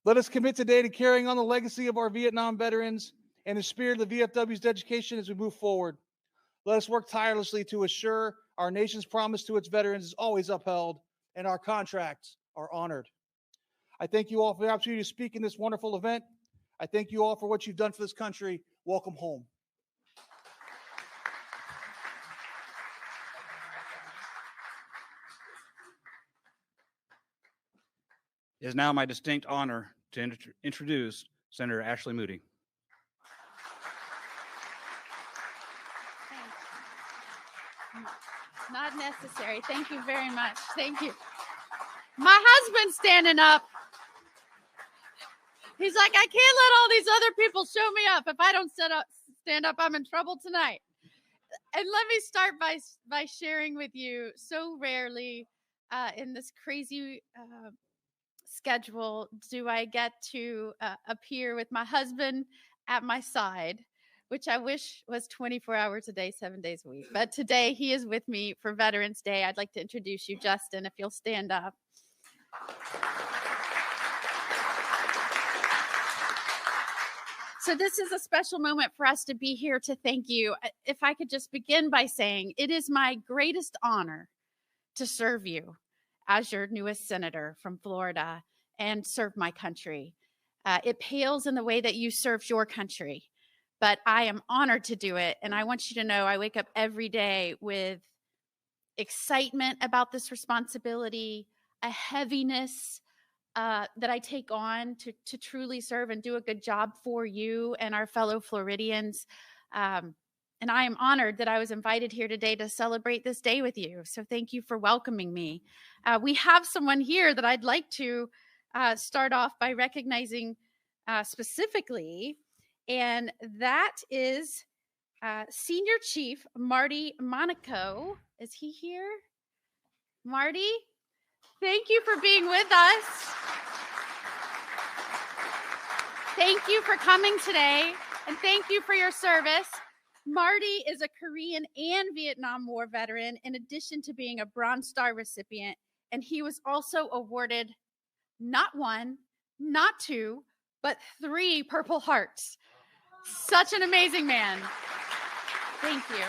Let us commit today to carrying on the legacy of our Vietnam veterans and the spirit of the VFW's education as we move forward. Let us work tirelessly to assure our nation's promise to its veterans is always upheld and our contracts are honored. I thank you all for the opportunity to speak in this wonderful event. I thank you all for what you've done for this country. Welcome home. It is now my distinct honor to introduce Senator Ashley Moody. Not necessary. Thank you very much. Thank you. My husband's standing up. He's like, I can't let all these other people show me up. If I don't stand up, I'm in trouble tonight. And let me start by sharing with you, so rarely in this crazy schedule do I get to appear with my husband at my side, which I wish was 24 hours a day, 7 days a week. But today he is with me for Veterans Day. I'd like to introduce you, Justin, if you'll stand up. So this is a special moment for us to be here to thank you. If I could just begin by saying it is my greatest honor to serve you as your newest senator from Florida and serve my country. It pales in the way that you served your country, but I am honored to do it. And I want you to know I wake up every day with excitement about this responsibility, a heaviness that I take on to truly serve and do a good job for you and our fellow Floridians. And I am honored that I was invited here today to celebrate this day with you. So thank you for welcoming me. We have someone here that I'd like to start off by recognizing specifically, and that is Senior Chief Marty Monaco. Is he here? Marty? Thank you for being with us. Thank you for coming today, and thank you for your service. Marty is a Korean and Vietnam War veteran, in addition to being a Bronze Star recipient, and he was also awarded not one, not two, but 3 Purple Hearts. Such an amazing man. Thank you.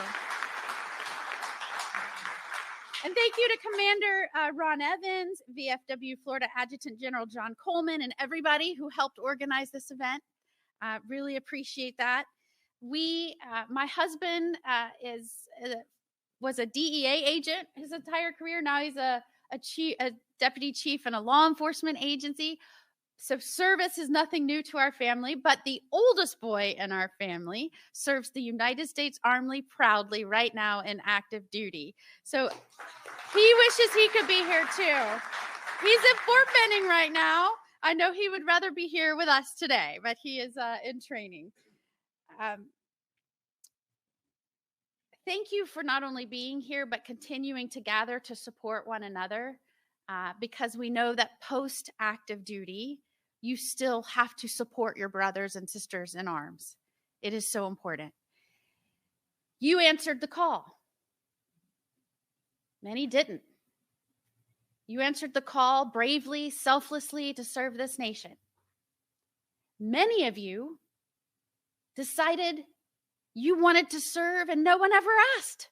And thank you to Commander Ron Evans, VFW Florida Adjutant General John Coleman, and everybody who helped organize this event. Really appreciate that. My husband was a DEA agent his entire career. Now he's a deputy chief in a law enforcement agency. So service is nothing new to our family, but the oldest boy in our family serves the United States Army proudly right now in active duty. So he wishes he could be here too. He's at Fort Benning right now. I know he would rather be here with us today, but he is in training. Thank you for not only being here, but continuing to gather to support one another, because we know that post-active duty, you still have to support your brothers and sisters in arms. It is so important. You answered the call. Many didn't. You answered the call bravely, selflessly to serve this nation. Many of you decided you wanted to serve and no one ever asked.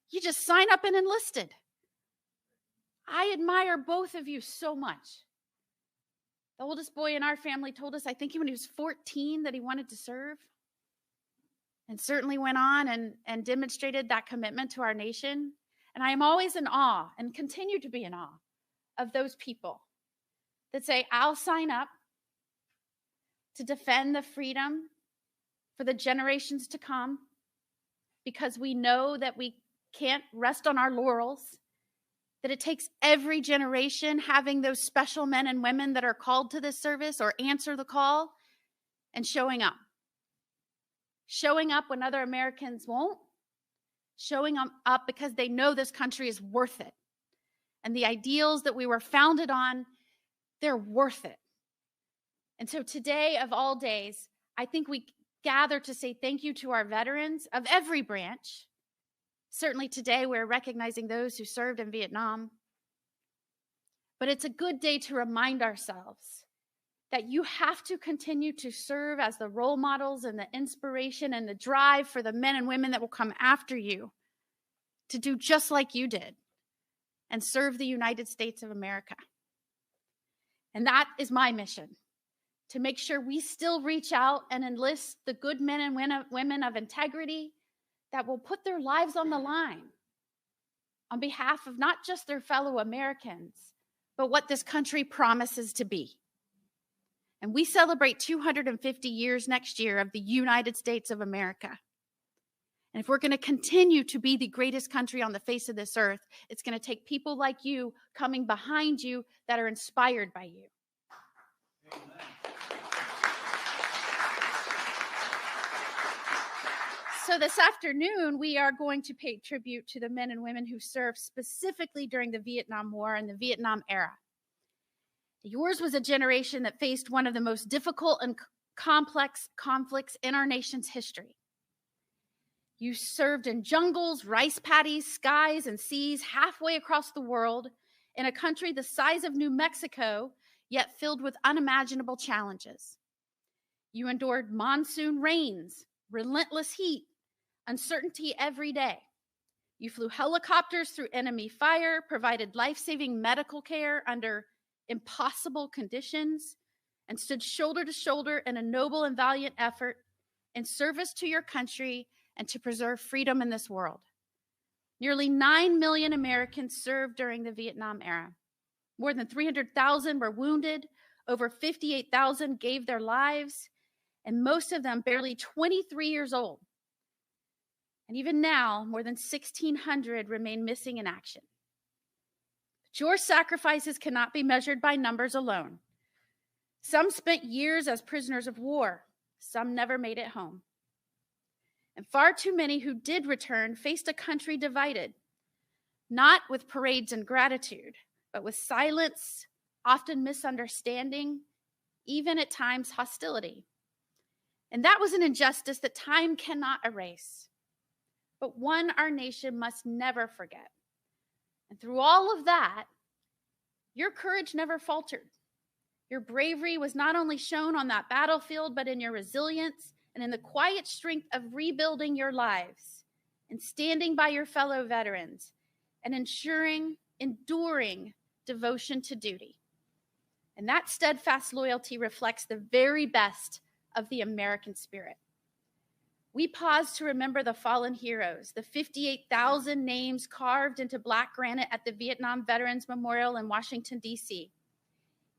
You just signed up and enlisted. I admire both of you so much. The oldest boy in our family told us, I think when he was 14, that he wanted to serve, and certainly went on and demonstrated that commitment to our nation. And I am always in awe and continue to be in awe of those people that say, I'll sign up to defend the freedom for the generations to come, because we know that we can't rest on our laurels, that it takes every generation having those special men and women that are called to this service or answer the call and showing up. Showing up when other Americans won't. Showing up because they know this country is worth it. And the ideals that we were founded on, they're worth it. And so today, of all days, I think we gather to say thank you to our veterans of every branch. Certainly today, we're recognizing those who served in Vietnam. But it's a good day to remind ourselves that you have to continue to serve as the role models and the inspiration and the drive for the men and women that will come after you to do just like you did and serve the United States of America. And that is my mission, to make sure we still reach out and enlist the good men and women of integrity that will put their lives on the line on behalf of not just their fellow Americans, but what this country promises to be. And we celebrate 250 years next year of the United States of America. And if we're going to continue to be the greatest country on the face of this earth, it's going to take people like you coming behind you that are inspired by you. So this afternoon, we are going to pay tribute to the men and women who served specifically during the Vietnam War and the Vietnam era. Yours was a generation that faced one of the most difficult and complex conflicts in our nation's history. You served in jungles, rice paddies, skies, and seas halfway across the world in a country the size of New Mexico, yet filled with unimaginable challenges. You endured monsoon rains, relentless heat, uncertainty every day. You flew helicopters through enemy fire, provided life-saving medical care under impossible conditions, and stood shoulder to shoulder in a noble and valiant effort in service to your country and to preserve freedom in this world. Nearly 9 million Americans served during the Vietnam era. More than 300,000 were wounded, over 58,000 gave their lives, and most of them barely 23 years old. And even now, more than 1,600 remain missing in action. But your sacrifices cannot be measured by numbers alone. Some spent years as prisoners of war. Some never made it home. And far too many who did return faced a country divided, not with parades and gratitude, but with silence, often misunderstanding, even at times hostility. And that was an injustice that time cannot erase, but one our nation must never forget. And through all of that, your courage never faltered. Your bravery was not only shown on that battlefield, but in your resilience and in the quiet strength of rebuilding your lives and standing by your fellow veterans and enduring devotion to duty. And that steadfast loyalty reflects the very best of the American spirit. We pause to remember the fallen heroes, the 58,000 names carved into black granite at the Vietnam Veterans Memorial in Washington, D.C.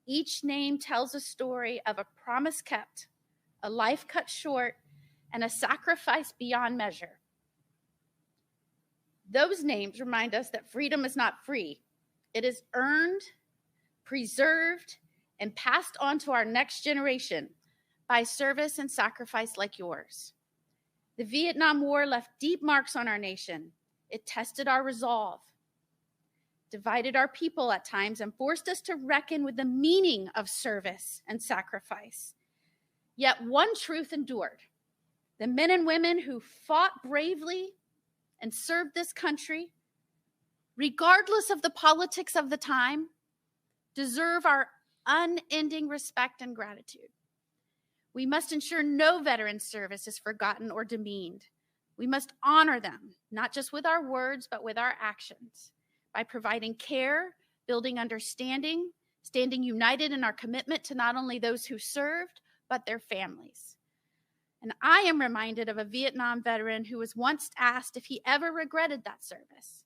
Each name tells a story of a promise kept, a life cut short, and a sacrifice beyond measure. Those names remind us that freedom is not free. It is earned, preserved, and passed on to our next generation by service and sacrifice like yours. The Vietnam War left deep marks on our nation. It tested our resolve, divided our people at times, and forced us to reckon with the meaning of service and sacrifice. Yet one truth endured. The men and women who fought bravely and served this country, regardless of the politics of the time, deserve our unending respect and gratitude. We must ensure no veteran service is forgotten or demeaned. We must honor them, not just with our words, but with our actions, by providing care, building understanding, standing united in our commitment to not only those who served, but their families. And I am reminded of a Vietnam veteran who was once asked if he ever regretted that service.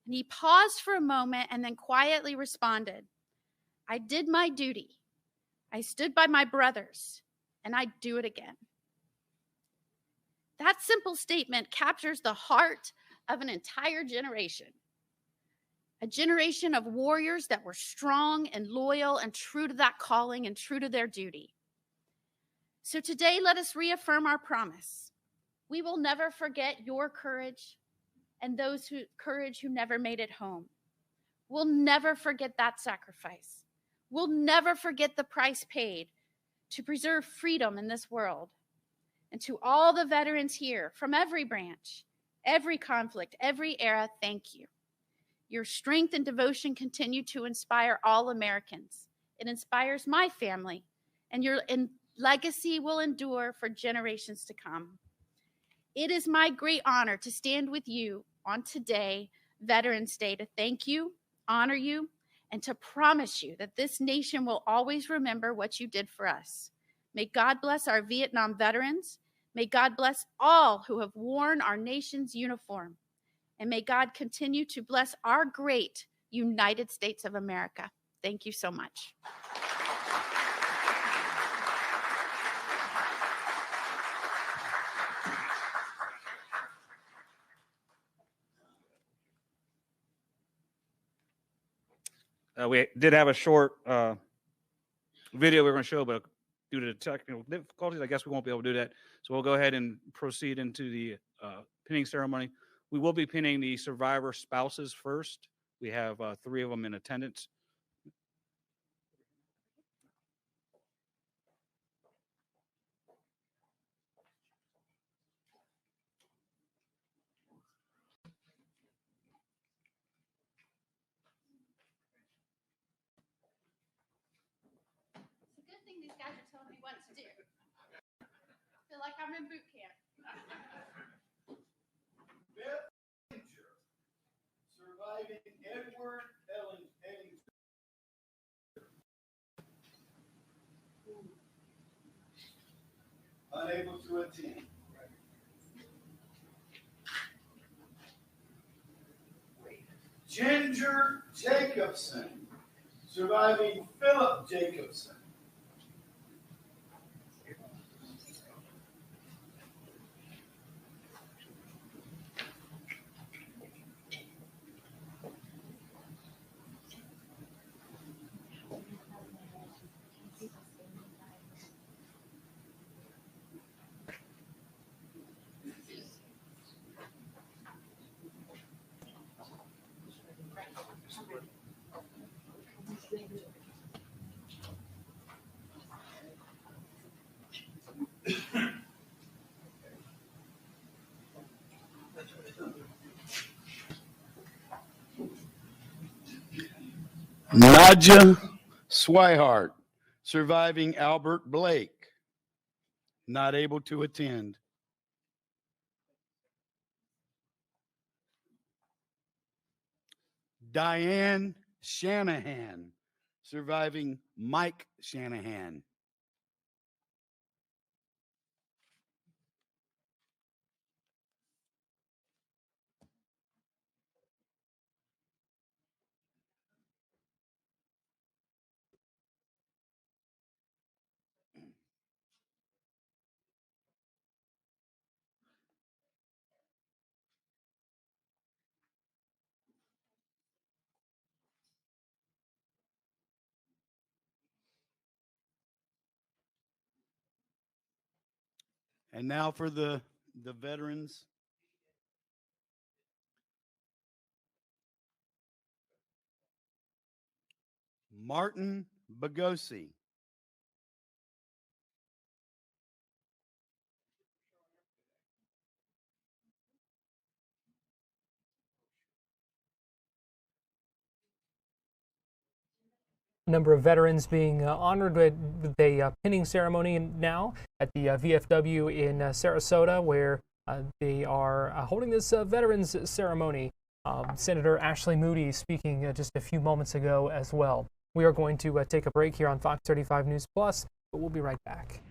And he paused for a moment and then quietly responded, "I did my duty. I stood by my brothers, and I'd do it again." That simple statement captures the heart of an entire generation. A generation of warriors that were strong and loyal and true to that calling and true to their duty. So today, let us reaffirm our promise. We will never forget your courage and those who never made it home. We'll never forget that sacrifice. We'll never forget the price paid to preserve freedom in this world. And to all the veterans here from every branch, every conflict, every era, thank you. Your strength and devotion continue to inspire all Americans. It inspires my family, and your legacy will endure for generations to come. It is my great honor to stand with you on today, Veterans Day, to thank you, honor you, and to promise you that this nation will always remember what you did for us. May God bless our Vietnam veterans. May God bless all who have worn our nation's uniform. And may God continue to bless our great United States of America. Thank you so much. We did have a short video we were going to show, but due to the technical difficulties, I guess we won't be able to do that. So we'll go ahead and proceed into the pinning ceremony. We will be pinning the survivor spouses first. We have 3 of them in attendance. It's a good thing these guys are telling me what to do. I feel like I'm in boot camp. Surviving Edward Ellington. Unable to attend. Ginger Jacobson. Surviving Philip Jacobson. Nadja Swihart, surviving Albert Blake, not able to attend. Diane Shanahan, surviving Mike Shanahan. And now for the veterans. Martin Bagosi. Number of veterans being honored with a pinning ceremony now at the VFW in Sarasota, where they are holding this veterans ceremony. Senator Ashley Moody speaking just a few moments ago as well. We are going to take a break here on Fox 35 News Plus, but we'll be right back.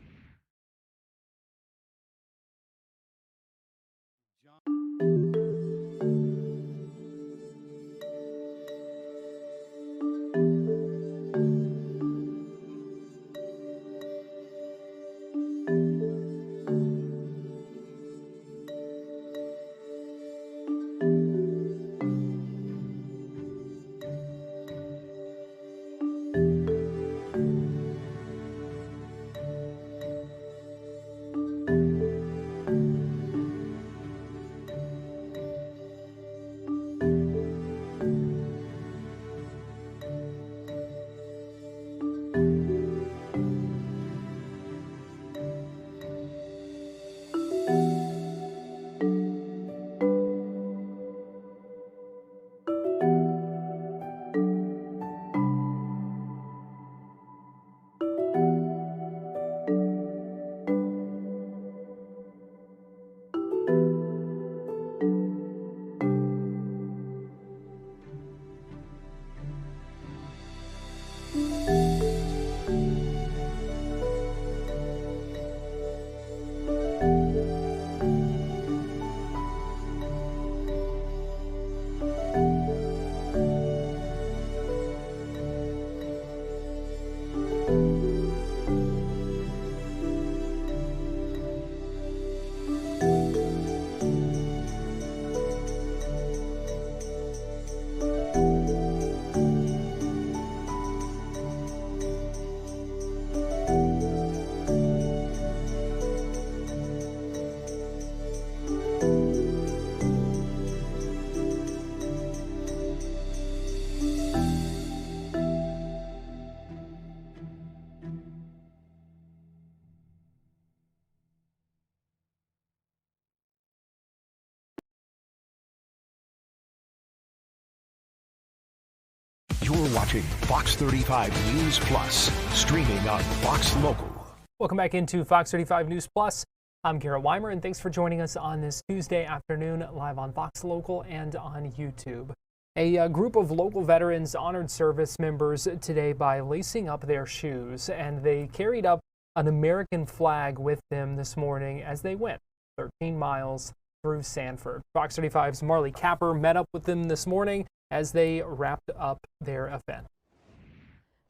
You're watching Fox 35 News Plus, streaming on Fox Local. Welcome back into Fox 35 News Plus. I'm Garrett Wymer, and thanks for joining us on this Tuesday afternoon live on Fox Local and on YouTube. A group of local veterans honored service members today by lacing up their shoes, and they carried up an American flag with them this morning as they went 13 miles through Sanford. Fox 35's Marley Capper met up with them this morning as they wrapped up their event.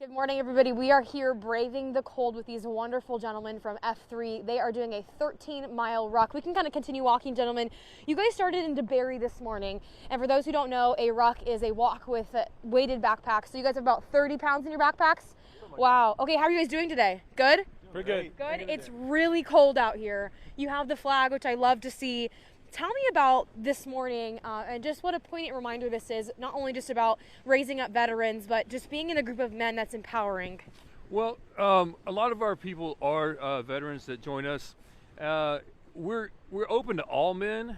Good morning, everybody. We are here braving the cold with these wonderful gentlemen from F3. They are doing a 13-mile ruck. We can kind of continue walking, gentlemen. You guys started in DeBerry this morning, and for those who don't know, a ruck is a walk with weighted backpacks. So you guys have about 30 pounds in your backpacks? Wow. Okay, how are you guys doing today? Good? Pretty good. Good. It's really cold out here. You have the flag, which I love to see. Tell me about this morning and just what a poignant reminder this is, not only just about raising up veterans, but just being in a group of men that's empowering. Well, a lot of our people are veterans that join us. We're open to all men,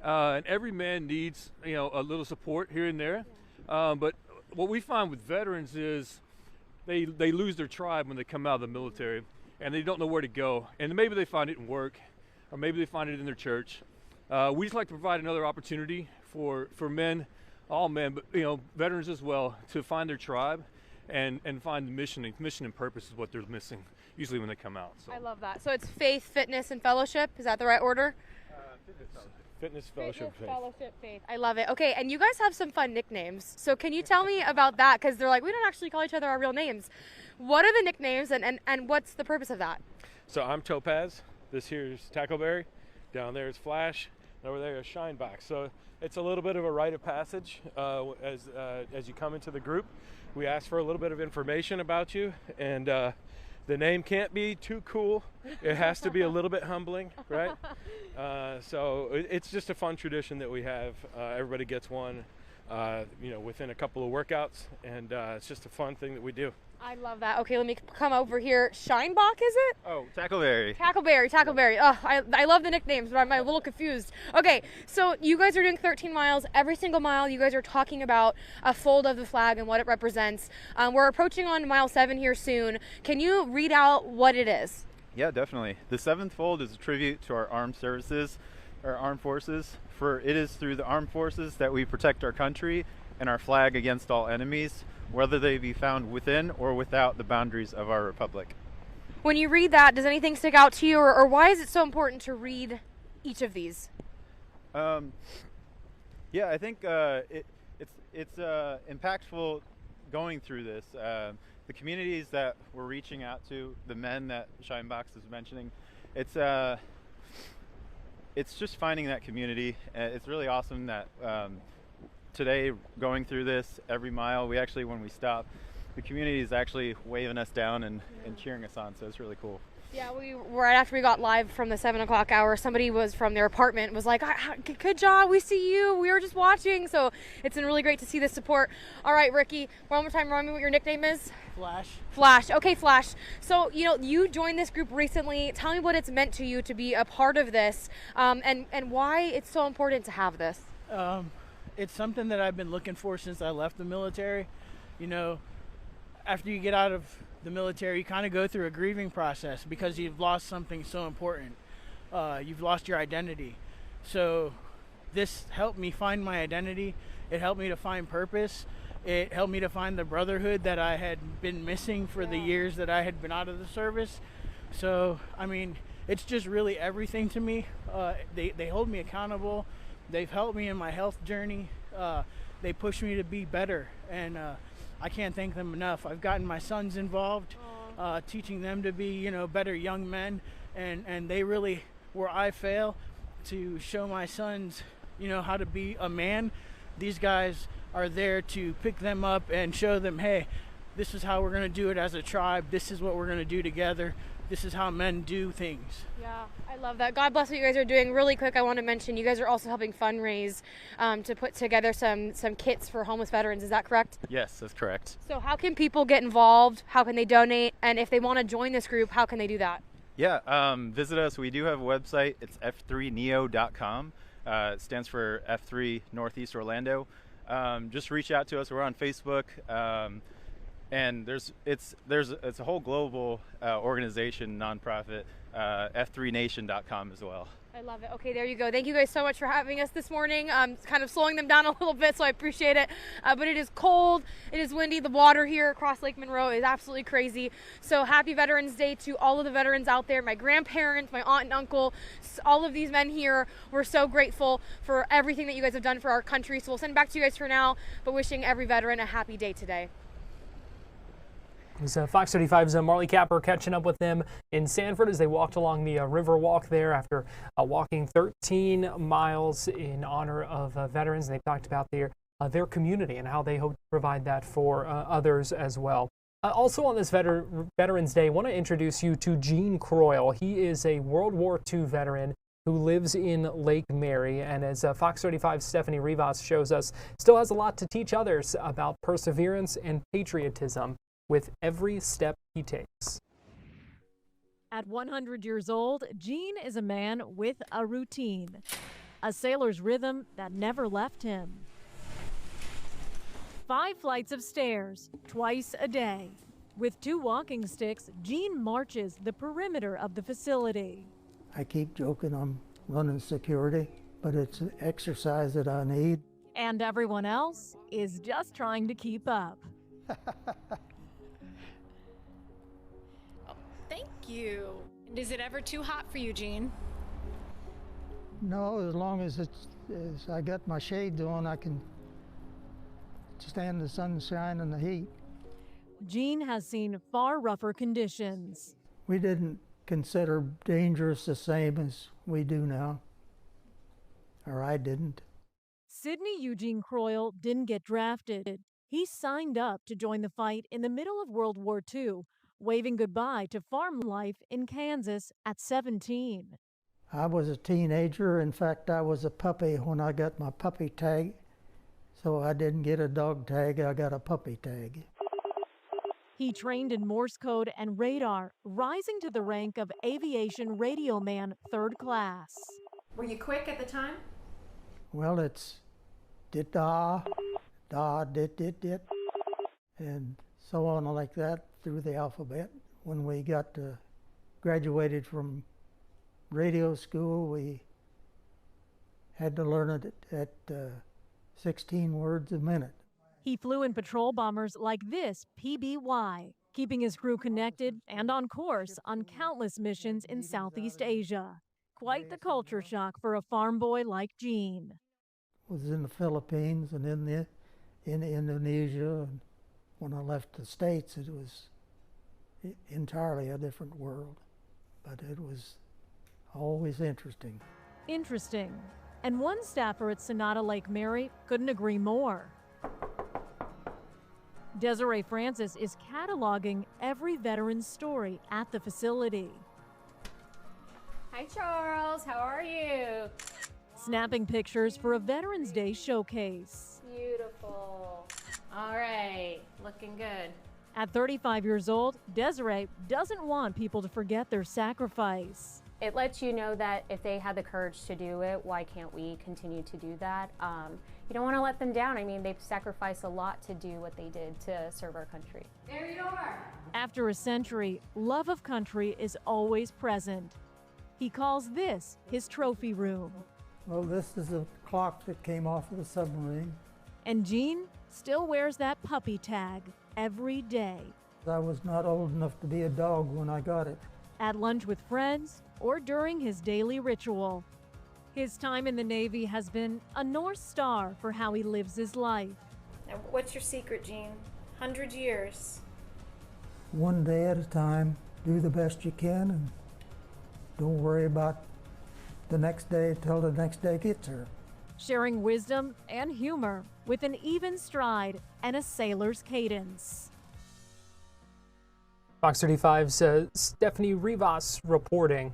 and every man needs a little support here and there. But what we find with veterans is they lose their tribe when they come out of the military, and they don't know where to go. And maybe they find it in work, or maybe they find it in their church. We just like to provide another opportunity for men, all men, but veterans as well, to find their tribe and find the mission and purpose is what they're missing usually when they come out. So. I love that. So it's faith, fitness, and fellowship. Is that the right order? Fitness, fellowship, faith. Fellowship, faith. I love it. Okay, and you guys have some fun nicknames. So can you tell me about that? Because they're like, we don't actually call each other our real names. What are the nicknames and what's the purpose of that? So I'm Topaz. This here is Tackleberry. Down there is Flash. Over there is Shinebox. So it's a little bit of a rite of passage as you come into the group. We ask for a little bit of information about you, and the name can't be too cool. It has to be a little bit humbling, right? So it's just a fun tradition that we have. Everybody gets one, within a couple of workouts, and it's just a fun thing that we do. I love that. Okay, let me come over here. Shinebach, is it? Oh, Tackleberry. Tackleberry. Oh, I love the nicknames, but I'm a little confused. Okay, so you guys are doing 13 miles. Every single mile, you guys are talking about a fold of the flag and what it represents. We're approaching on mile 7 here soon. Can you read out what it is? Yeah, definitely. The 7th fold is a tribute to our armed services, our armed forces. For it is through the armed forces that we protect our country and our flag against all enemies, whether they be found within or without the boundaries of our republic. When you read that, does anything stick out to you, or why is it so important to read each of these? Yeah, I think it's impactful going through this. The communities that we're reaching out to, the men that Shinebox is mentioning, it's just finding that community. It's really awesome that today, going through this every mile, we actually, when we stop, the community is actually waving us down and cheering us on, so it's really cool. Yeah, right after we got live from the 7 o'clock hour, somebody was from their apartment was like, good job, we see you, we were just watching. So it's been really great to see the support. All right, Ricky, one more time, remind me what your nickname is? Flash. Flash. Okay, Flash. So, you joined this group recently. Tell me what it's meant to you to be a part of this, and why it's so important to have this. It's something that I've been looking for since I left the military. After you get out of the military, you kind of go through a grieving process because you've lost something so important. You've lost your identity. So this helped me find my identity. It helped me to find purpose. It helped me to find the brotherhood that I had been missing for the years that I had been out of the service. So, it's just really everything to me. They hold me accountable. They've helped me in my health journey. They push me to be better, and I can't thank them enough. I've gotten my sons involved, teaching them to be, better young men, and they really, where I fail, to show my sons, how to be a man. These guys are there to pick them up and show them, hey, this is how we're going to do it as a tribe. This is what we're going to do together. This is how men do things. Yeah, I love that. God bless what you guys are doing. Really quick, I want to mention you guys are also helping fundraise to put together some kits for homeless veterans. Is that correct? Yes, that's correct. So how can people get involved? How can they donate? And if they want to join this group, how can they do that? Yeah, visit us. We do have a website. It's f3neo.com. It stands for F3 Northeast Orlando. Just reach out to us. We're on Facebook. And it's a whole global organization, nonprofit, f3nation.com as well. I love it. Okay, there you go. Thank you guys so much for having us this morning. Kind of slowing them down a little bit, so I appreciate it. But it is cold, it is windy. The water here across Lake Monroe is absolutely crazy. So happy Veterans Day to all of the veterans out there, my grandparents, my aunt and uncle, all of these men here. We're so grateful for everything that you guys have done for our country. So we'll send it back to you guys for now, but wishing every veteran a happy day today. It was Fox 35's Marley Capper catching up with them in Sanford as they walked along the river walk there after walking 13 miles in honor of veterans. They talked about their community and how they hope to provide that for others as well. Also on this Veterans Day, I want to introduce you to Gene Croyle. He is a World War II veteran who lives in Lake Mary, and as Fox 35's Stephanie Rivas shows us, still has a lot to teach others about perseverance and patriotism with every step he takes. At 100 years old, Gene is a man with a routine, a sailor's rhythm that never left him. 5 flights of stairs, twice a day. With 2 walking sticks, Gene marches the perimeter of the facility. I keep joking I'm running security, but it's an exercise that I need. And everyone else is just trying to keep up. Thank you. And is it ever too hot for you, Gene? No, as long as I got my shades on, I can stand the sunshine and the heat. Gene has seen far rougher conditions. We didn't consider dangerous the same as we do now, or I didn't. Sidney Eugene Croyle didn't get drafted. He signed up to join the fight in the middle of World War II, waving goodbye to farm life in Kansas at 17. I was a teenager. In fact, I was a puppy when I got my puppy tag. So I didn't get a dog tag, I got a puppy tag. He trained in Morse code and radar, rising to the rank of Aviation Radio Man 3rd Class. Were you quick at the time? Well, it's dit-da, da, dit, and so on like that through the alphabet. When we got graduated from radio school, we had to learn it at 16 words a minute. He flew in patrol bombers like this PBY, keeping his crew connected and on course on countless missions in Southeast Asia. Quite the culture shock for a farm boy like Gene. Was in the Philippines and in Indonesia. And when I left the States, it was entirely a different world, but it was always interesting. Interesting. And one staffer at Sonata Lake Mary couldn't agree more. Desiree Francis is cataloging every veteran's story at the facility. Hi, Charles. How are you? Snapping pictures for a Veterans Day showcase. Beautiful. All right. Looking good. At 35 years old, Desiree doesn't want people to forget their sacrifice. It lets you know that if they had the courage to do it, why can't we continue to do that? You don't want to let them down. I mean, they've sacrificed a lot to do what they did to serve our country. There you are. After a century, love of country is always present. He calls this his trophy room. Well, this is a clock that came off of the submarine. And Gene still wears that puppy tag every day. I was not old enough to be a dog when I got it. At lunch with friends or during his daily ritual. His time in the Navy has been a North Star for how he lives his life. Now, what's your secret, Gene? 100 years. One day at a time, do the best you can, and don't worry about the next day till the next day gets here. Sharing wisdom and humor with an even stride and a sailor's cadence. Fox 35's Stephanie Rivas reporting.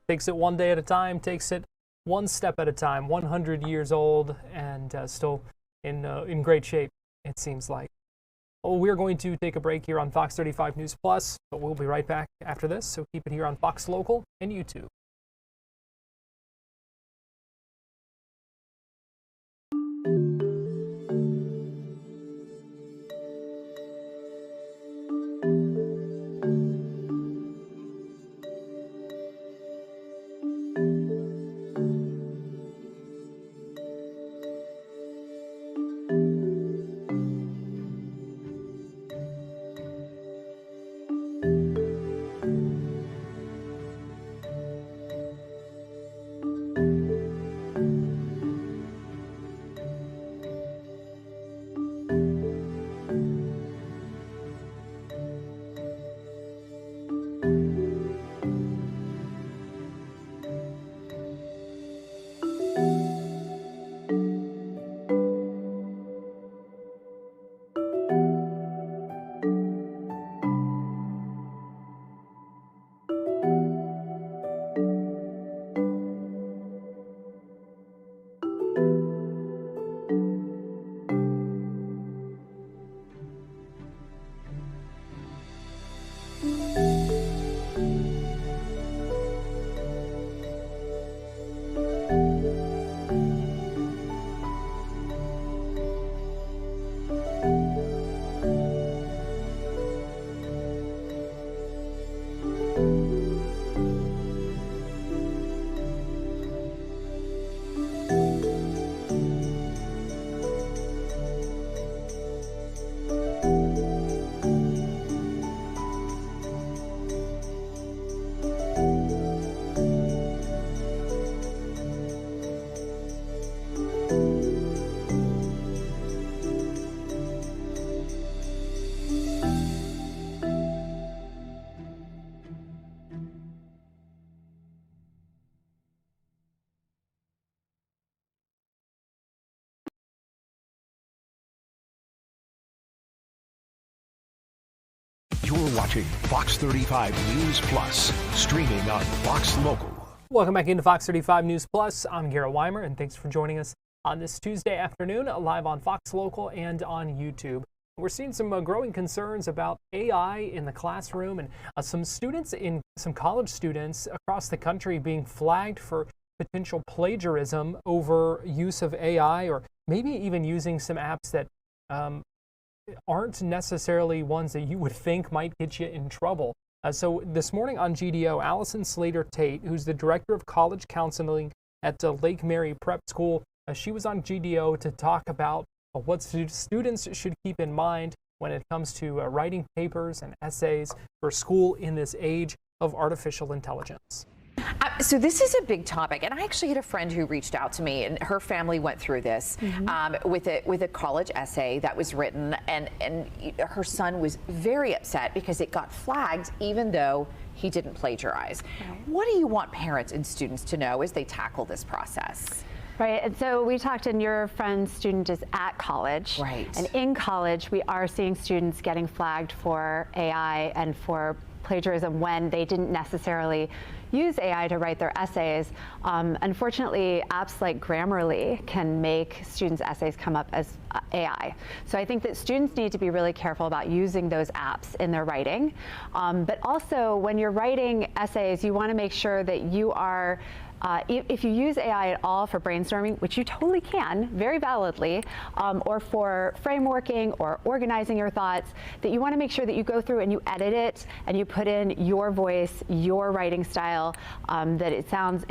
Takes it one day at a time, takes it one step at a time, 100 years old and still in great shape, it seems like. Oh, we're going to take a break here on Fox 35 News Plus, but we'll be right back after this, so keep it here on Fox Local and YouTube. You're watching Fox 35 News Plus, streaming on Fox Local. Welcome back into Fox 35 News Plus. I'm Garrett Wymer, and thanks for joining us on this Tuesday afternoon, live on Fox Local and on YouTube. We're seeing some growing concerns about AI in the classroom, and some college students across the country being flagged for potential plagiarism over use of AI, or maybe even using some apps that aren't necessarily ones that you would think might get you in trouble. So this morning on GDO, Allison Slater-Tate, who's the director of college counseling at Lake Mary Prep School, she was on GDO to talk about what students should keep in mind when it comes to writing papers and essays for school in this age of artificial intelligence. So this is a big topic, and I actually had a friend who reached out to me, and her family went through this with a college essay that was written, and her son was very upset because it got flagged even though he didn't plagiarize. Right. What do you want parents and students to know as they tackle this process? Right, and so we talked, and your friend's student is at college. Right. And in college, we are seeing students getting flagged for AI and for plagiarism when they didn't necessarily use AI to write their essays. Unfortunately, apps like Grammarly can make students' essays come up as AI. So I think that students need to be really careful about using those apps in their writing. But also, when you're writing essays, you want to make sure that you are if you use AI at all for brainstorming, which you totally can, very validly, or for frameworking or organizing your thoughts, that you want to make sure that you go through and you edit it and you put in your voice, your writing style, that it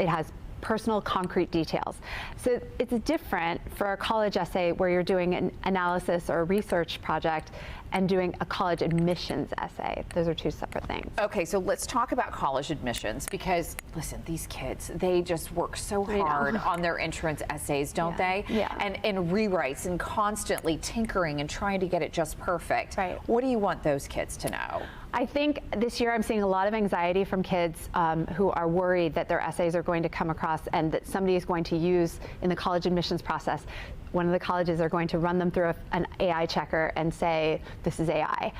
has personal, concrete details. So it's different for a college essay where you're doing an analysis or a research project and doing a college admissions essay. Those are two separate things. Okay, so let's talk about college admissions, because listen, these kids, they just work so hard on their entrance essays, don't they? Yeah. And rewrites and constantly tinkering and trying to get it just perfect. Right. What do you want those kids to know? I think this year I'm seeing a lot of anxiety from kids who are worried that their essays are going to come across and that somebody is going to use in the college admissions process. One of the colleges are going to run them through an AI checker and say, this is AI.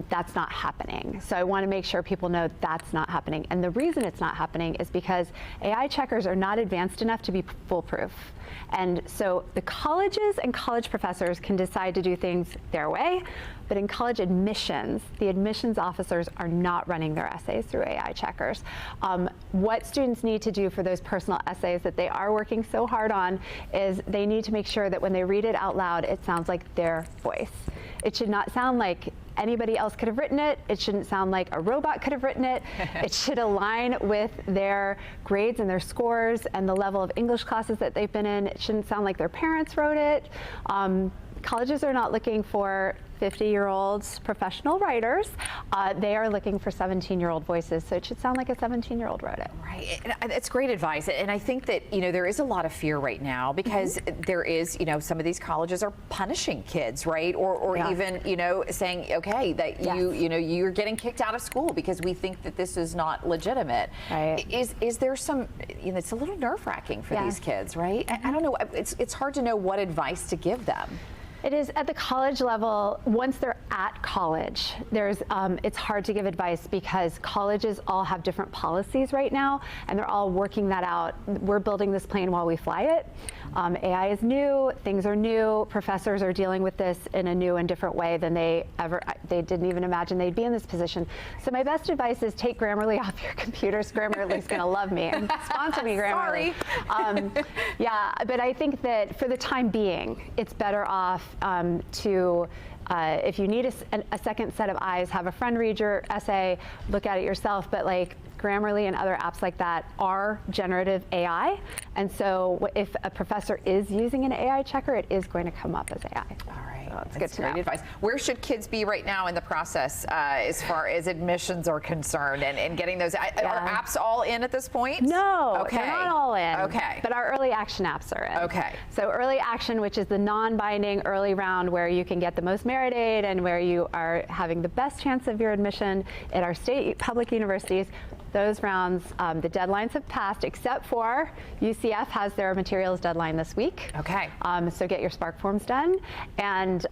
That's not happening. So I want to make sure people know that's not happening. And the reason it's not happening is because AI checkers are not advanced enough to be foolproof. And so the colleges and college professors can decide to do things their way, but in college admissions, the admissions officers are not running their essays through AI checkers. What students need to do for those personal essays that they are working so hard on is they need to make sure that when they read it out loud, it sounds like their voice. It should not sound like anybody else could have written it. It shouldn't sound like a robot could have written it. It should align with their grades and their scores and the level of English classes that they've been in. It shouldn't sound like their parents wrote it. Colleges are not looking for 50-year-old professional writers. They are looking for 17-year-old voices, so it should sound like a 17-year-old wrote it. Right, it's great advice, and I think that there is a lot of fear right now because there is some of these colleges are punishing kids, right, or even saying okay that you're getting kicked out of school because we think that this is not legitimate. Right. Is there some it's a little nerve-wracking for these kids, right? I don't know. It's hard to know what advice to give them. It is at the college level. Once they're at college, it's hard to give advice because colleges all have different policies right now, and they're all working that out. We're building this plane while we fly it. AI is new, things are new, professors are dealing with this in a new and different way than they didn't even imagine they'd be in this position. So my best advice is take Grammarly off your computers. Grammarly's gonna love me and sponsor me, Grammarly. Yeah, but I think that for the time being, it's better off if you need a second set of eyes, have a friend read your essay, look at it yourself, but like Grammarly and other apps like that are generative AI. And so if a professor is using an AI checker, it is going to come up as AI. All right, so that's good to know. advice. Where should kids be right now in the process as far as admissions are concerned and getting those? Are apps all in at this point? No, okay. They're not all in. Okay. But our early action apps are in. Okay. So early action, which is the non-binding early round where you can get the most merit aid and where you are having the best chance of your admission at our state public universities. Those rounds, the deadlines have passed, except for UCF has their materials deadline this week. Okay. So get your Spark forms done, and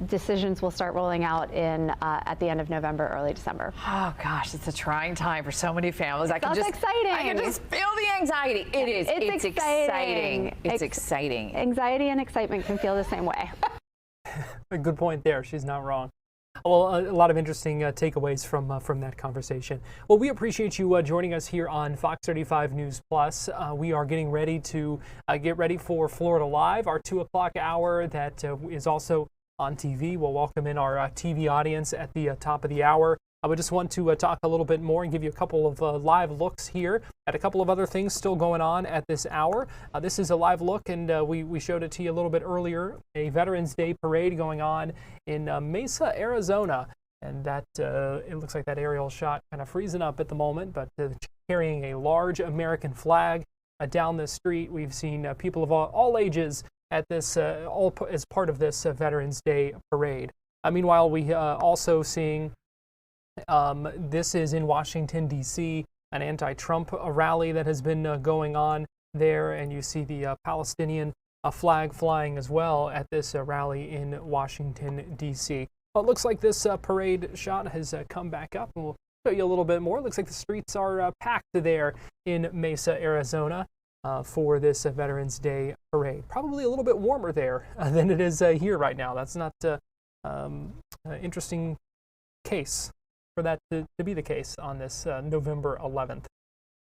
decisions will start rolling out at the end of November, early December. Oh gosh, it's a trying time for so many families. Exciting. I can just feel the anxiety. It is. It's exciting. It's exciting. Anxiety and excitement can feel the same way. A good point there. She's not wrong. Well, a lot of interesting takeaways from that conversation. Well, we appreciate you joining us here on Fox 35 News Plus. We are getting ready to get ready for Florida Live, our 2 o'clock hour that is also on TV. We'll welcome in our TV audience at the top of the hour. I would just want to talk a little bit more and give you a couple of live looks here at a couple of other things still going on at this hour. This is a live look, and we showed it to you a little bit earlier, a Veterans Day parade going on in Mesa, Arizona. And that it looks like that aerial shot kind of freezing up at the moment, but carrying a large American flag down the street. We've seen people of all ages at this, all as part of this Veterans Day parade. Meanwhile, we also seeing this is in Washington, D.C., an anti-Trump rally that has been going on there, and you see the Palestinian flag flying as well at this rally in Washington, D.C. Well, it looks like this parade shot has come back up, and we'll show you a little bit more. It looks like the streets are packed there in Mesa, Arizona for this Veterans Day parade. Probably a little bit warmer there than it is here right now. That's not an interesting case for that to be the case on this November 11th.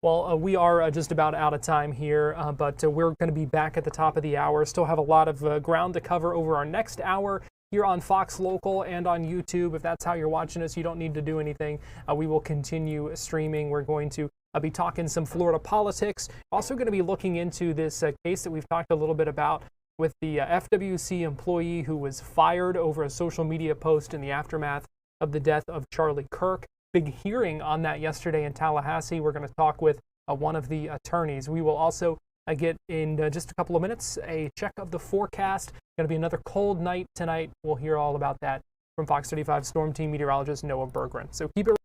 Well, we are just about out of time here, but we're going to be back at the top of the hour. Still have a lot of ground to cover over our next hour here on Fox Local and on YouTube. If that's how you're watching us, you don't need to do anything. We will continue streaming. We're going to be talking some Florida politics. Also going to be looking into this case that we've talked a little bit about with the FWC employee who was fired over a social media post in the aftermath of the death of Charlie Kirk. Big hearing on that yesterday in Tallahassee. We're going to talk with one of the attorneys. We will also get in just a couple of minutes a check of the forecast. Going to be another cold night tonight. We'll hear all about that from Fox 35 Storm Team meteorologist Noah Berggren. So keep it